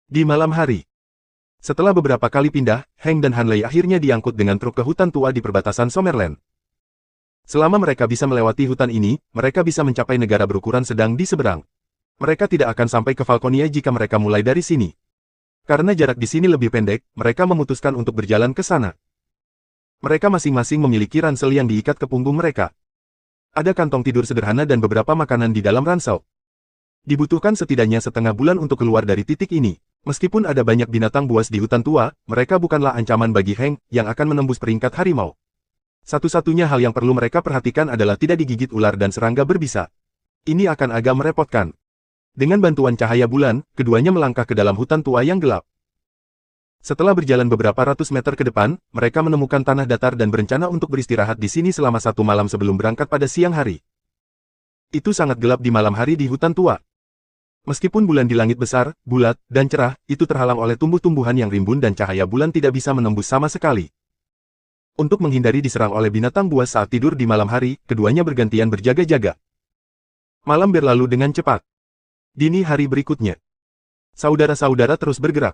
Di malam hari, setelah beberapa kali pindah, Hank dan Hanley akhirnya diangkut dengan truk ke hutan tua di perbatasan Summerland. Selama mereka bisa melewati hutan ini, mereka bisa mencapai negara berukuran sedang di seberang. Mereka tidak akan sampai ke Falconia jika mereka mulai dari sini. Karena jarak di sini lebih pendek, mereka memutuskan untuk berjalan ke sana. Mereka masing-masing memiliki ransel yang diikat ke punggung mereka. Ada kantong tidur sederhana dan beberapa makanan di dalam ransel. Dibutuhkan setidaknya setengah bulan untuk keluar dari titik ini. Meskipun ada banyak binatang buas di hutan tua, mereka bukanlah ancaman bagi Hank yang akan menembus peringkat harimau. Satu-satunya hal yang perlu mereka perhatikan adalah tidak digigit ular dan serangga berbisa. Ini akan agak merepotkan. Dengan bantuan cahaya bulan, keduanya melangkah ke dalam hutan tua yang gelap. Setelah berjalan beberapa ratus meter ke depan, mereka menemukan tanah datar dan berencana untuk beristirahat di sini selama 1 malam sebelum berangkat pada siang hari. Itu sangat gelap di malam hari di hutan tua. Meskipun bulan di langit besar, bulat, dan cerah, itu terhalang oleh tumbuh-tumbuhan yang rimbun dan cahaya bulan tidak bisa menembus sama sekali. Untuk menghindari diserang oleh binatang buas saat tidur di malam hari, keduanya bergantian berjaga-jaga. Malam berlalu dengan cepat. Dini hari berikutnya. Saudara-saudara terus bergerak.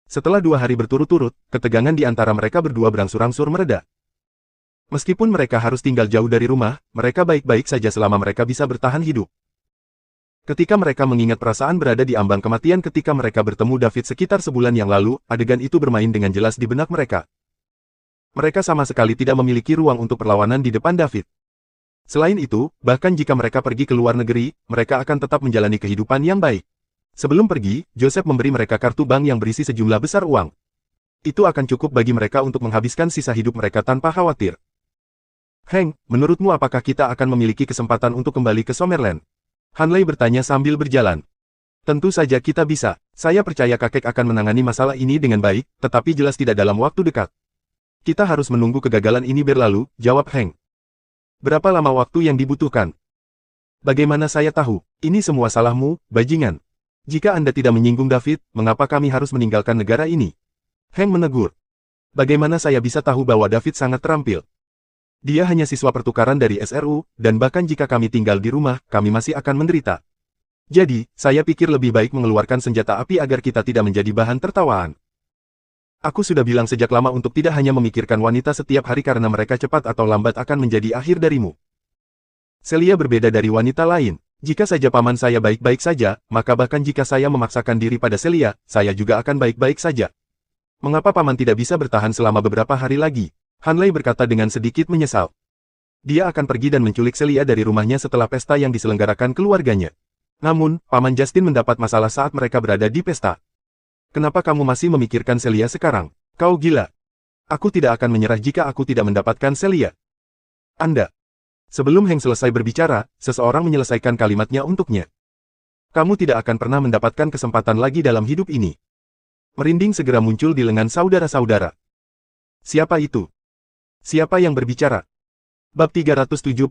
Setelah 2 hari berturut-turut, ketegangan di antara mereka berdua berangsur-angsur mereda. Meskipun mereka harus tinggal jauh dari rumah, mereka baik-baik saja selama mereka bisa bertahan hidup. Ketika mereka mengingat perasaan berada di ambang kematian ketika mereka bertemu David sekitar sebulan yang lalu, adegan itu bermain dengan jelas di benak mereka. Mereka sama sekali tidak memiliki ruang untuk perlawanan di depan David. Selain itu, bahkan jika mereka pergi ke luar negeri, mereka akan tetap menjalani kehidupan yang baik. Sebelum pergi, Joseph memberi mereka kartu bank yang berisi sejumlah besar uang. Itu akan cukup bagi mereka untuk menghabiskan sisa hidup mereka tanpa khawatir. Hank, menurutmu apakah kita akan memiliki kesempatan untuk kembali ke Summerland? Hanley bertanya sambil berjalan. Tentu saja kita bisa. Saya percaya kakek akan menangani masalah ini dengan baik, tetapi jelas tidak dalam waktu dekat. Kita harus menunggu kegagalan ini berlalu, jawab Hank. Berapa lama waktu yang dibutuhkan? Bagaimana saya tahu? Ini semua salahmu, bajingan. Jika Anda tidak menyinggung David, mengapa kami harus meninggalkan negara ini? Hank menegur. Bagaimana saya bisa tahu bahwa David sangat terampil? Dia hanya siswa pertukaran dari SRU, dan bahkan jika kami tinggal di rumah, kami masih akan menderita. Jadi, saya pikir lebih baik mengeluarkan senjata api agar kita tidak menjadi bahan tertawaan. Aku sudah bilang sejak lama untuk tidak hanya memikirkan wanita setiap hari karena mereka cepat atau lambat akan menjadi akhir darimu. Celia berbeda dari wanita lain. Jika saja paman saya baik-baik saja, maka bahkan jika saya memaksakan diri pada Celia, saya juga akan baik-baik saja. Mengapa paman tidak bisa bertahan selama beberapa hari lagi? Hanley berkata dengan sedikit menyesal. Dia akan pergi dan menculik Celia dari rumahnya setelah pesta yang diselenggarakan keluarganya. Namun, paman Justin mendapat masalah saat mereka berada di pesta. Kenapa kamu masih memikirkan Celia sekarang? Kau gila. Aku tidak akan menyerah jika aku tidak mendapatkan Celia. Anda. Sebelum Hank selesai berbicara, seseorang menyelesaikan kalimatnya untuknya. Kamu tidak akan pernah mendapatkan kesempatan lagi dalam hidup ini. Merinding segera muncul di lengan saudara-saudara. Siapa itu? Siapa yang berbicara? Bab 370.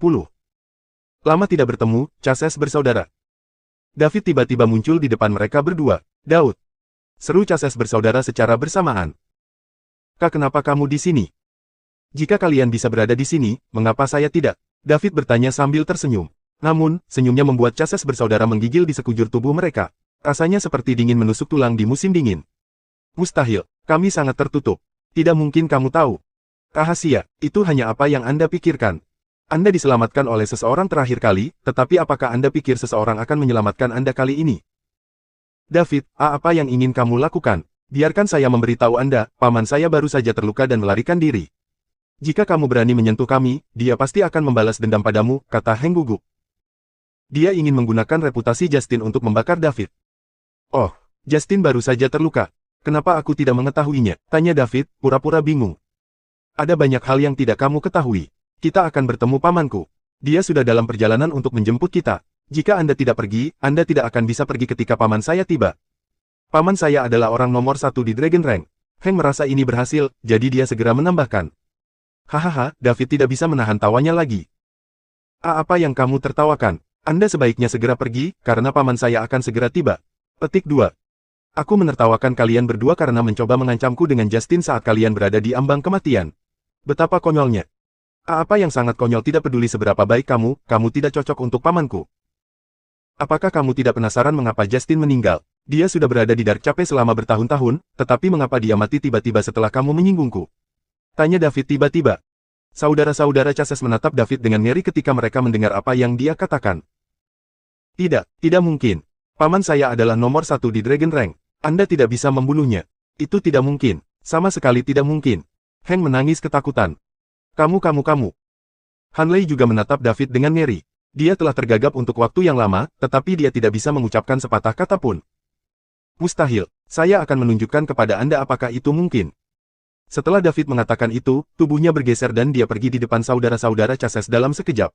Lama tidak bertemu, Chasez bersaudara. David tiba-tiba muncul di depan mereka berdua. Daud. Seru Chasez bersaudara secara bersamaan. Kak, kenapa kamu di sini? Jika kalian bisa berada di sini, mengapa saya tidak? David bertanya sambil tersenyum. Namun, senyumnya membuat Chasez bersaudara menggigil di sekujur tubuh mereka. Rasanya seperti dingin menusuk tulang di musim dingin. Mustahil, kami sangat tertutup. Tidak mungkin kamu tahu. Rahasia, itu hanya apa yang Anda pikirkan. Anda diselamatkan oleh seseorang terakhir kali, tetapi apakah Anda pikir seseorang akan menyelamatkan Anda kali ini? David, apa yang ingin kamu lakukan? Biarkan saya memberitahu Anda, paman saya baru saja terluka dan melarikan diri. Jika kamu berani menyentuh kami, dia pasti akan membalas dendam padamu, kata Hank gugup. Dia ingin menggunakan reputasi Justin untuk membakar David. Oh, Justin baru saja terluka. Kenapa aku tidak mengetahuinya? Tanya David, pura-pura bingung. Ada banyak hal yang tidak kamu ketahui. Kita akan bertemu pamanku. Dia sudah dalam perjalanan untuk menjemput kita. Jika Anda tidak pergi, Anda tidak akan bisa pergi ketika paman saya tiba. Paman saya adalah orang nomor 1 di Dragon Rank. Hank merasa ini berhasil, jadi dia segera menambahkan. Hahaha, David tidak bisa menahan tawanya lagi. Apa yang kamu tertawakan? Anda sebaiknya segera pergi, karena paman saya akan segera tiba. Petik 2. Aku menertawakan kalian berdua karena mencoba mengancamku dengan Justin saat kalian berada di ambang kematian. Betapa konyolnya. Apa yang sangat konyol, tidak peduli seberapa baik kamu tidak cocok untuk pamanku. Apakah kamu tidak penasaran mengapa Justin meninggal? Dia sudah berada di Dark Cape selama bertahun-tahun, tetapi mengapa dia mati tiba-tiba setelah kamu menyinggungku? Tanya David tiba-tiba. Saudara-saudara Chasez menatap David dengan ngeri ketika mereka mendengar apa yang dia katakan. Tidak mungkin. Paman saya adalah nomor 1 di Dragon Rank. Anda tidak bisa membunuhnya. Itu tidak mungkin. Sama sekali tidak mungkin. Hank menangis ketakutan. Kamu. Hanley juga menatap David dengan ngeri. Dia telah tergagap untuk waktu yang lama, tetapi dia tidak bisa mengucapkan sepatah kata pun. Mustahil. Saya akan menunjukkan kepada Anda apakah itu mungkin. Setelah David mengatakan itu, tubuhnya bergeser dan dia pergi di depan saudara-saudara Chasez dalam sekejap.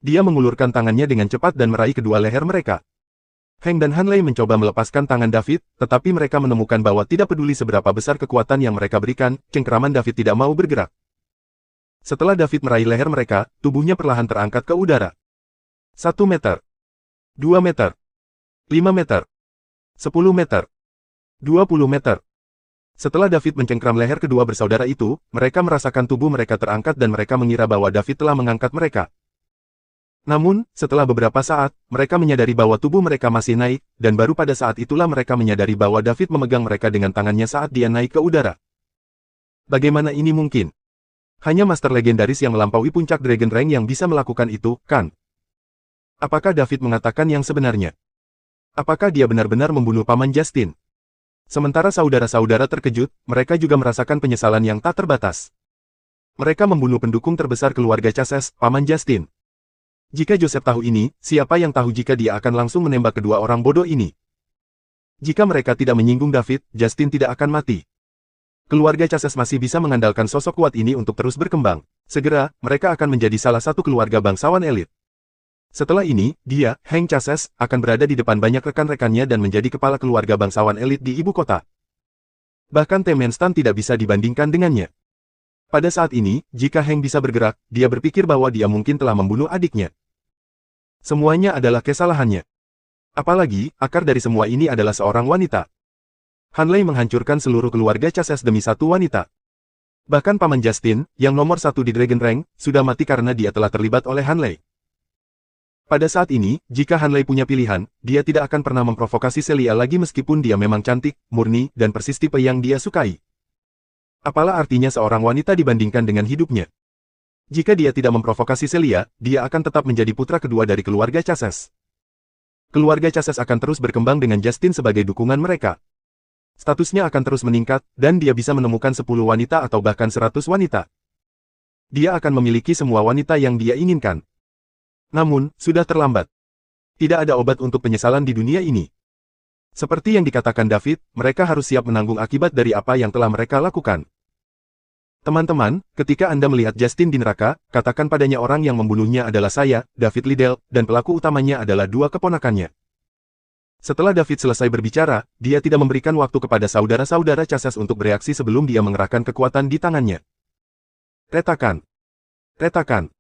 Dia mengulurkan tangannya dengan cepat dan meraih kedua leher mereka. Hank dan Hanley mencoba melepaskan tangan David, tetapi mereka menemukan bahwa tidak peduli seberapa besar kekuatan yang mereka berikan, cengkeraman David tidak mau bergerak. Setelah David meraih leher mereka, tubuhnya perlahan terangkat ke udara. 1 meter. 2 meter. 5 meter. 10 meter. 20 meter. Setelah David mencengkram leher kedua bersaudara itu, mereka merasakan tubuh mereka terangkat dan mereka mengira bahwa David telah mengangkat mereka. Namun, setelah beberapa saat, mereka menyadari bahwa tubuh mereka masih naik, dan baru pada saat itulah mereka menyadari bahwa David memegang mereka dengan tangannya saat dia naik ke udara. Bagaimana ini mungkin? Hanya master legendaris yang melampaui puncak Dragon Rank yang bisa melakukan itu, kan? Apakah David mengatakan yang sebenarnya? Apakah dia benar-benar membunuh Paman Justin? Sementara saudara-saudara terkejut, mereka juga merasakan penyesalan yang tak terbatas. Mereka membunuh pendukung terbesar keluarga Chases, Paman Justin. Jika Joseph tahu ini, siapa yang tahu jika dia akan langsung menembak kedua orang bodoh ini? Jika mereka tidak menyinggung David, Justin tidak akan mati. Keluarga Chases masih bisa mengandalkan sosok kuat ini untuk terus berkembang. Segera, mereka akan menjadi salah satu keluarga bangsawan elit. Setelah ini, dia, Hank Chases, akan berada di depan banyak rekan-rekannya dan menjadi kepala keluarga bangsawan elit di ibu kota. Bahkan Temenstan tidak bisa dibandingkan dengannya. Pada saat ini, jika Hank bisa bergerak, dia berpikir bahwa dia mungkin telah membunuh adiknya. Semuanya adalah kesalahannya. Apalagi, akar dari semua ini adalah seorang wanita. Hanley menghancurkan seluruh keluarga Chases demi satu wanita. Bahkan Paman Justin, yang nomor satu di Dragon Rank, sudah mati karena dia telah terlibat oleh Hanley. Pada saat ini, jika Hanley punya pilihan, dia tidak akan pernah memprovokasi Celia lagi meskipun dia memang cantik, murni, dan persis tipe yang dia sukai. Apalah artinya seorang wanita dibandingkan dengan hidupnya? Jika dia tidak memprovokasi Celia, dia akan tetap menjadi putra kedua dari keluarga Chases. Keluarga Chases akan terus berkembang dengan Justin sebagai dukungan mereka. Statusnya akan terus meningkat, dan dia bisa menemukan 10 wanita atau bahkan 100 wanita. Dia akan memiliki semua wanita yang dia inginkan. Namun, sudah terlambat. Tidak ada obat untuk penyesalan di dunia ini. Seperti yang dikatakan David, mereka harus siap menanggung akibat dari apa yang telah mereka lakukan. Teman-teman, ketika Anda melihat Justin di neraka, katakan padanya orang yang membunuhnya adalah saya, David Liddell, dan pelaku utamanya adalah dua keponakannya. Setelah David selesai berbicara, dia tidak memberikan waktu kepada saudara-saudara Chases untuk bereaksi sebelum dia mengerahkan kekuatan di tangannya. Retakan. Retakan.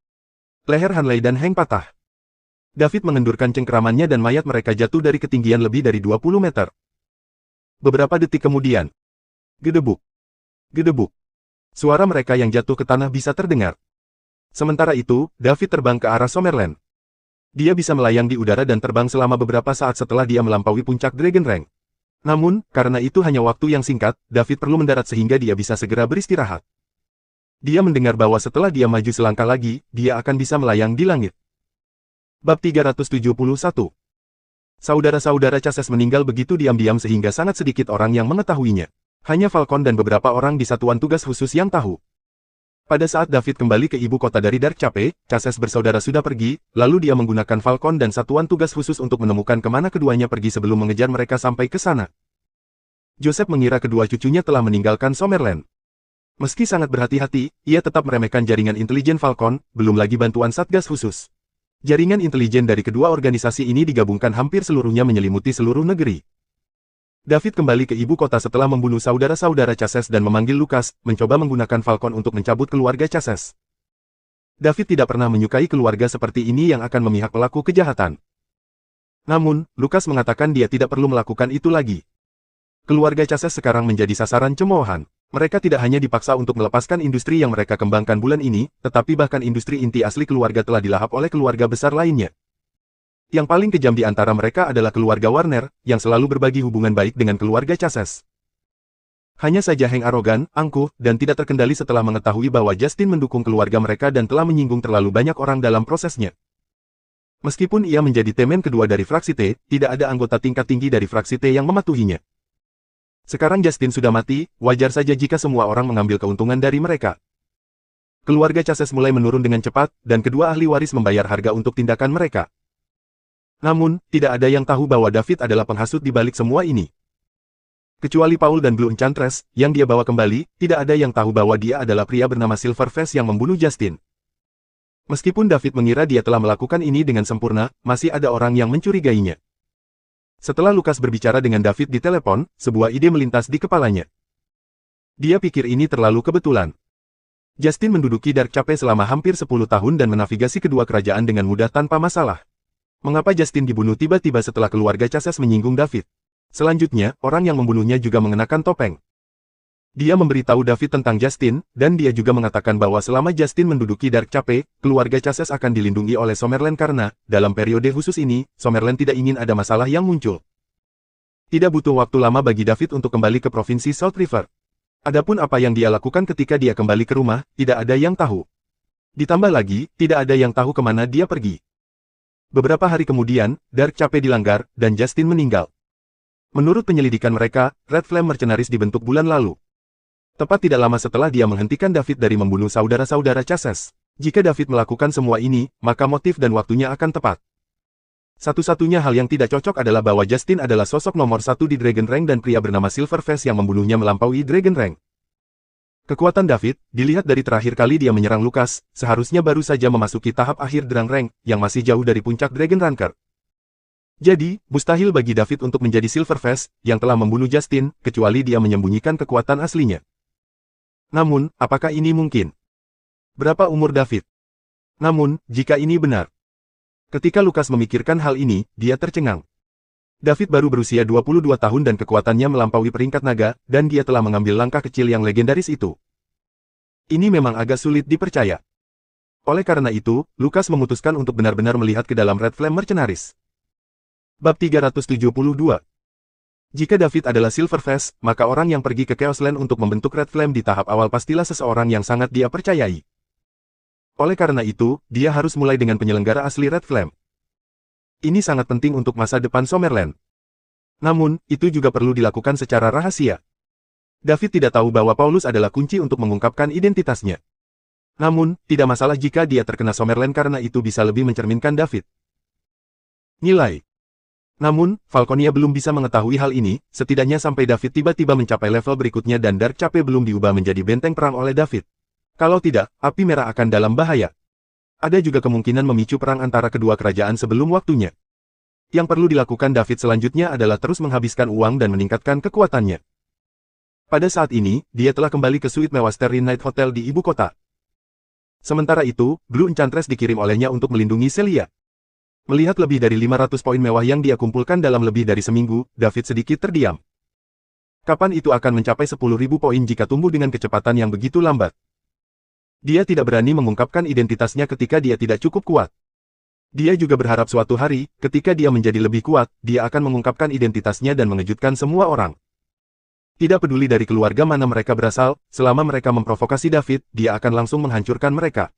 Leher Hanley dan Hank patah. David mengendurkan cengkeramannya dan mayat mereka jatuh dari ketinggian lebih dari 20 meter. Beberapa detik kemudian. Gedebuk. Gedebuk. Suara mereka yang jatuh ke tanah bisa terdengar. Sementara itu, David terbang ke arah Summerland. Dia bisa melayang di udara dan terbang selama beberapa saat setelah dia melampaui puncak Dragon Rank. Namun, karena itu hanya waktu yang singkat, David perlu mendarat sehingga dia bisa segera beristirahat. Dia mendengar bahwa setelah dia maju selangkah lagi, dia akan bisa melayang di langit. Bab 371. Saudara-saudara Chases meninggal begitu diam-diam sehingga sangat sedikit orang yang mengetahuinya. Hanya Falcon dan beberapa orang di satuan tugas khusus yang tahu. Pada saat David kembali ke ibu kota dari Dark Cape, Chases bersaudara sudah pergi, lalu dia menggunakan Falcon dan satuan tugas khusus untuk menemukan kemana keduanya pergi sebelum mengejar mereka sampai ke sana. Joseph mengira kedua cucunya telah meninggalkan Summerland. Meski sangat berhati-hati, ia tetap meremehkan jaringan intelijen Falcon, belum lagi bantuan Satgas khusus. Jaringan intelijen dari kedua organisasi ini digabungkan hampir seluruhnya menyelimuti seluruh negeri. David kembali ke ibu kota setelah membunuh saudara-saudara Chases dan memanggil Lucas, mencoba menggunakan Falcon untuk mencabut keluarga Chases. David tidak pernah menyukai keluarga seperti ini yang akan memihak pelaku kejahatan. Namun, Lucas mengatakan dia tidak perlu melakukan itu lagi. Keluarga Chases sekarang menjadi sasaran cemoohan. Mereka tidak hanya dipaksa untuk melepaskan industri yang mereka kembangkan bulan ini, tetapi bahkan industri inti asli keluarga telah dilahap oleh keluarga besar lainnya. Yang paling kejam di antara mereka adalah keluarga Warner, yang selalu berbagi hubungan baik dengan keluarga Chases. Hanya saja Hank arogan, angkuh, dan tidak terkendali setelah mengetahui bahwa Justin mendukung keluarga mereka dan telah menyinggung terlalu banyak orang dalam prosesnya. Meskipun ia menjadi temen kedua dari fraksi T, tidak ada anggota tingkat tinggi dari fraksi T yang mematuhinya. Sekarang Justin sudah mati, wajar saja jika semua orang mengambil keuntungan dari mereka. Keluarga Chases mulai menurun dengan cepat, dan kedua ahli waris membayar harga untuk tindakan mereka. Namun, tidak ada yang tahu bahwa David adalah penghasut di balik semua ini. Kecuali Paul dan Blue Enchantress, yang dia bawa kembali, tidak ada yang tahu bahwa dia adalah pria bernama Silverface yang membunuh Justin. Meskipun David mengira dia telah melakukan ini dengan sempurna, masih ada orang yang mencurigainya. Setelah Lucas berbicara dengan David di telepon, sebuah ide melintas di kepalanya. Dia pikir ini terlalu kebetulan. Justin menduduki Dark Cape selama hampir 10 tahun dan menavigasi kedua kerajaan dengan mudah tanpa masalah. Mengapa Justin dibunuh tiba-tiba setelah keluarga Chases menyinggung David? Selanjutnya, orang yang membunuhnya juga mengenakan topeng. Dia memberitahu David tentang Justin, dan dia juga mengatakan bahwa selama Justin menduduki Dark Cape, keluarga Chasez akan dilindungi oleh Summerland karena, dalam periode khusus ini, Summerland tidak ingin ada masalah yang muncul. Tidak butuh waktu lama bagi David untuk kembali ke provinsi South River. Adapun apa yang dia lakukan ketika dia kembali ke rumah, tidak ada yang tahu. Ditambah lagi, tidak ada yang tahu kemana dia pergi. Beberapa hari kemudian, Dark Cape dilanggar, dan Justin meninggal. Menurut penyelidikan mereka, Red Flame Mercenaries dibentuk bulan lalu. Tepat tidak lama setelah dia menghentikan David dari membunuh saudara-saudara Chasez. Jika David melakukan semua ini, maka motif dan waktunya akan tepat. Satu-satunya hal yang tidak cocok adalah bahwa Justin adalah sosok nomor satu di Dragon Rank dan pria bernama Silverface yang membunuhnya melampaui Dragon Rank. Kekuatan David, dilihat dari terakhir kali dia menyerang Lucas, seharusnya baru saja memasuki tahap akhir Dragon Rank, yang masih jauh dari puncak Dragon Ranker. Jadi, mustahil bagi David untuk menjadi Silverface, yang telah membunuh Justin, kecuali dia menyembunyikan kekuatan aslinya. Namun, apakah ini mungkin? Berapa umur David? Namun, jika ini benar. Ketika Lucas memikirkan hal ini, dia tercengang. David baru berusia 22 tahun dan kekuatannya melampaui peringkat naga, dan dia telah mengambil langkah kecil yang legendaris itu. Ini memang agak sulit dipercaya. Oleh karena itu, Lucas memutuskan untuk benar-benar melihat ke dalam Red Flame Mercenaries. Bab 372. Jika David adalah Silverface, maka orang yang pergi ke Chaos Land untuk membentuk Red Flame di tahap awal pastilah seseorang yang sangat dia percayai. Oleh karena itu, dia harus mulai dengan penyelenggara asli Red Flame. Ini sangat penting untuk masa depan Summerland. Namun, itu juga perlu dilakukan secara rahasia. David tidak tahu bahwa Paulus adalah kunci untuk mengungkapkan identitasnya. Namun, tidak masalah jika dia terkena Summerland karena itu bisa lebih mencerminkan David. Nilai. Namun, Falconia belum bisa mengetahui hal ini, setidaknya sampai David tiba-tiba mencapai level berikutnya dan Dark Cape belum diubah menjadi benteng perang oleh David. Kalau tidak, api merah akan dalam bahaya. Ada juga kemungkinan memicu perang antara kedua kerajaan sebelum waktunya. Yang perlu dilakukan David selanjutnya adalah terus menghabiskan uang dan meningkatkan kekuatannya. Pada saat ini, dia telah kembali ke suite mewah Starry Night Hotel di ibu kota. Sementara itu, Blue Enchantress dikirim olehnya untuk melindungi Celia. Melihat lebih dari 500 poin mewah yang dia kumpulkan dalam lebih dari seminggu, David sedikit terdiam. Kapan itu akan mencapai 10.000 poin jika tumbuh dengan kecepatan yang begitu lambat? Dia tidak berani mengungkapkan identitasnya ketika dia tidak cukup kuat. Dia juga berharap suatu hari, ketika dia menjadi lebih kuat, dia akan mengungkapkan identitasnya dan mengejutkan semua orang. Tidak peduli dari keluarga mana mereka berasal, selama mereka memprovokasi David, dia akan langsung menghancurkan mereka.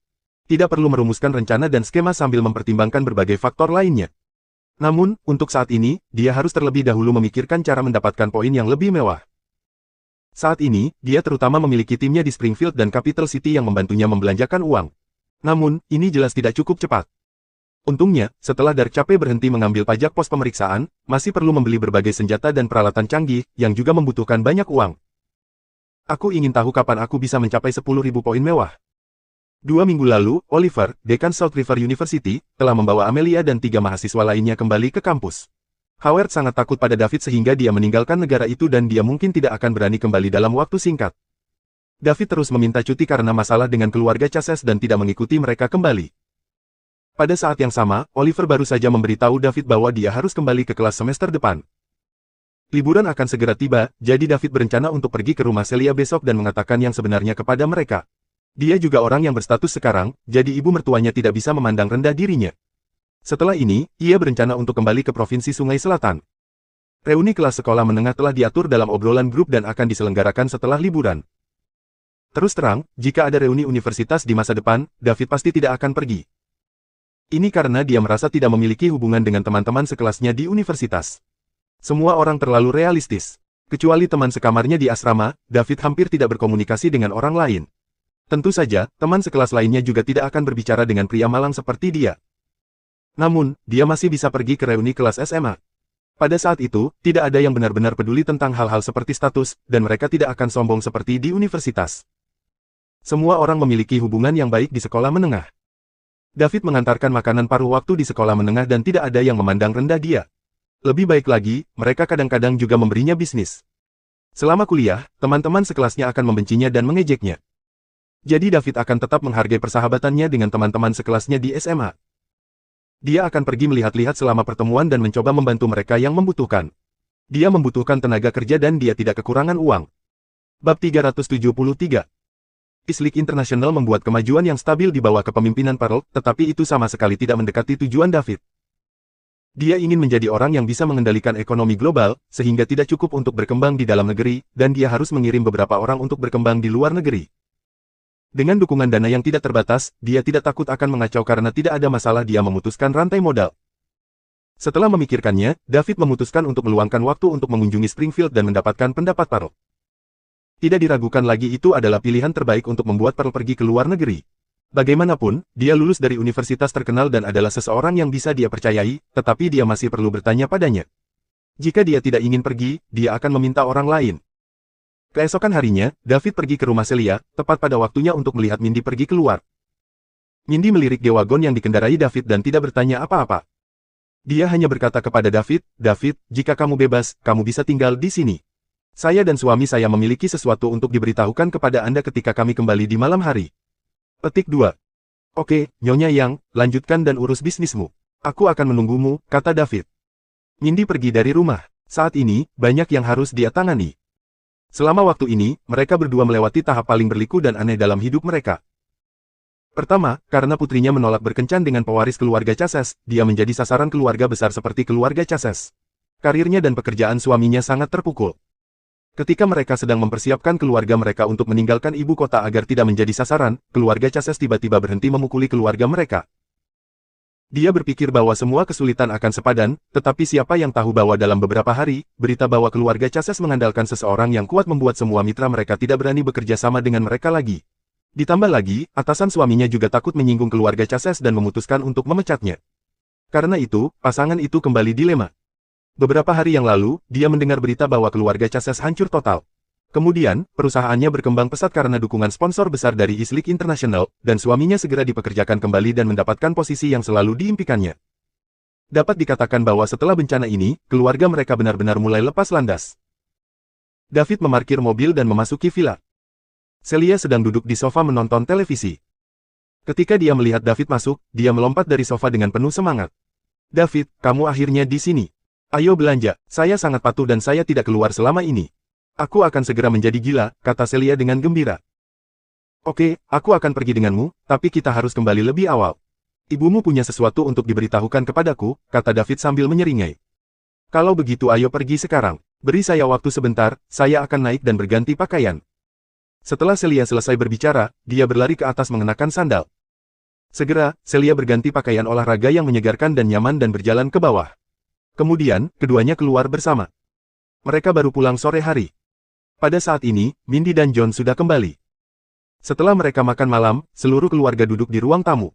Tidak perlu merumuskan rencana dan skema sambil mempertimbangkan berbagai faktor lainnya. Namun, untuk saat ini, dia harus terlebih dahulu memikirkan cara mendapatkan poin yang lebih mewah. Saat ini, dia terutama memiliki timnya di Springfield dan Capital City yang membantunya membelanjakan uang. Namun, ini jelas tidak cukup cepat. Untungnya, setelah Dark Cape berhenti mengambil pajak pos pemeriksaan, masih perlu membeli berbagai senjata dan peralatan canggih, yang juga membutuhkan banyak uang. Aku ingin tahu kapan aku bisa mencapai 10.000 poin mewah. 2 minggu lalu, Oliver, dekan South River University, telah membawa Amelia dan 3 mahasiswa lainnya kembali ke kampus. Howard sangat takut pada David sehingga dia meninggalkan negara itu dan dia mungkin tidak akan berani kembali dalam waktu singkat. David terus meminta cuti karena masalah dengan keluarga Chasez dan tidak mengikuti mereka kembali. Pada saat yang sama, Oliver baru saja memberitahu David bahwa dia harus kembali ke kelas semester depan. Liburan akan segera tiba, jadi David berencana untuk pergi ke rumah Celia besok dan mengatakan yang sebenarnya kepada mereka. Dia juga orang yang berstatus sekarang, jadi ibu mertuanya tidak bisa memandang rendah dirinya. Setelah ini, ia berencana untuk kembali ke Provinsi Sungai Selatan. Reuni kelas sekolah menengah telah diatur dalam obrolan grup dan akan diselenggarakan setelah liburan. Terus terang, jika ada reuni universitas di masa depan, David pasti tidak akan pergi. Ini karena dia merasa tidak memiliki hubungan dengan teman-teman sekelasnya di universitas. Semua orang terlalu realistis. Kecuali teman sekamarnya di asrama, David hampir tidak berkomunikasi dengan orang lain. Tentu saja, teman sekelas lainnya juga tidak akan berbicara dengan pria malang seperti dia. Namun, dia masih bisa pergi ke reuni kelas SMA. Pada saat itu, tidak ada yang benar-benar peduli tentang hal-hal seperti status, dan mereka tidak akan sombong seperti di universitas. Semua orang memiliki hubungan yang baik di sekolah menengah. David mengantarkan makanan paruh waktu di sekolah menengah dan tidak ada yang memandang rendah dia. Lebih baik lagi, mereka kadang-kadang juga memberinya bisnis. Selama kuliah, teman-teman sekelasnya akan membencinya dan mengejeknya. Jadi David akan tetap menghargai persahabatannya dengan teman-teman sekelasnya di SMA. Dia akan pergi melihat-lihat selama pertemuan dan mencoba membantu mereka yang membutuhkan. Dia membutuhkan tenaga kerja dan dia tidak kekurangan uang. Bab 373. Islik International membuat kemajuan yang stabil di bawah kepemimpinan Pearl, tetapi itu sama sekali tidak mendekati tujuan David. Dia ingin menjadi orang yang bisa mengendalikan ekonomi global, sehingga tidak cukup untuk berkembang di dalam negeri, dan dia harus mengirim beberapa orang untuk berkembang di luar negeri. Dengan dukungan dana yang tidak terbatas, dia tidak takut akan mengacau karena tidak ada masalah. Dia memutuskan rantai modal. Setelah memikirkannya, David memutuskan untuk meluangkan waktu untuk mengunjungi Springfield dan mendapatkan pendapat Pearl. Tidak diragukan lagi, itu adalah pilihan terbaik untuk membuat Pearl pergi ke luar negeri. Bagaimanapun, dia lulus dari universitas terkenal dan adalah seseorang yang bisa dia percayai, tetapi dia masih perlu bertanya padanya. Jika dia tidak ingin pergi, dia akan meminta orang lain. Keesokan harinya, David pergi ke rumah Celia, tepat pada waktunya untuk melihat Mindy pergi keluar. Mindy melirik G-Wagon yang dikendarai David dan tidak bertanya apa-apa. Dia hanya berkata kepada David, "David, jika kamu bebas, kamu bisa tinggal di sini. Saya dan suami saya memiliki sesuatu untuk diberitahukan kepada Anda ketika kami kembali di malam hari." Petik 2. "Oke, Nyonya Yang, lanjutkan dan urus bisnismu. Aku akan menunggumu," kata David. Mindy pergi dari rumah. Saat ini, banyak yang harus dia tangani. Selama waktu ini, mereka berdua melewati tahap paling berliku dan aneh dalam hidup mereka. Pertama, karena putrinya menolak berkencan dengan pewaris keluarga Chases, dia menjadi sasaran keluarga besar seperti keluarga Chases. Karirnya dan pekerjaan suaminya sangat terpukul. Ketika mereka sedang mempersiapkan keluarga mereka untuk meninggalkan ibu kota agar tidak menjadi sasaran, keluarga Chases tiba-tiba berhenti memukuli keluarga mereka. Dia berpikir bahwa semua kesulitan akan sepadan, tetapi siapa yang tahu bahwa dalam beberapa hari, berita bahwa keluarga Chases mengandalkan seseorang yang kuat membuat semua mitra mereka tidak berani bekerja sama dengan mereka lagi. Ditambah lagi, atasan suaminya juga takut menyinggung keluarga Chases dan memutuskan untuk memecatnya. Karena itu, pasangan itu kembali dilema. Beberapa hari yang lalu, dia mendengar berita bahwa keluarga Chases hancur total. Kemudian, perusahaannya berkembang pesat karena dukungan sponsor besar dari Islik International, dan suaminya segera dipekerjakan kembali dan mendapatkan posisi yang selalu diimpikannya. Dapat dikatakan bahwa setelah bencana ini, keluarga mereka benar-benar mulai lepas landas. David memarkir mobil dan memasuki villa. Celia sedang duduk di sofa menonton televisi. Ketika dia melihat David masuk, dia melompat dari sofa dengan penuh semangat. "David, kamu akhirnya di sini. Ayo belanja, saya sangat patuh dan saya tidak keluar selama ini. Aku akan segera menjadi gila," kata Celia dengan gembira. "Oke, aku akan pergi denganmu, tapi kita harus kembali lebih awal. Ibumu punya sesuatu untuk diberitahukan kepadaku," kata David sambil menyeringai. "Kalau begitu ayo pergi sekarang. Beri saya waktu sebentar, saya akan naik dan berganti pakaian." Setelah Celia selesai berbicara, dia berlari ke atas mengenakan sandal. Segera, Celia berganti pakaian olahraga yang menyegarkan dan nyaman dan berjalan ke bawah. Kemudian, keduanya keluar bersama. Mereka baru pulang sore hari. Pada saat ini, Mindy dan John sudah kembali. Setelah mereka makan malam, seluruh keluarga duduk di ruang tamu.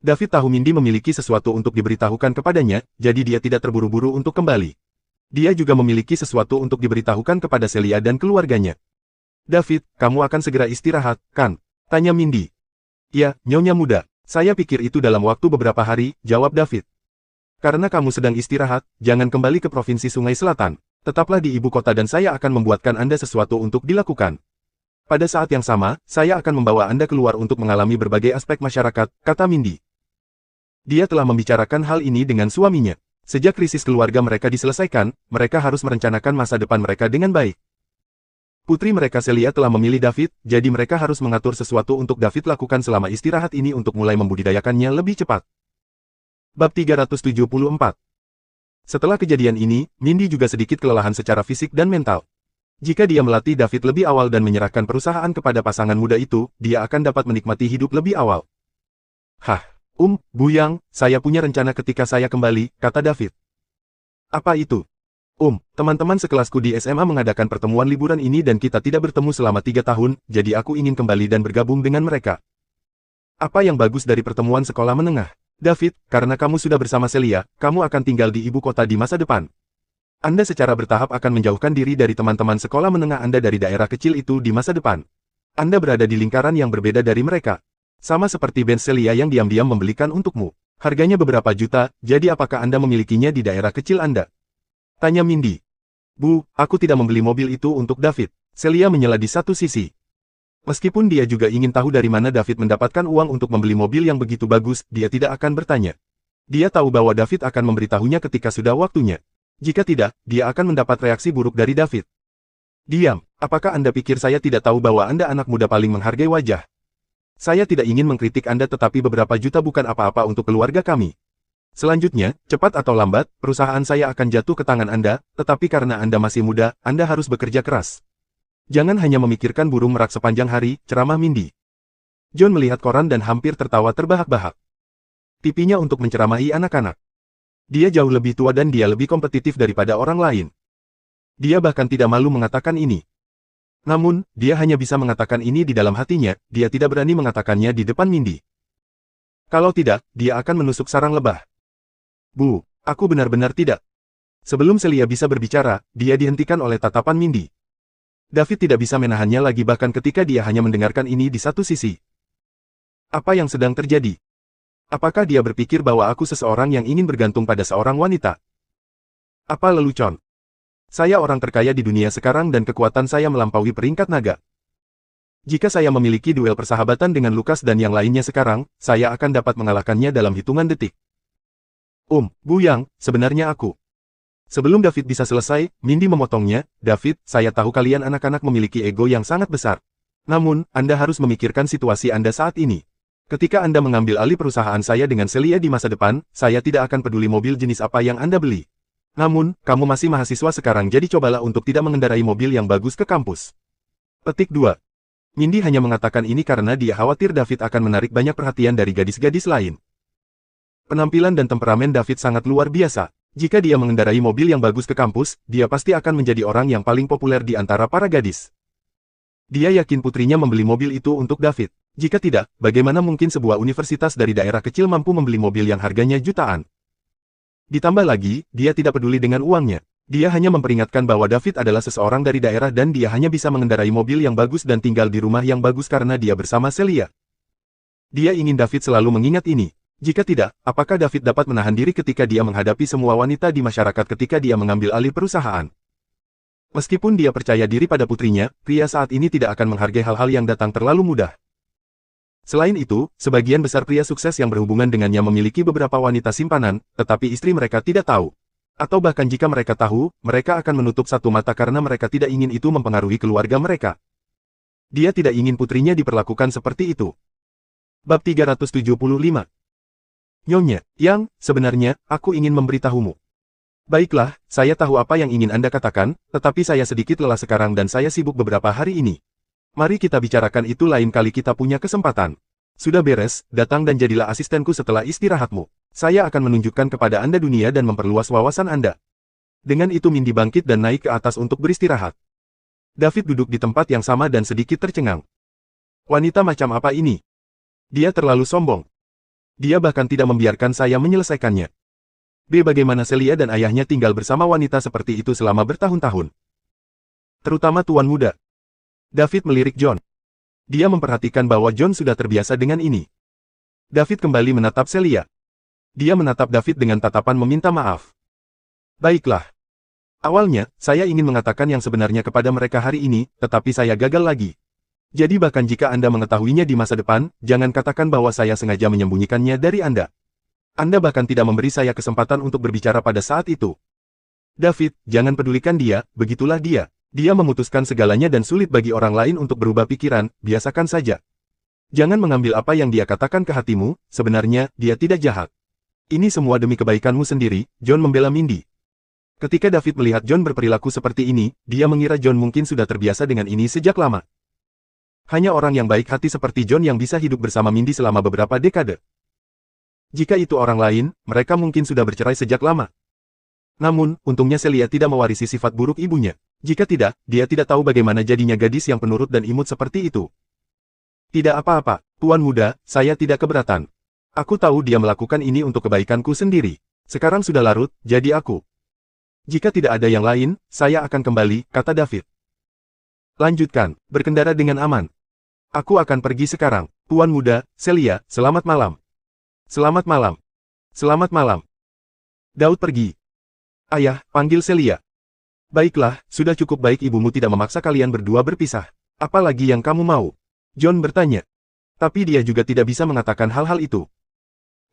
David tahu Mindy memiliki sesuatu untuk diberitahukan kepadanya, jadi dia tidak terburu-buru untuk kembali. Dia juga memiliki sesuatu untuk diberitahukan kepada Celia dan keluarganya. "David, kamu akan segera istirahat, kan?" tanya Mindy. "Ya, Nyonya muda. Saya pikir itu dalam waktu beberapa hari," jawab David. "Karena kamu sedang istirahat, jangan kembali ke Provinsi Sungai Selatan. Tetaplah di ibu kota dan saya akan membuatkan Anda sesuatu untuk dilakukan. Pada saat yang sama, saya akan membawa Anda keluar untuk mengalami berbagai aspek masyarakat," kata Mindy. Dia telah membicarakan hal ini dengan suaminya. Sejak krisis keluarga mereka diselesaikan, mereka harus merencanakan masa depan mereka dengan baik. Putri mereka Celia telah memilih David, jadi mereka harus mengatur sesuatu untuk David lakukan selama istirahat ini untuk mulai membudidayakannya lebih cepat. Bab 374. Setelah kejadian ini, Mindy juga sedikit kelelahan secara fisik dan mental. Jika dia melatih David lebih awal dan menyerahkan perusahaan kepada pasangan muda itu, dia akan dapat menikmati hidup lebih awal. "Hah, Bu Yang, saya punya rencana ketika saya kembali," kata David. "Apa itu?" Teman-teman sekelasku di SMA mengadakan pertemuan liburan ini dan kita tidak bertemu selama 3 tahun, jadi aku ingin kembali dan bergabung dengan mereka." "Apa yang bagus dari pertemuan sekolah menengah? David, karena kamu sudah bersama Celia, kamu akan tinggal di ibu kota di masa depan. Anda secara bertahap akan menjauhkan diri dari teman-teman sekolah menengah Anda dari daerah kecil itu di masa depan. Anda berada di lingkaran yang berbeda dari mereka. Sama seperti band Celia yang diam-diam membelikan untukmu. Harganya beberapa juta, jadi apakah Anda memilikinya di daerah kecil Anda?" tanya Mindy. "Bu, aku tidak membeli mobil itu untuk David." Celia menyela di satu sisi. Meskipun dia juga ingin tahu dari mana David mendapatkan uang untuk membeli mobil yang begitu bagus, dia tidak akan bertanya. Dia tahu bahwa David akan memberitahunya ketika sudah waktunya. Jika tidak, dia akan mendapat reaksi buruk dari David. Diam, apakah Anda pikir saya tidak tahu bahwa Anda anak muda paling menghargai wajah? Saya tidak ingin mengkritik Anda tetapi beberapa juta bukan apa-apa untuk keluarga kami. Selanjutnya, cepat atau lambat, perusahaan saya akan jatuh ke tangan Anda, tetapi karena Anda masih muda, Anda harus bekerja keras. Jangan hanya memikirkan burung merak sepanjang hari, ceramah Mindy. John melihat koran dan hampir tertawa terbahak-bahak. Tipinya untuk menceramahi anak-anak. Dia jauh lebih tua dan dia lebih kompetitif daripada orang lain. Dia bahkan tidak malu mengatakan ini. Namun, dia hanya bisa mengatakan ini di dalam hatinya, dia tidak berani mengatakannya di depan Mindy. Kalau tidak, dia akan menusuk sarang lebah. Bu, aku benar-benar tidak. Sebelum Celia bisa berbicara, dia dihentikan oleh tatapan Mindy. David tidak bisa menahannya lagi bahkan ketika dia hanya mendengarkan ini di satu sisi. Apa yang sedang terjadi? Apakah dia berpikir bahwa aku seseorang yang ingin bergantung pada seorang wanita? Apa lelucon? Saya orang terkaya di dunia sekarang dan kekuatan saya melampaui peringkat naga. Jika saya memiliki duel persahabatan dengan Lucas dan yang lainnya sekarang, saya akan dapat mengalahkannya dalam hitungan detik. Bu Yang, sebenarnya aku. Sebelum David bisa selesai, Mindy memotongnya, David, saya tahu kalian anak-anak memiliki ego yang sangat besar. Namun, Anda harus memikirkan situasi Anda saat ini. Ketika Anda mengambil alih perusahaan saya dengan Celia di masa depan, saya tidak akan peduli mobil jenis apa yang Anda beli. Namun, kamu masih mahasiswa sekarang jadi cobalah untuk tidak mengendarai mobil yang bagus ke kampus. Petik 2. Mindy hanya mengatakan ini karena dia khawatir David akan menarik banyak perhatian dari gadis-gadis lain. Penampilan dan temperamen David sangat luar biasa. Jika dia mengendarai mobil yang bagus ke kampus, dia pasti akan menjadi orang yang paling populer di antara para gadis. Dia yakin putrinya membeli mobil itu untuk David. Jika tidak, bagaimana mungkin sebuah universitas dari daerah kecil mampu membeli mobil yang harganya jutaan? Ditambah lagi, dia tidak peduli dengan uangnya. Dia hanya memperingatkan bahwa David adalah seseorang dari daerah dan dia hanya bisa mengendarai mobil yang bagus dan tinggal di rumah yang bagus karena dia bersama Celia. Dia ingin David selalu mengingat ini. Jika tidak, apakah David dapat menahan diri ketika dia menghadapi semua wanita di masyarakat ketika dia mengambil alih perusahaan? Meskipun dia percaya diri pada putrinya, pria saat ini tidak akan menghargai hal-hal yang datang terlalu mudah. Selain itu, sebagian besar pria sukses yang berhubungan dengannya memiliki beberapa wanita simpanan, tetapi istri mereka tidak tahu. Atau bahkan jika mereka tahu, mereka akan menutup satu mata karena mereka tidak ingin itu mempengaruhi keluarga mereka. Dia tidak ingin putrinya diperlakukan seperti itu. Bab 375. Nyonya, Yang, sebenarnya, aku ingin memberitahumu. Baiklah, saya tahu apa yang ingin Anda katakan, tetapi saya sedikit lelah sekarang dan saya sibuk beberapa hari ini. Mari kita bicarakan itu lain kali kita punya kesempatan. Sudah beres, datang dan jadilah asistenku setelah istirahatmu. Saya akan menunjukkan kepada Anda dunia dan memperluas wawasan Anda. Dengan itu Mindy bangkit dan naik ke atas untuk beristirahat. David duduk di tempat yang sama dan sedikit tercengang. Wanita macam apa ini? Dia terlalu sombong. Dia bahkan tidak membiarkan saya menyelesaikannya. Bagaimana Celia dan ayahnya tinggal bersama wanita seperti itu selama bertahun-tahun? Terutama tuan muda. David melirik John. Dia memperhatikan bahwa John sudah terbiasa dengan ini. David kembali menatap Celia. Dia menatap David dengan tatapan meminta maaf. Baiklah. Awalnya, saya ingin mengatakan yang sebenarnya kepada mereka hari ini, tetapi saya gagal lagi. Jadi bahkan jika Anda mengetahuinya di masa depan, jangan katakan bahwa saya sengaja menyembunyikannya dari Anda. Anda bahkan tidak memberi saya kesempatan untuk berbicara pada saat itu. David, jangan pedulikan dia, begitulah dia. Dia memutuskan segalanya dan sulit bagi orang lain untuk berubah pikiran, biasakan saja. Jangan mengambil apa yang dia katakan ke hatimu, sebenarnya, dia tidak jahat. Ini semua demi kebaikanmu sendiri, John membela Mindy. Ketika David melihat John berperilaku seperti ini, dia mengira John mungkin sudah terbiasa dengan ini sejak lama. Hanya orang yang baik hati seperti John yang bisa hidup bersama Mindy selama beberapa dekade. Jika itu orang lain, mereka mungkin sudah bercerai sejak lama. Namun, untungnya Celia tidak mewarisi sifat buruk ibunya. Jika tidak, dia tidak tahu bagaimana jadinya gadis yang penurut dan imut seperti itu. Tidak apa-apa, Tuan Muda, saya tidak keberatan. Aku tahu dia melakukan ini untuk kebaikanku sendiri. Sekarang sudah larut, jadi aku. Jika tidak ada yang lain, saya akan kembali, kata David. Lanjutkan, berkendara dengan aman. Aku akan pergi sekarang. Tuan Muda, Celia, selamat malam. Selamat malam. Selamat malam. Daud pergi. Ayah, panggil Celia. Baiklah, sudah cukup baik ibumu tidak memaksa kalian berdua berpisah. Apalagi yang kamu mau? John bertanya. Tapi dia juga tidak bisa mengatakan hal-hal itu.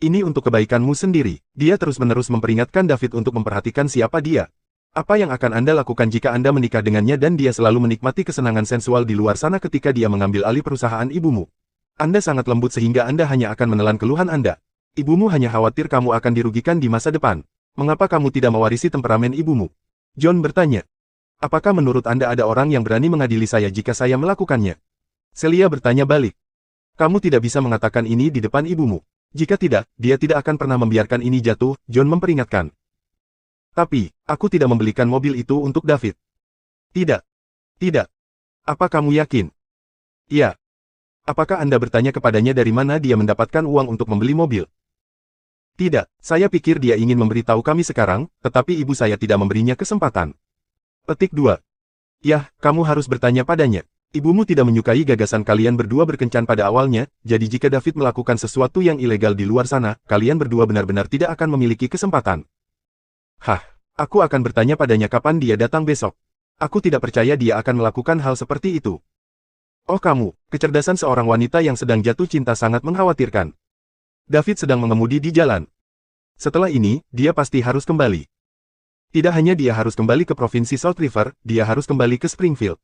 Ini untuk kebaikanmu sendiri. Dia terus-menerus memperingatkan David untuk memperhatikan siapa dia. Apa yang akan Anda lakukan jika Anda menikah dengannya dan dia selalu menikmati kesenangan sensual di luar sana ketika dia mengambil alih perusahaan ibumu? Anda sangat lembut sehingga Anda hanya akan menelan keluhan Anda. Ibumu hanya khawatir kamu akan dirugikan di masa depan. Mengapa kamu tidak mewarisi temperamen ibumu? John bertanya. Apakah menurut Anda ada orang yang berani mengadili saya jika saya melakukannya? Celia bertanya balik. Kamu tidak bisa mengatakan ini di depan ibumu. Jika tidak, dia tidak akan pernah membiarkan ini jatuh, John memperingatkan. Tapi, aku tidak membelikan mobil itu untuk David. Tidak. Tidak. Apa kamu yakin? Iya. Apakah Anda bertanya kepadanya dari mana dia mendapatkan uang untuk membeli mobil? Tidak, saya pikir dia ingin memberitahu kami sekarang, tetapi ibu saya tidak memberinya kesempatan. Petik 2. Yah, kamu harus bertanya padanya. Ibumu tidak menyukai gagasan kalian berdua berkencan pada awalnya, jadi jika David melakukan sesuatu yang ilegal di luar sana, kalian berdua benar-benar tidak akan memiliki kesempatan. Hah, aku akan bertanya padanya kapan dia datang besok. Aku tidak percaya dia akan melakukan hal seperti itu. Oh kamu, kecerdasan seorang wanita yang sedang jatuh cinta sangat mengkhawatirkan. David sedang mengemudi di jalan. Setelah ini, dia pasti harus kembali. Tidak hanya dia harus kembali ke Provinsi South River, dia harus kembali ke Springfield.